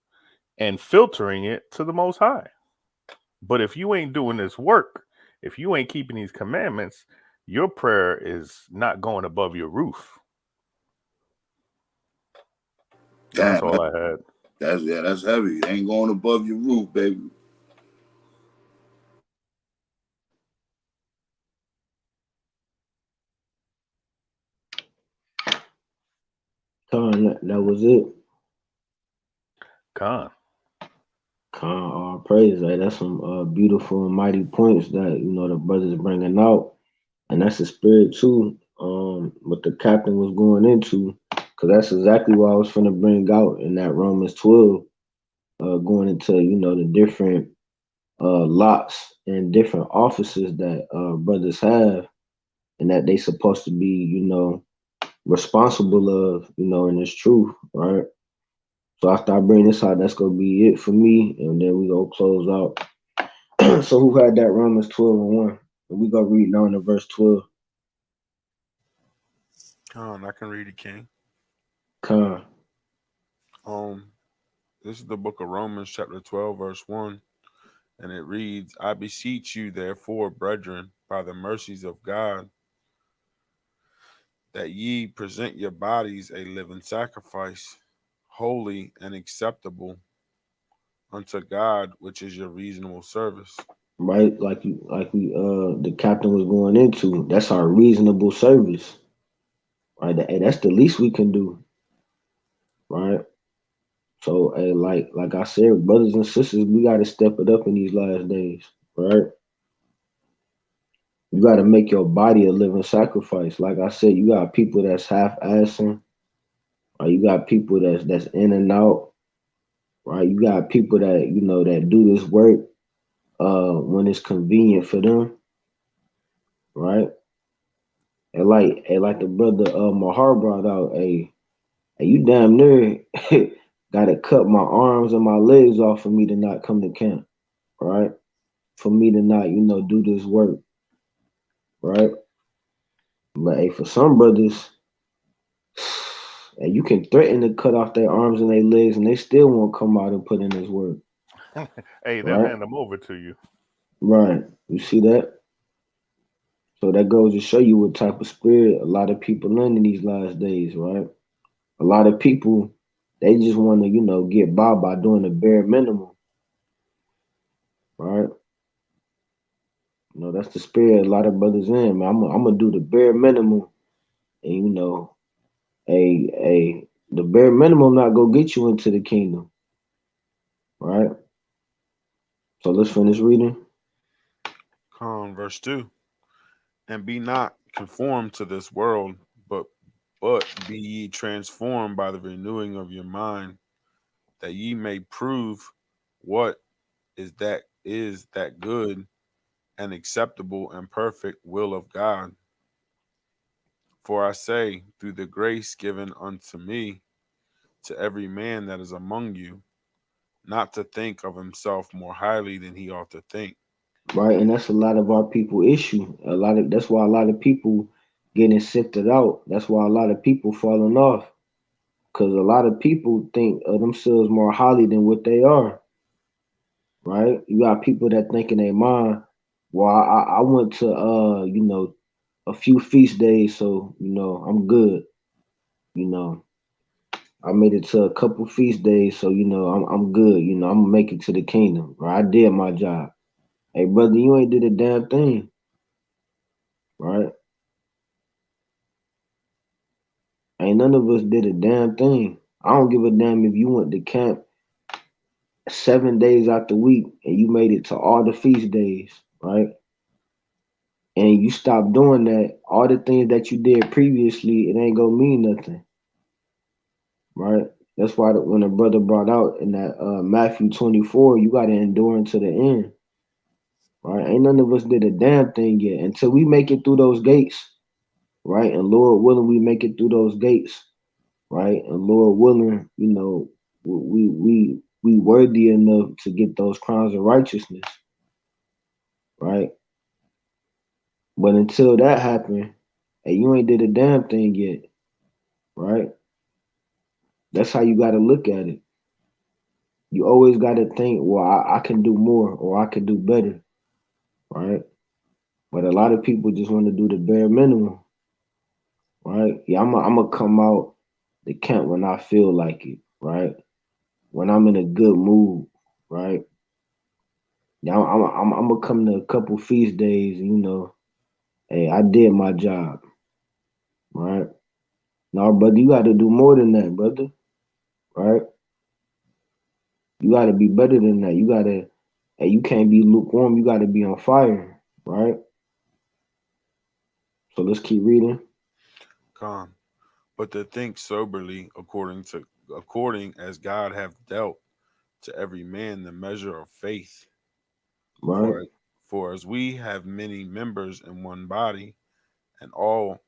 and filtering it to the Most High. But if you ain't doing this work, if you ain't keeping these commandments, your prayer is not going above your roof. That's all I had. That's heavy. It ain't going above your roof, baby. Khan, that was it. Khan, all praise. Like, that's some beautiful and mighty points that, you know, the brothers bringing out, and that's the spirit too. What the captain was going into, because that's exactly what I was finna bring out in that Romans 12, going into, you know, the different lots and different offices that brothers have, and that they supposed to be, you know, responsible of, you know, in this truth, right? So after I bring this out, that's gonna be it for me, and then we gonna close out. So who had that Romans 12:1? And we gonna read down to verse 12. I can read it, King. Con. This is the book of Romans, chapter 12, verse 1. And it reads, I beseech you, therefore, brethren, by the mercies of God, that ye present your bodies a living sacrifice, holy and acceptable unto God, which is your reasonable service. Right, like the captain was going into. That's our reasonable service. Right, that's the least we can do. Right. So, like I said, brothers and sisters, we got to step it up in these last days. Right. You got to make your body a living sacrifice. Like I said, you got people that's half-assing. Right? You got people that's in and out. Right. You got people that that do this work when it's convenient for them. Right. And like the brother Mahar brought out, hey, you damn near gotta cut my arms and my legs off for me to not come to camp, right? For me to not, do this work, right? But hey, for some brothers, hey, you can threaten to cut off their arms and their legs, and they still won't come out and put in this work. Hey, they'll right? hand them over to you. Right. You see that? So that goes to show you what type of spirit a lot of people in these last days, right? A lot of people, they just want to, get by doing the bare minimum, right? That's the spirit a lot of brothers in, man. I'm gonna do the bare minimum, and the bare minimum not gonna get you into the kingdom, right? So let's finish reading. Verse 2. And be not conformed to this world, but be ye transformed by the renewing of your mind, that ye may prove what is that good and acceptable and perfect will of God. For I say, through the grace given unto me, to every man that is among you, not to think of himself more highly than he ought to think. Right, and that's a lot of our people issue. That's why a lot of people getting sifted out. That's why a lot of people falling off, because a lot of people think of themselves more highly than what they are. Right, you got people that think in their mind, well, I went to a few feast days, so I'm good. I made it to a couple feast days, so I'm good. I'm gonna make it to the kingdom. Right, I did my job. Hey, brother, you ain't did a damn thing. Right? Ain't none of us did a damn thing. I don't give a damn if you went to camp 7 days out the week and you made it to all the feast days, right? And you stopped doing that, all the things that you did previously, it ain't gonna mean nothing, right? That's why when the brother brought out in that Matthew 24, you gotta endure unto the end, right? Ain't none of us did a damn thing yet until we make it through those gates, right? And Lord willing, we make it through those gates, right? And Lord willing, we worthy enough to get those crowns of righteousness, right? But until that happened, hey, you ain't did a damn thing yet, right? That's how you got to look at it. You always got to think, well, I can do more or I can do better, right? But a lot of people just want to do the bare minimum, right? Yeah, I'm gonna come out the camp when I feel like it, right? When I'm in a good mood, right? Yeah, I'm gonna come to a couple feast days, hey, I did my job, right? No, brother, you got to do more than that, brother, right? You got to be better than that. Hey, you can't be lukewarm. You got to be on fire, right? So let's keep reading. But to think soberly, according as God hath dealt to every man the measure of faith. Right. For as we have many members in one body, and all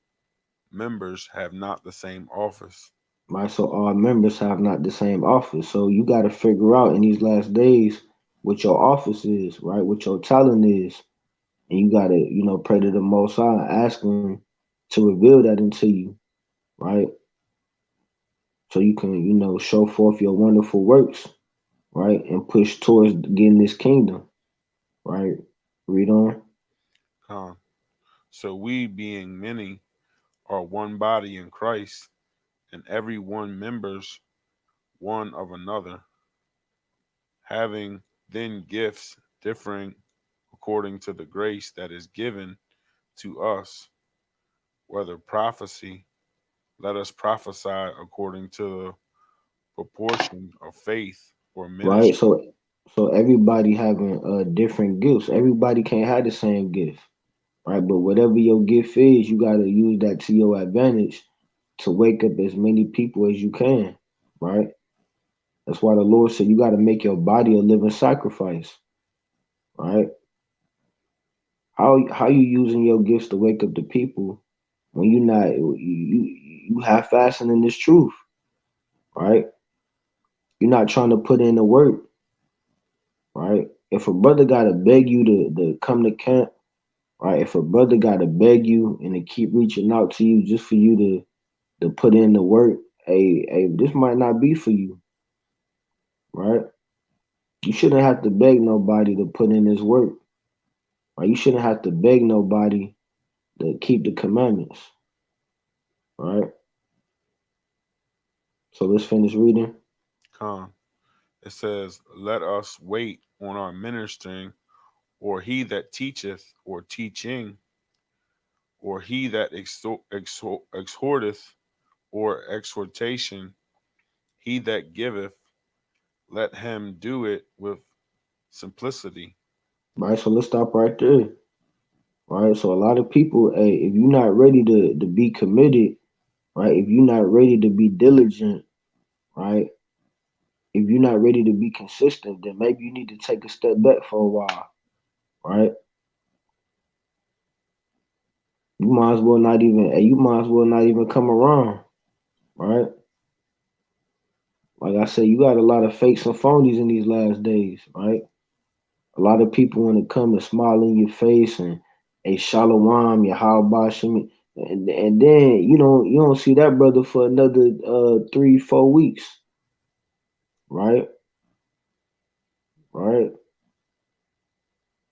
members have not the same office. Right, so all members have not the same office. So you got to figure out in these last days what your office is, right? What your talent is. And you got to, pray to the Most High, ask him to reveal that into you, right? So you can, you know, show forth your wonderful works, right? And push towards getting this kingdom, right? Read on. So we, being many, are one body in Christ, and every one members one of another, having then gifts differing according to the grace that is given to us, whether prophecy, let us prophesy according to the proportion of faith, or Right. ministry. So everybody having different gifts. Everybody can't have the same gift, right? But whatever your gift is, you gotta use that to your advantage to wake up as many people as you can, right? That's why the Lord said you gotta make your body a living sacrifice, right? How you using your gifts to wake up the people when you half fasting in this truth, right? You're not trying to put in the work, right? If a brother gotta beg you to come to camp, right? If a brother gotta beg you and to keep reaching out to you just for you to put in the work, hey, this might not be for you, right? You shouldn't have to beg nobody to put in this work, right? You shouldn't have to beg nobody to keep the commandments, right? So let's finish reading. It says, let us wait on our ministering, or he that teacheth, or teaching, or he that exhorteth, or exhortation, he that giveth, let him do it with simplicity. Right, so let's stop right there. Right, so a lot of people, hey, if you're not ready to be committed, right, if you're not ready to be diligent, right, if you're not ready to be consistent, then maybe you need to take a step back for a while, right? You might as well not even, hey, you might as well not even come around, right? Like I said, you got a lot of fakes and phonies in these last days, right? A lot of people want to come and smile in your face and a shalom, your how bashim, and then you don't see that brother for another 3-4 weeks, right? Right.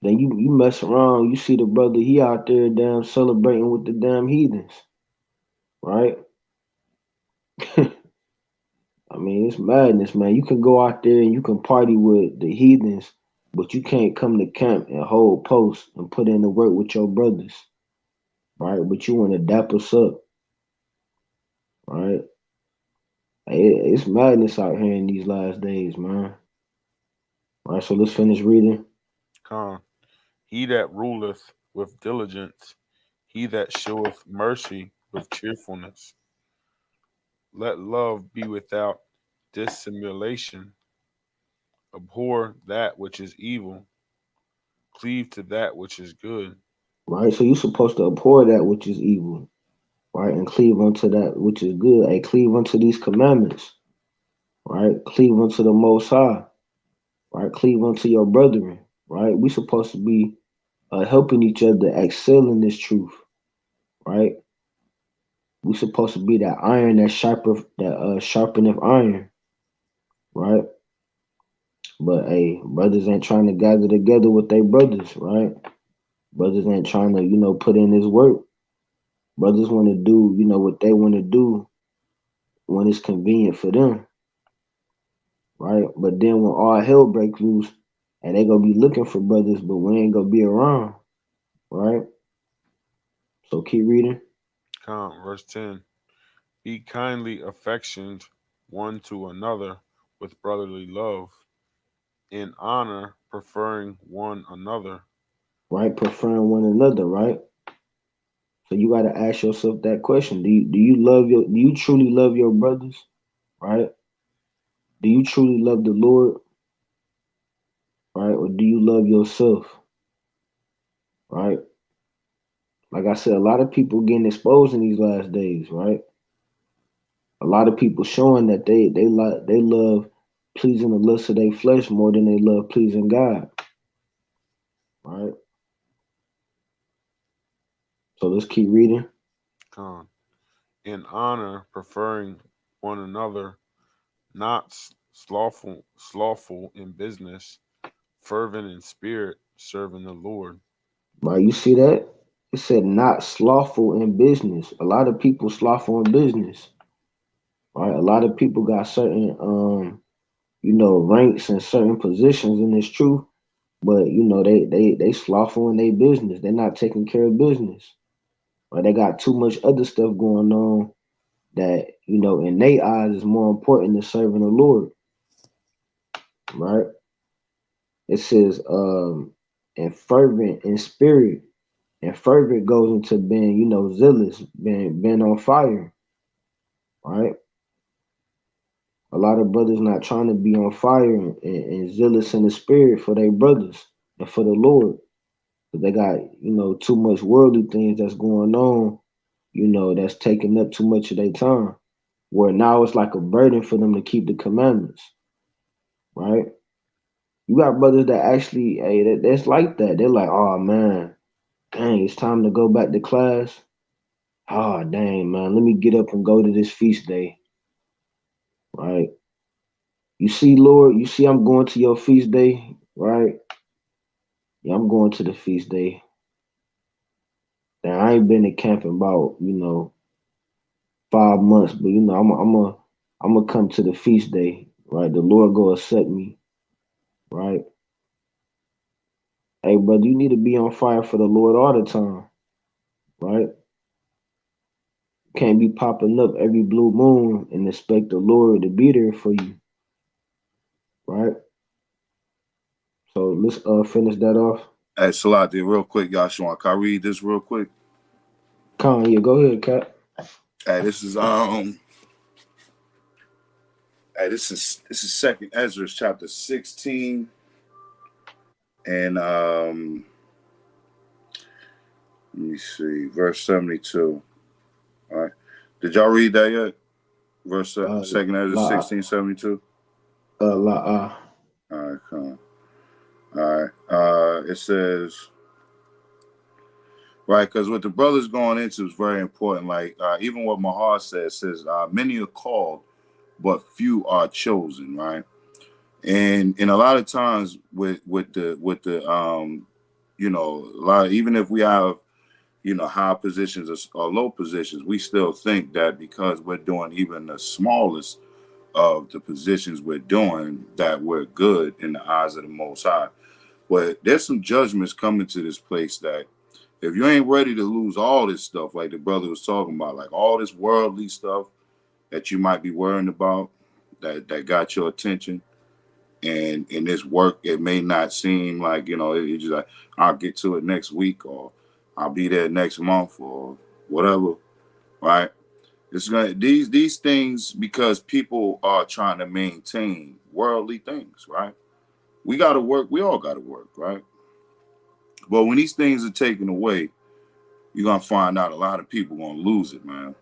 Then you mess around, you see the brother he out there damn celebrating with the damn heathens, right? I mean, it's madness, man. You can go out there and you can party with the heathens, but you can't come to camp and hold posts and put in the work with your brothers, right? But you want to dap us up, right? It's madness out here in these last days, man. All right, so let's finish reading. He that ruleth with diligence, he that showeth mercy with cheerfulness. Let love be without dissimulation. Abhor that which is evil. Cleave to that which is good. Right, so you're supposed to abhor that which is evil, right, and cleave unto that which is good. Hey, cleave unto these commandments, right? Cleave unto the Most High, right? Cleave unto your brethren, right? We supposed to be helping each other excel in this truth, right? We supposed to be that iron that sharpeneth iron, right? But hey, brothers ain't trying to gather together with their brothers, right? Brothers ain't trying to, put in this work. Brothers want to do, what they want to do when it's convenient for them, right? But then when all hell breaks loose, and they gonna be looking for brothers, but we ain't gonna be around, right? So keep reading. Verse 10. Be kindly affectioned one to another with brotherly love, in honor preferring one another. Right, preferring one another, right? So you got to ask yourself that question: Do you truly love your brothers, right? Do you truly love the Lord, right? Or do you love yourself, right? Like I said, a lot of people getting exposed in these last days, right? A lot of people showing that they love pleasing the lust of their flesh more than they love pleasing God, right? So let's keep reading. in honor, preferring one another, not slothful in business, fervent in spirit, serving the Lord. Right, you see that? It said not slothful in business. A lot of people slothful in business. Right? A lot of people got certain ranks and certain positions in this truth, but they slothful in their business. They're not taking care of business. Right? They got too much other stuff going on that, in their eyes is more important than serving the Lord. Right? It says and fervent in spirit. And fervent goes into being, zealous, being on fire. Right? A lot of brothers not trying to be on fire and zealous in the spirit for their brothers and for the Lord. But they got, too much worldly things that's going on, that's taking up too much of their time. Where now it's like a burden for them to keep the commandments. Right? You got brothers that actually, hey, that's like that. They're like, oh man, dang, it's time to go back to class. Oh dang, man, let me get up and go to this feast day. Right? You see, Lord, I'm going to your feast day, right? Yeah, I'm going to the feast day. And I ain't been to camp in about, 5 months, but I'm gonna come to the feast day, right? The Lord go accept me, right? Hey, brother, you need to be on fire for the Lord all the time, right? Can't be popping up every blue moon and expect the Lord to be there for you, right? So let's finish that off. Hey, Salati, real quick, Yashua. Can I read this real quick? Yeah, go ahead, Cat. Hey, this is this is Second Ezra chapter 16 and let me see, verse 72. All right, did y'all read that yet? Verse Second Ezra 16:72. All right, come on. All right, it says, right, because what the brothers going into is very important. Like even what Mahar says many are called, but few are chosen, right? And a lot of times with the a lot, even if we have high positions or low positions, we still think that because we're doing even the smallest of the positions we're doing, that we're good in the eyes of the Most High. But there's some judgments coming to this place that if you ain't ready to lose all this stuff, like the brother was talking about, like all this worldly stuff that you might be worrying about, that got your attention, and in this work, it may not seem like, it's just like, I'll get to it next week, or I'll be there next month, or whatever, right? It's gonna these things, because people are trying to maintain worldly things, right? We gotta work, we all gotta work, right? But when these things are taken away, you're gonna find out a lot of people gonna lose it, man.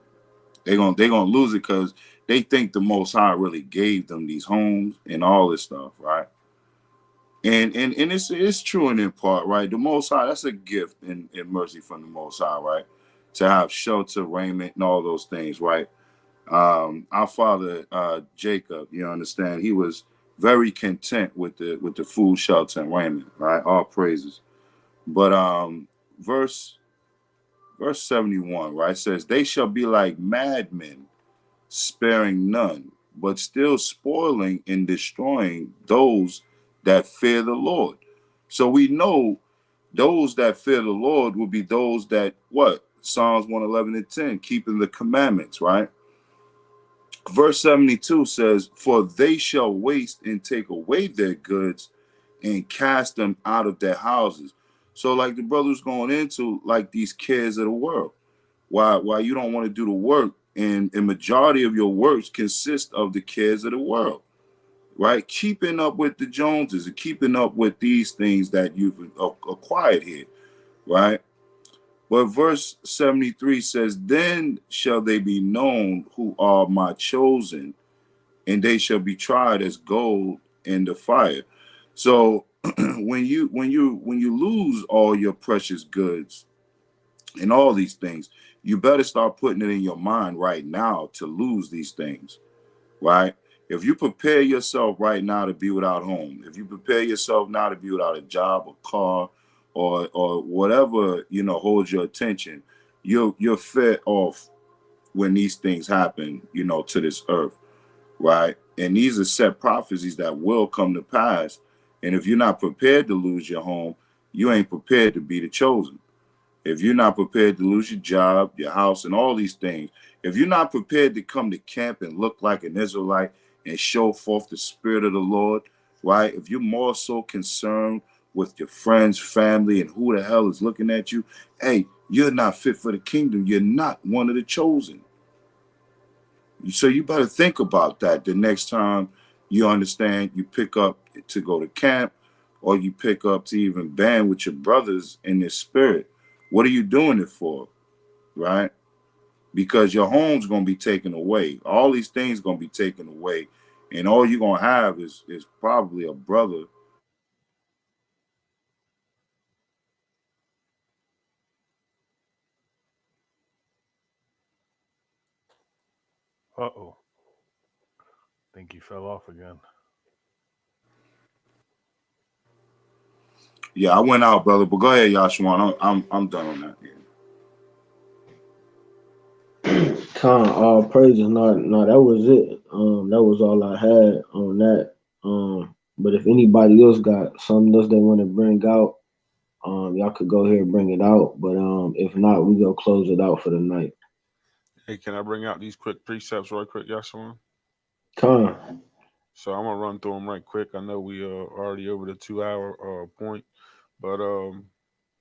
They're gonna lose it because they think the Most High really gave them these homes and all this stuff, right? And it's true in part, right? The Most High, that's a gift and mercy from the Most High, right? To have shelter, raiment, and all those things, right? Our father Jacob, you understand, he was very content with the food, shelter, and raiment, right? All praises. But verse 71, right, says, they shall be like madmen, sparing none, but still spoiling and destroying those that fear the Lord. So we know those that fear the Lord will be those that, what? Psalms 111:10, keeping the commandments, right? Verse 72 says, for they shall waste and take away their goods and cast them out of their houses. So like the brothers going into like these cares of the world. Why you don't want to do the work, and a majority of your works consist of the cares of the world, right? Keeping up with the Joneses and keeping up with these things that you've acquired here, right? But verse 73 says, then shall they be known who are my chosen, and they shall be tried as gold in the fire. So when you lose all your precious goods and all these things, you better start putting it in your mind right now to lose these things, right? If you prepare yourself right now to be without home, if you prepare yourself now to be without a job, a car, or whatever, you know, holds your attention, you're fed off when these things happen, you know, to this earth, right? And these are set prophecies that will come to pass. And if you're not prepared to lose your home, you ain't prepared to be the chosen. If you're not prepared to lose your job, your house, and all these things, if you're not prepared to come to camp and look like an Israelite and show forth the Spirit of the Lord, right? If you're more so concerned with your friends, family, and who the hell is looking at you, hey, you're not fit for the kingdom. You're not one of the chosen. So you better think about that the next time you understand you pick up to go to camp, or you pick up to even band with your brothers in this spirit. What are you doing it for, right? Because your home's going to be taken away. All these things going to be taken away. And all you're going to have is probably a brother. Uh-oh. Think he fell off again. Yeah, I went out, brother. But go ahead, Yashwan. I'm done on that. Yeah. All praises. No, that was it. That was all I had on that. But if anybody else got something else they want to bring out, y'all could go ahead and bring it out. But if not, we go close it out for the night. Hey, can I bring out these quick precepts right quick, Yashwan? Con. So I'm gonna run through them right quick. I know we are already over the 2-hour point, but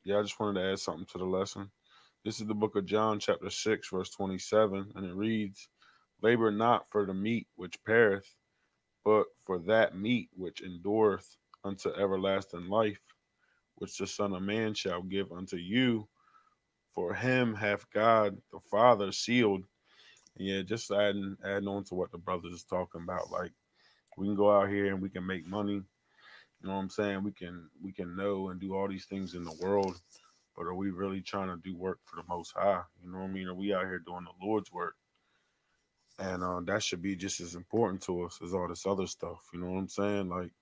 yeah, I just wanted to add something to the lesson. This is the book of John, chapter 6, verse 27, and it reads, "Labor not for the meat which perisheth, but for that meat which endureth unto everlasting life, which the Son of Man shall give unto you. For him hath God the Father sealed." And yeah, just adding on to what the brothers is talking about. Like, we can go out here and we can make money. You know what I'm saying? We can know and do all these things in the world, but are we really trying to do work for the Most High? You know what I mean? Are we out here doing the Lord's work? And that should be just as important to us as all this other stuff. You know what I'm saying? Like,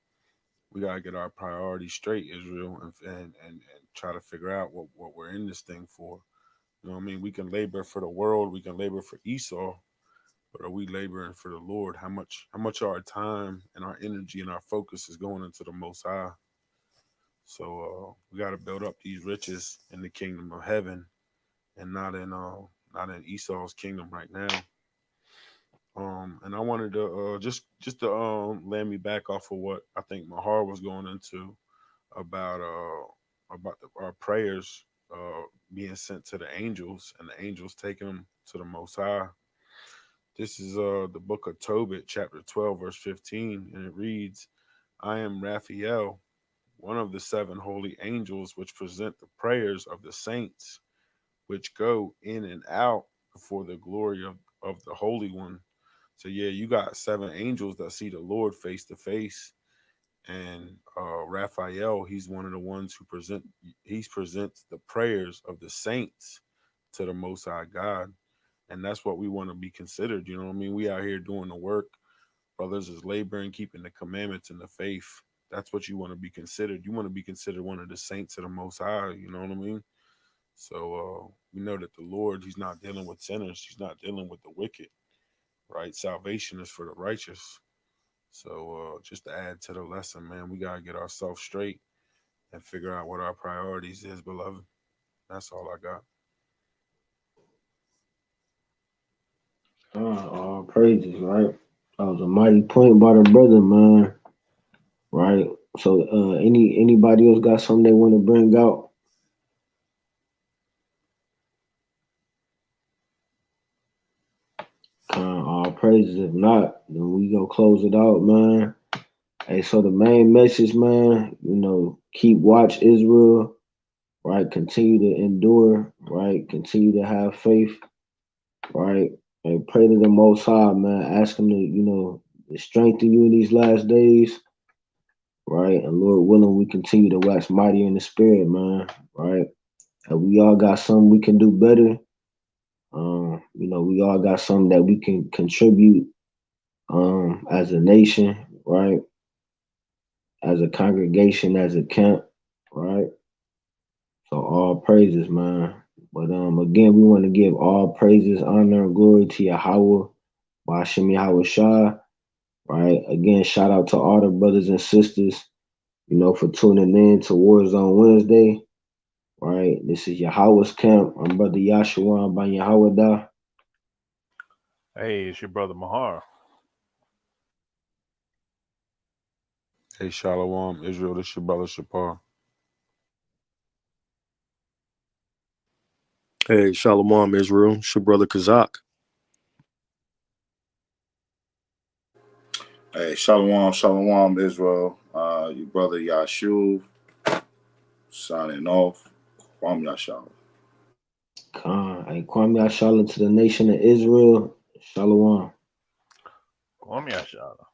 we gotta get our priorities straight, Israel, and try to figure out what we're in this thing for. You know what I mean? We can labor for the world, we can labor for Esau, but are we laboring for the Lord? How much of our time and our energy and our focus is going into the Most High? So we got to build up these riches in the kingdom of heaven, and not in Esau's kingdom right now. And I wanted to just to land me back off of what I think Mahar was going into about our prayers being sent to the angels, and the angels taking them to the Most High. This is the book of Tobit, chapter 12, verse 15, and it reads, "I am Raphael, one of the 7 holy angels, which present the prayers of the saints, which go in and out before the glory of the Holy One." So yeah, you got 7 angels that see the Lord face to face, and Raphael, he's one of the ones who presents the prayers of the saints to the Most High God. And that's what we want to be considered. You know what I mean? We out here doing the work. Brothers is laboring, keeping the commandments and the faith. That's what you want to be considered. You want to be considered one of the saints of the Most High. You know what I mean? So we know that the Lord, he's not dealing with sinners. He's not dealing with the wicked, right? Salvation is for the righteous. So just to add to the lesson, man, we got to get ourselves straight and figure out what our priorities is, beloved. That's all I got. All praises, right? That was a mighty point by the brother, man. Right. So, anybody else got something they want to bring out? All praises. If not, then we gonna close it out, man. Hey, so the main message, man, keep watch, Israel. Right. Continue to endure. Right. Continue to have faith. Right. And pray to the Most High, man. Ask him to, strengthen you in these last days. Right. And Lord willing, we continue to wax mighty in the spirit, man. Right. And we all got something we can do better. You know, we all got something that we can contribute as a nation, right? As a congregation, as a camp, right? So all praises, man. But again, we want to give all praises, honor, and glory to Yahweh, Ba'ashem Yahweh Shah, right? Again, shout out to all the brothers and sisters, you know, for tuning in to Warzone Wednesday, right? This is Yahweh's camp. I'm Brother Yahshua by Yahweh. Hey, it's your brother Mahar. Hey, Shalom, Israel. This your brother Shapar. Hey, Shalom, Israel. It's your brother Kazak. Hey, Shalom, Shalom, Israel. Your brother Yashuv signing off. Kwam Yashala. Hey, Kwame Yashala to the nation of Israel. Shalom. Kwame Yashala.